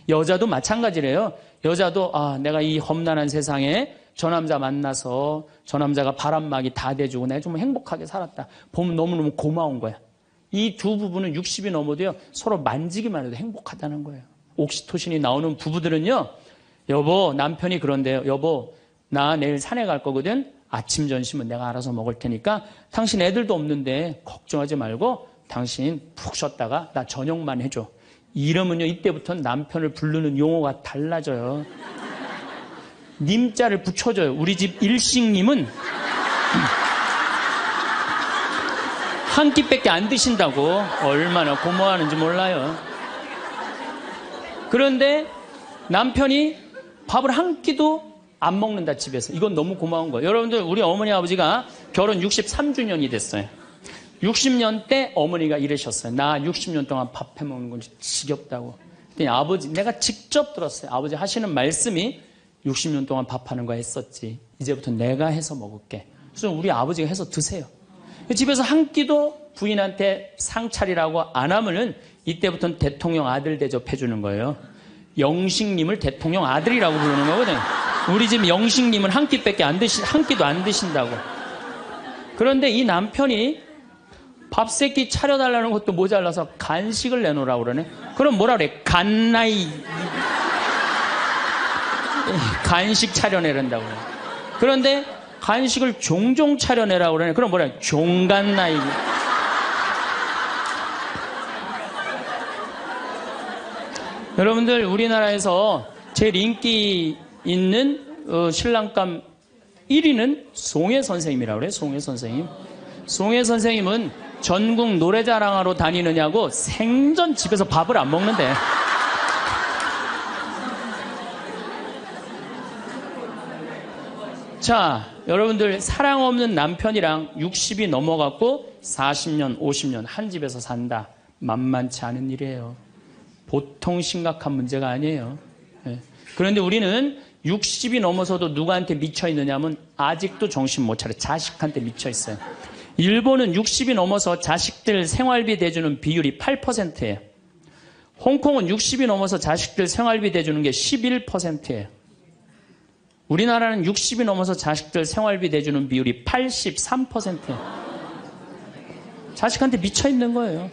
여자도 마찬가지래요. 여자도 내가 이 험난한 세상에 저 남자 만나서 저 남자가 바람막이 다 대주고 내가 좀 행복하게 살았다. 보면 너무너무 고마운 거야. 이 두 부부는 60이 넘어도요 서로 만지기만 해도 행복하다는 거예요. 옥시토신이 나오는 부부들은요, 여보 남편이 그런데요. 여보 나 내일 산에 갈 거거든. 아침 점심은 내가 알아서 먹을 테니까 당신 애들도 없는데 걱정하지 말고 당신 푹 쉬었다가 나 저녁만 해줘. 이러면요 이때부터는 남편을 부르는 용어가 달라져요. 님자를 붙여줘요. 우리 집 일식님은 한 끼밖에 안 드신다고. 얼마나 고마워하는지 몰라요. 그런데 남편이 밥을 한 끼도 안 먹는다 집에서. 이건 너무 고마운 거예요. 여러분들 우리 어머니 아버지가 결혼 63주년이 됐어요. 60년 때 어머니가 이러셨어요. 나 60년 동안 밥 해먹는 건 지겹다고. 그랬더니 아버지, 내가 직접 들었어요. 아버지 하시는 말씀이 60년 동안 밥하는 거 했었지. 이제부터 내가 해서 먹을게. 그래서 우리 아버지가 해서 드세요. 집에서 한 끼도 부인한테 상차리라고 안 하면은 이때부터는 대통령 아들 대접해 주는 거예요. 영식님을 대통령 아들이라고 부르는 거거든요. 우리 집 영식님은 한 끼밖에 한 끼도 안 드신다고. 그런데 이 남편이 밥 세끼 차려달라는 것도 모자라서 간식을 내놓으라고 그러네. 그럼 뭐라 그래? 간나이. 간식 차려내란다고. 그런데 간식을 종종 차려내라고 그러네. 그럼 뭐라? 종간나이. 여러분들 우리나라에서 제일 인기 있는 신랑감 1위는 송혜 선생님이라고 그래요. 송혜 선생님. 송혜 선생님은 전국 노래자랑하러 다니느냐고 생전 집에서 밥을 안 먹는데. 자, 여러분들 사랑 없는 남편이랑 60이 넘어갔고 40년, 50년 한 집에서 산다. 만만치 않은 일이에요. 보통 심각한 문제가 아니에요. 그런데 우리는 60이 넘어서도 누구한테 미쳐 있느냐면 아직도 정신 못 차려. 자식한테 미쳐 있어요. 일본은 60이 넘어서 자식들 생활비 대주는 비율이 8%예요. 홍콩은 60이 넘어서 자식들 생활비 대주는 게 11%예요. 우리나라는 60이 넘어서 자식들 생활비 대주는 비율이 83%예요. 자식한테 미쳐 있는 거예요.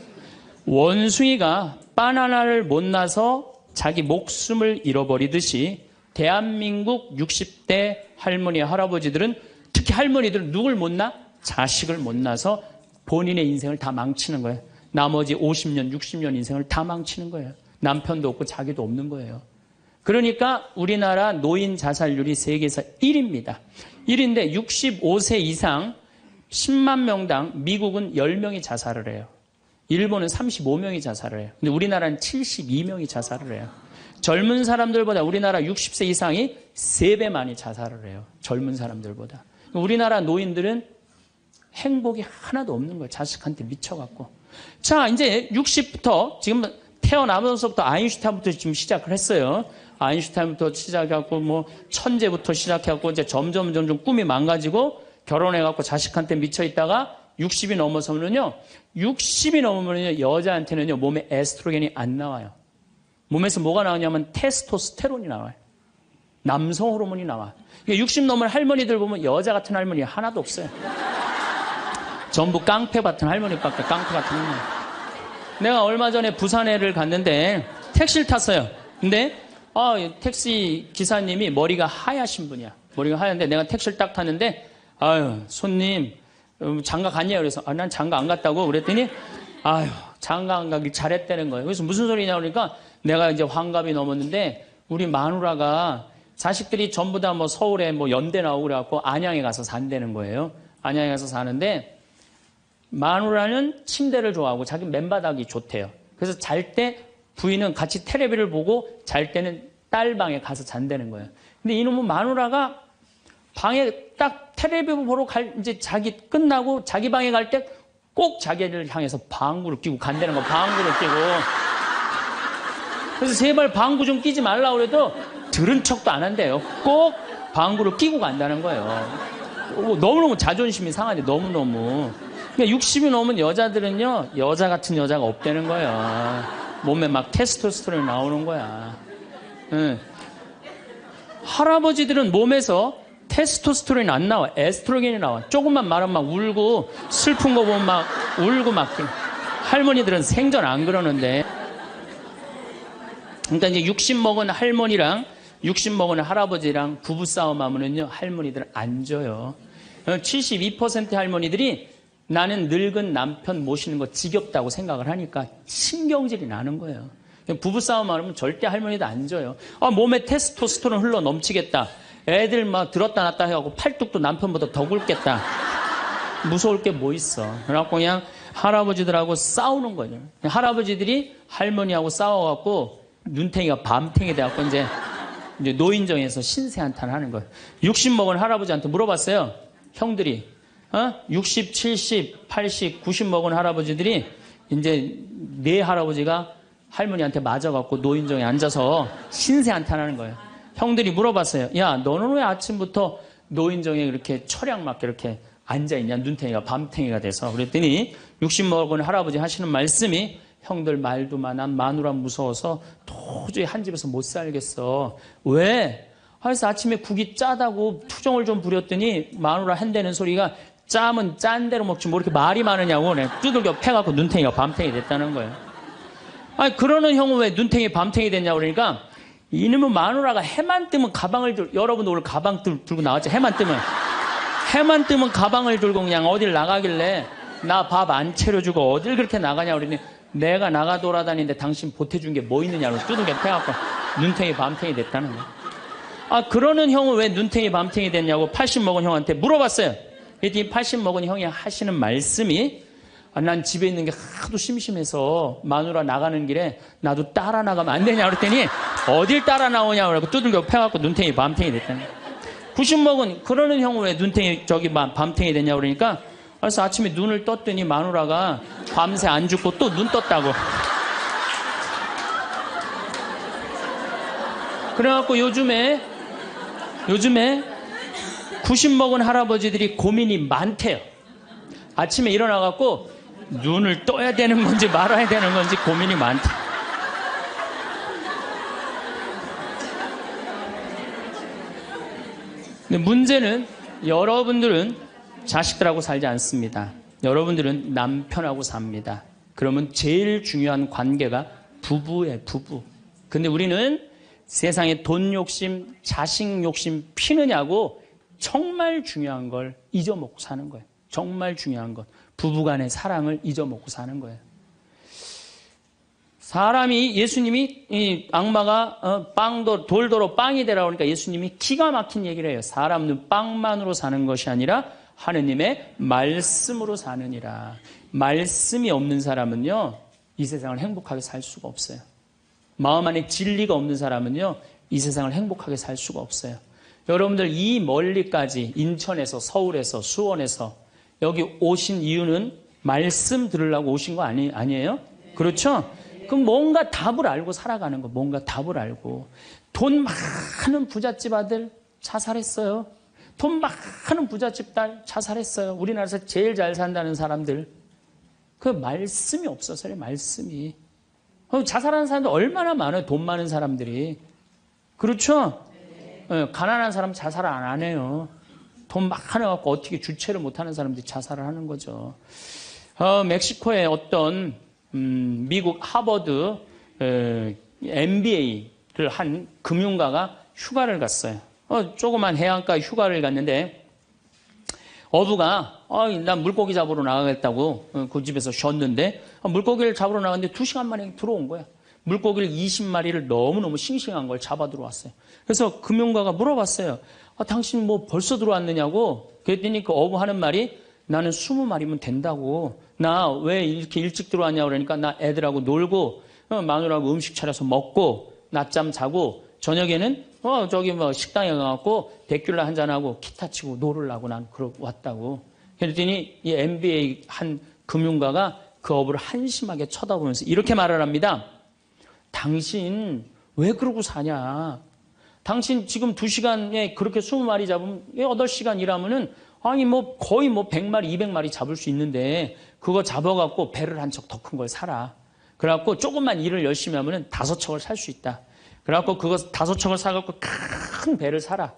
원숭이가 바나나를 못 나서 자기 목숨을 잃어버리듯이 대한민국 60대 할머니, 할아버지들은 특히 할머니들은 누굴 못 낳아? 자식을 못 낳아서 본인의 인생을 다 망치는 거예요. 나머지 50년, 60년 인생을 다 망치는 거예요. 남편도 없고 자기도 없는 거예요. 그러니까 우리나라 노인 자살률이 세계에서 1위입니다. 1위인데 65세 이상 10만 명당 미국은 10명이 자살을 해요. 일본은 35명이 자살을 해요. 근데 우리나라는 72명이 자살을 해요. 젊은 사람들보다 우리나라 60세 이상이 3배 많이 자살을 해요. 젊은 사람들보다. 우리나라 노인들은 행복이 하나도 없는 거예요. 자식한테 미쳐갖고. 자, 이제 60부터 지금 태어나면서부터 아인슈타인부터 지금 시작을 했어요. 아인슈타인부터 시작해갖고 뭐 천재부터 시작해갖고 이제 점점 꿈이 망가지고 결혼해갖고 자식한테 미쳐 있다가 60이 넘어서면요, 60이 넘으면요, 여자한테는요, 몸에 에스트로겐이 안 나와요. 몸에서 뭐가 나오냐면 테스토스테론이 나와요. 남성 호르몬이 나와. 60 넘은 할머니들 보면 여자 같은 할머니 하나도 없어요. 전부 깡패 같은 할머니밖에, 깡패 같은 할머니. 내가 얼마 전에 부산에를 갔는데 택시를 탔어요. 근데 택시 기사님이 머리가 하얗신 분이야. 머리가 하얀데 내가 택시를 딱 탔는데 아유, 손님 장가 갔냐고 그래서 난 장가 안 갔다고 그랬더니 아유, 장가 안 가길 잘했다는 거예요. 그래서 무슨 소리냐 그러니까 내가 이제 환갑이 넘었는데 우리 마누라가 자식들이 전부 다 뭐 서울에 뭐 연대 나오고 그래갖고 안양에 가서 산다는 거예요. 안양에 가서 사는데 마누라는 침대를 좋아하고 자기 맨바닥이 좋대요. 그래서 잘 때 부인은 같이 텔레비를 보고 잘 때는 딸 방에 가서 잔다는 거예요. 근데 이놈은 마누라가 방에 딱 텔레비 보러 이제 자기 끝나고 자기 방에 갈 때 꼭 자기를 향해서 방구를 끼고 간다는 거, 방구를 끼고. 그래서 제발 방구 좀 끼지 말라고 그래도 들은 척도 안 한대요. 꼭 방구를 끼고 간다는 거예요. 너무너무 자존심이 상하네, 너무너무. 그러니까 60이 넘은 여자들은요, 여자 같은 여자가 없다는 거예요. 몸에 막 테스토스테론이 나오는 거야. 응. 할아버지들은 몸에서 테스토스테론이 안 나와. 에스트로겐이 나와. 조금만 말하면 막 울고, 슬픈 거 보면 막 울고 막. 할머니들은 생전 안 그러는데. 그러니까 이제 60 먹은 할머니랑 60 먹은 할아버지랑 부부싸움 하면은요, 할머니들은 안 져요. 72% 할머니들이 나는 늙은 남편 모시는 거 지겹다고 생각을 하니까 신경질이 나는 거예요. 부부싸움 하면 절대 할머니도 안 져요. 몸에 테스토스테론 흘러 넘치겠다. 애들 막 들었다 놨다 해갖고 팔뚝도 남편보다 더 굵겠다. 무서울 게 뭐 있어. 그래갖고 그냥 할아버지들하고 싸우는 거죠. 할아버지들이 할머니하고 싸워갖고 눈탱이가 밤탱이 돼갖고 이제 노인정에서 신세한탄 하는 거예요. 60 먹은 할아버지한테 물어봤어요. 형들이. 60, 70, 80, 90 먹은 할아버지들이 이제 네 할아버지가 할머니한테 맞아갖고 노인정에 앉아서 신세한탄하는 거예요. 형들이 물어봤어요. 야, 너는 왜 아침부터 노인정에 이렇게 철양맞게 이렇게 앉아있냐? 눈탱이가 밤탱이가 돼서. 그랬더니 60 먹은 할아버지 하시는 말씀이 형들 말도 많아. 마누라 무서워서 도저히 한 집에서 못 살겠어. 왜? 그래서 아침에 국이 짜다고 투정을 좀 부렸더니 마누라 한다는 소리가 짜면 짠 대로 먹지 뭐 이렇게 말이 많으냐고 두들겨 패갖고 눈탱이가 밤탱이 됐다는 거예요. 아니 그러는 형은 왜 눈탱이 밤탱이 됐냐고 그러니까 이놈의 마누라가 해만 뜨면 가방을 여러분 오늘 가방 들고 나왔죠. 해만 뜨면 가방을 들고 그냥 어딜 나가길래 나 밥 안 차려주고 어딜 그렇게 나가냐고 그러니 내가 나가 돌아다니는데 당신 보태준 게 뭐 있느냐고 두들겨 패갖고 눈탱이 밤탱이 됐다는 거예요. 그러는 형은 왜 눈탱이 밤탱이 됐냐고 80 먹은 형한테 물어봤어요. 그랬더니 80 먹은 형이 하시는 말씀이 난 집에 있는 게 하도 심심해서 마누라 나가는 길에 나도 따라 나가면 안 되냐 그랬더니 어딜 따라 나오냐고 그러고 두들겨 패갖고 눈탱이 밤탱이 됐다는 거예요. 90 먹은 그러는 형은 왜 눈탱이 밤탱이 됐냐고 그러니까 그래서 아침에 눈을 떴더니 마누라가 밤새 안 죽고 또 눈 떴다고. 그래갖고 요즘에 90 먹은 할아버지들이 고민이 많대요. 아침에 일어나갖고 눈을 떠야 되는 건지 말아야 되는 건지 고민이 많대. 근데 문제는 여러분들은 자식들하고 살지 않습니다. 여러분들은 남편하고 삽니다. 그러면 제일 중요한 관계가 부부예요, 부부. 근데 우리는 세상에 돈 욕심, 자식 욕심 피느냐고 정말 중요한 걸 잊어먹고 사는 거예요. 정말 중요한 것. 부부간의 사랑을 잊어먹고 사는 거예요. 사람이 예수님이 이 악마가 돌도로 빵이 되라 그러니까 예수님이 기가 막힌 얘기를 해요. 사람은 빵만으로 사는 것이 아니라 하느님의 말씀으로 사느니라. 말씀이 없는 사람은요, 이 세상을 행복하게 살 수가 없어요. 마음 안에 진리가 없는 사람은요, 이 세상을 행복하게 살 수가 없어요. 여러분들 이 멀리까지 인천에서 서울에서 수원에서 여기 오신 이유는 말씀 들으려고 오신 거 아니에요? 그렇죠? 그럼 뭔가 답을 알고 살아가는 거, 뭔가 답을 알고. 돈 많은 부잣집 아들 자살했어요. 돈 많은 부잣집 딸 자살했어요. 우리나라에서 제일 잘 산다는 사람들. 그 말씀이 없어서요, 말씀이. 자살하는 사람들 얼마나 많아요, 돈 많은 사람들이. 그렇죠? 네, 가난한 사람 자살 안 해요. 돈 많아갖고 어떻게 주체를 못하는 사람들이 자살을 하는 거죠. 멕시코의 어떤 미국 하버드 MBA를 한 금융가가 휴가를 갔어요. 조그만 해안가 휴가를 갔는데 어부가 난 물고기 잡으러 나가겠다고 그 집에서 쉬었는데 물고기를 잡으러 나갔는데 2시간 만에 들어온 거야. 물고기를 20마리를 너무너무 싱싱한 걸 잡아 들어왔어요. 그래서 금융가가 물어봤어요. 당신 뭐 벌써 들어왔느냐고. 그랬더니 그 어부 하는 말이 나는 20마리면 된다고. 나 왜 이렇게 일찍 들어왔냐고 그러니까 나 애들하고 놀고 마누라하고 음식 차려서 먹고 낮잠 자고 저녁에는 저기 뭐 식당에 가갖고 데큘라 한잔하고 기타 치고 놀으려고 난 그러고 왔다고. 그랬더니 이 MBA 한 금융가가 그 어부를 한심하게 쳐다보면서 이렇게 말을 합니다. 당신 왜 그러고 사냐? 당신 지금 2시간에 그렇게 20마리 잡으면 8시간 일하면은 아니 뭐 거의 뭐 100마리, 200마리 잡을 수 있는데 그거 잡아갖고 배를 한 척 더 큰 걸 사라. 그래갖고 조금만 일을 열심히 하면은 5척을 살 수 있다. 그래갖고 그거 5척을 사갖고 큰 배를 사라.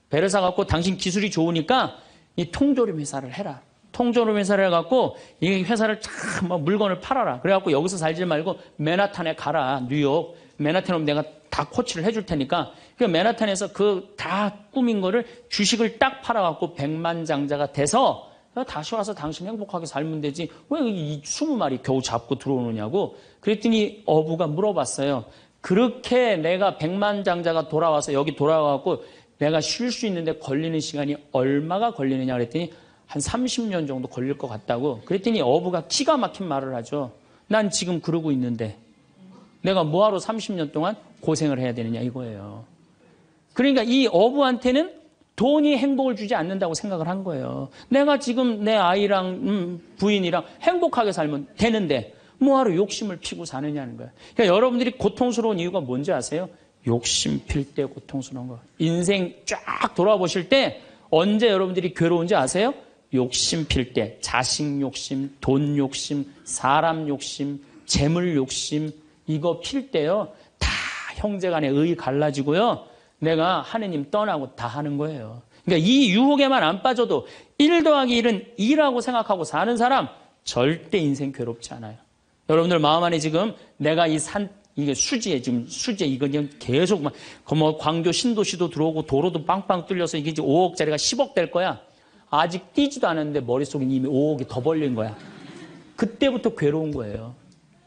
배를 사갖고 당신 기술이 좋으니까 이 통조림 회사를 해라. 통조림 회사를 해갖고 이 회사를 참 물건을 팔아라. 그래갖고 여기서 살지 말고 맨하탄에 가라. 뉴욕. 맨하탄에 오면 내가 다 코치를 해줄 테니까 그 맨하탄에서 그 다 꾸민 거를 주식을 딱 팔아갖고 백만장자가 돼서 다시 와서 당신 행복하게 살면 되지. 왜 이 20마리 겨우 잡고 들어오느냐고. 그랬더니 어부가 물어봤어요. 그렇게 내가 백만장자가 돌아와서 여기 돌아와갖고 내가 쉴 수 있는데 걸리는 시간이 얼마가 걸리느냐 그랬더니 한 30년 정도 걸릴 것 같다고. 그랬더니 어부가 기가 막힌 말을 하죠. 난 지금 그러고 있는데 내가 뭐하러 30년 동안 고생을 해야 되느냐 이거예요. 그러니까 이 어부한테는 돈이 행복을 주지 않는다고 생각을 한 거예요. 내가 지금 내 아이랑 부인이랑 행복하게 살면 되는데 뭐하러 욕심을 피고 사느냐는 거예요. 그러니까 여러분들이 고통스러운 이유가 뭔지 아세요? 욕심 필 때 고통스러운 거. 인생 쫙 돌아보실 때 언제 여러분들이 괴로운지 아세요? 욕심 필 때. 자식 욕심, 돈 욕심, 사람 욕심, 재물 욕심 이거 필 때요. 다 형제간에 의 갈라지고요. 내가 하느님 떠나고 다 하는 거예요. 그러니까 이 유혹에만 안 빠져도 1 더하기 1은 2라고 생각하고 사는 사람 절대 인생 괴롭지 않아요. 여러분들 마음 안에 지금 내가 이게 수지에 지금 수지에 이거 그냥 계속 뭐 광교 신도시도 들어오고 도로도 빵빵 뚫려서 이게 이제 5억짜리가 10억 될 거야. 아직 뛰지도 않았는데 머릿속에 이미 5억이 더 벌린 거야. 그때부터 괴로운 거예요.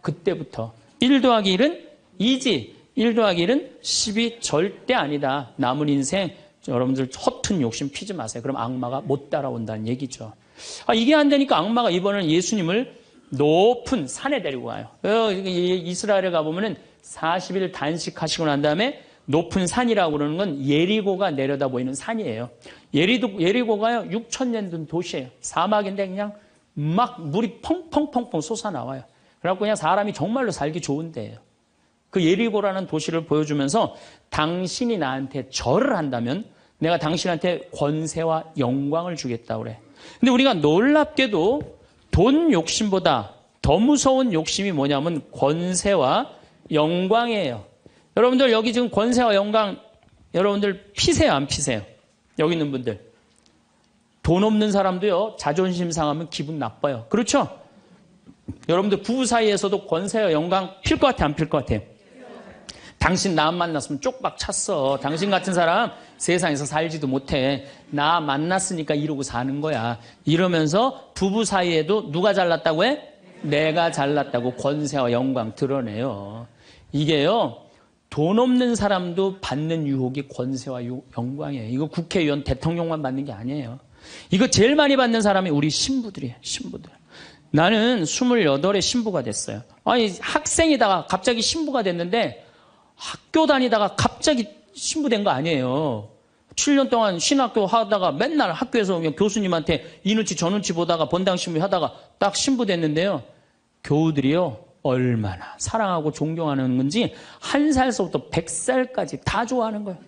그때부터. 1 더하기 1은 2지. 1 더하기 1은 10이 절대 아니다. 남은 인생 여러분들 허튼 욕심 피지 마세요. 그럼 악마가 못 따라온다는 얘기죠. 이게 안 되니까 악마가 이번에는 예수님을 높은 산에 데리고 가요. 이스라엘에 가보면은 40일 단식하시고 난 다음에 높은 산이라고 그러는 건 예리고가 내려다 보이는 산이에요. 예리고가요 6,000년 된 도시예요. 사막인데 그냥 막 물이 펑펑펑펑 솟아나와요. 그래갖고 그냥 사람이 정말로 살기 좋은 데예요. 그 예리고라는 도시를 보여주면서 당신이 나한테 절을 한다면 내가 당신한테 권세와 영광을 주겠다 그래. 근데 우리가 놀랍게도 돈 욕심보다 더 무서운 욕심이 뭐냐면 권세와 영광이에요. 여러분들 여기 지금 권세와 영광 여러분들 피세요 안 피세요? 여기 있는 분들. 돈 없는 사람도요 자존심 상하면 기분 나빠요. 그렇죠? 여러분들 부부 사이에서도 권세와 영광 필 것 같아 안 필 것 같아요? 당신 나 만났으면 쪽박 찼어. 당신 같은 사람 세상에서 살지도 못해. 나 만났으니까 이러고 사는 거야. 이러면서 부부 사이에도 누가 잘났다고 해? 내가 잘났다고 권세와 영광 드러내요. 이게요. 돈 없는 사람도 받는 유혹이 권세와 영광이에요. 이거 국회의원 대통령만 받는 게 아니에요. 이거 제일 많이 받는 사람이 우리 신부들이에요. 신부들. 나는 28에 신부가 됐어요. 아니 학생이다가 갑자기 신부가 됐는데 학교 다니다가 갑자기 신부된 거 아니에요. 7년 동안 신학교 하다가 맨날 학교에서 교수님한테 이 눈치 저 눈치 보다가 본당 신부 하다가 딱 신부 됐는데요. 교우들이요. 얼마나 사랑하고 존경하는 건지 1살서부터 100살까지 다 좋아하는 거예요.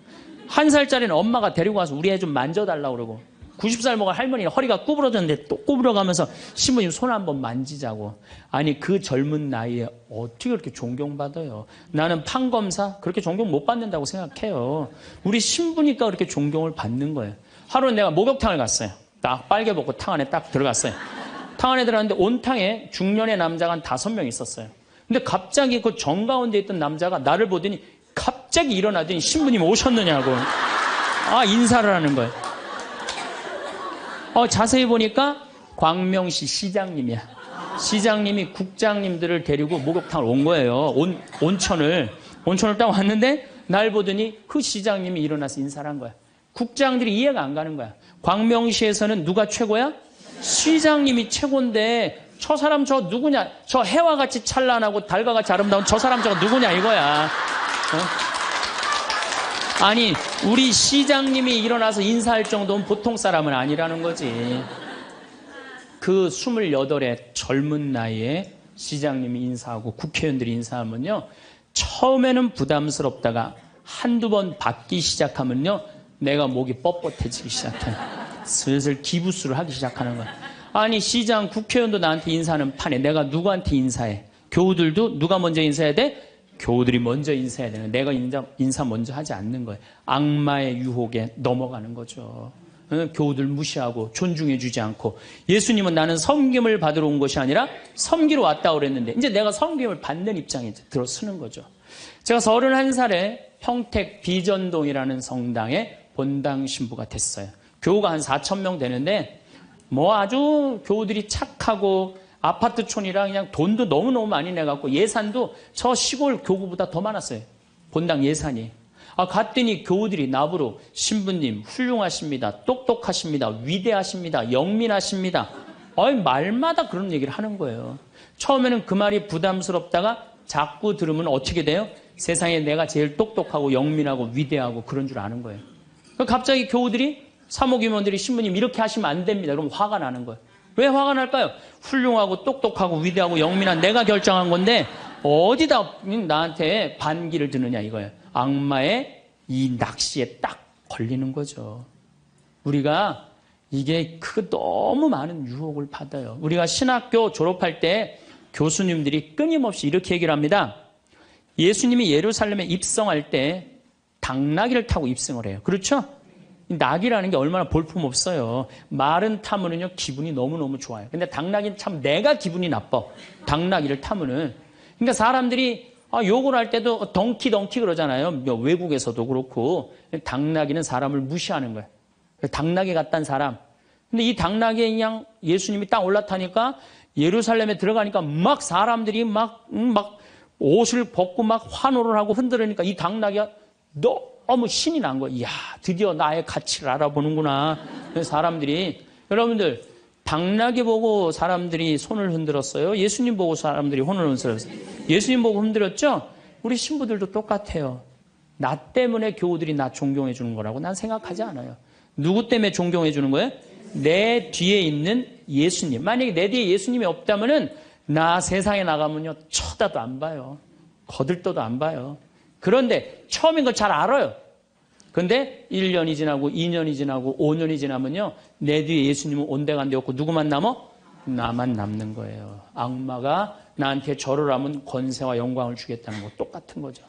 1살짜리는 엄마가 데리고 와서 우리 애 좀 만져달라고 그러고 90살 먹은 할머니는 허리가 구부러졌는데 또 구부러가면서 신부님 손 한번 만지자고. 아니 그 젊은 나이에 어떻게 그렇게 존경받아요. 나는 판검사 그렇게 존경 못 받는다고 생각해요. 우리 신부니까 그렇게 존경을 받는 거예요. 하루는 내가 목욕탕을 갔어요. 딱 빨개 벗고 탕 안에 딱 들어갔어요. 탕 안에 들어갔는데 온탕에 중년의 남자가 한 5명 있었어요. 근데 갑자기 그 정가운데 있던 남자가 나를 보더니 갑자기 일어나더니 신부님 오셨느냐고. 인사를 하는 거예요. 자세히 보니까 광명시 시장님이야. 시장님이 국장님들을 데리고 목욕탕을 온 거예요. 온천을 딱 왔는데 날 보더니 그 시장님이 일어나서 인사를 한 거야. 국장들이 이해가 안 가는 거야. 광명시에서는 누가 최고야? 시장님이 최고인데 저 사람 저 누구냐? 저 해와 같이 찬란하고 달과 같이 아름다운 저 사람 저거 누구냐 이거야. 아니 우리 시장님이 일어나서 인사할 정도는 보통 사람은 아니라는 거지. 그 28의 젊은 나이에 시장님이 인사하고 국회의원들이 인사하면요. 처음에는 부담스럽다가 한두 번 받기 시작하면요. 내가 목이 뻣뻣해지기 시작해. 슬슬 기부수를 하기 시작하는 거야. 아니 시장 국회의원도 나한테 인사하는 판에 내가 누구한테 인사해? 교우들도 누가 먼저 인사해야 돼? 교우들이 먼저 인사해야 되는 거예요. 내가 인사 먼저 하지 않는 거예요. 악마의 유혹에 넘어가는 거죠. 교우들 무시하고 존중해 주지 않고. 예수님은 나는 섬김을 받으러 온 것이 아니라 섬기러 왔다고 그랬는데 이제 내가 섬김을 받는 입장에 들어서는 거죠. 제가 31살에 평택 비전동이라는 성당에 본당 신부가 됐어요. 교우가 한 4,000명 되는데 뭐 아주 교우들이 착하고 아파트촌이라 그냥 돈도 너무너무 많이 내갖고 예산도 저 시골 교구보다 더 많았어요. 본당 예산이. 갔더니 교우들이 나보러 신부님 훌륭하십니다. 똑똑하십니다. 위대하십니다. 영민하십니다. 말마다 그런 얘기를 하는 거예요. 처음에는 그 말이 부담스럽다가 자꾸 들으면 어떻게 돼요? 세상에 내가 제일 똑똑하고 영민하고 위대하고 그런 줄 아는 거예요. 갑자기 교우들이 사모임원들이 신부님 이렇게 하시면 안 됩니다. 그럼 화가 나는 거예요. 왜 화가 날까요? 훌륭하고 똑똑하고 위대하고 영민한 내가 결정한 건데 어디다 나한테 반기를 드느냐 이거예요. 악마의 이 낚시에 딱 걸리는 거죠. 우리가 이게 너무 많은 유혹을 받아요. 우리가 신학교 졸업할 때 교수님들이 끊임없이 이렇게 얘기를 합니다. 예수님이 예루살렘에 입성할 때 당나귀를 타고 입성을 해요. 그렇죠? 낙이라는 게 얼마나 볼품없어요. 말은 타면은요 기분이 너무너무 좋아요. 근데 당나귀는 참 내가 기분이 나빠. 당나귀를 타면은. 그러니까 사람들이 욕을 할 때도 덩키 그러잖아요. 외국에서도 그렇고. 당나귀는 사람을 무시하는 거예요. 당나귀 같다는 사람. 근데 이 당나귀에 그냥 예수님이 딱 올라타니까 예루살렘에 들어가니까 막 사람들이 막 옷을 벗고 막 환호를 하고 흔들으니까 이 당나귀가 너무 신이 난 거예요. 이야, 드디어 나의 가치를 알아보는구나. 사람들이. 여러분들, 당나귀 보고 사람들이 손을 흔들었어요? 예수님 보고 사람들이 손을 흔들었어요? 예수님 보고 흔들었죠? 우리 신부들도 똑같아요. 나 때문에 교우들이 나 존경해 주는 거라고 난 생각하지 않아요. 누구 때문에 존경해 주는 거예요? 내 뒤에 있는 예수님. 만약에 내 뒤에 예수님이 없다면은 나 세상에 나가면요 쳐다도 안 봐요. 거들떠도 안 봐요. 그런데 처음인 걸 잘 알아요. 그런데 1년이 지나고 2년이 지나고 5년이 지나면요 내 뒤에 예수님은 온데간데 없고 누구만 남어? 나만 남는 거예요. 악마가 나한테 절을 하면 권세와 영광을 주겠다는 거 똑같은 거죠.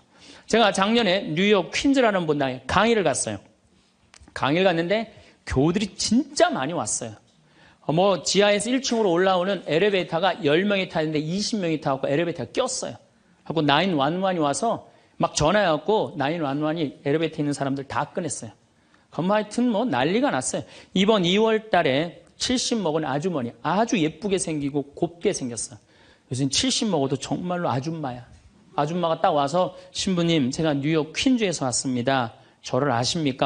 제가 작년에 뉴욕 퀸즈라는 본당에 강의를 갔어요. 강의를 갔는데 교우들이 진짜 많이 왔어요. 지하에서 1층으로 올라오는 엘리베이터가 10명이 타는데 20명이 타고 엘리베이터가 꼈어요. 하고 911이 와서 막 전화해갖고 911이 엘리베이터에 있는 사람들 다 꺼냈어요. 그럼 하여튼 난리가 났어요. 이번 2월 달에 70 먹은 아주머니 아주 예쁘게 생기고 곱게 생겼어요. 요즘 70 먹어도 정말로 아줌마야. 아줌마가 딱 와서 신부님 제가 뉴욕 퀸즈에서 왔습니다. 저를 아십니까?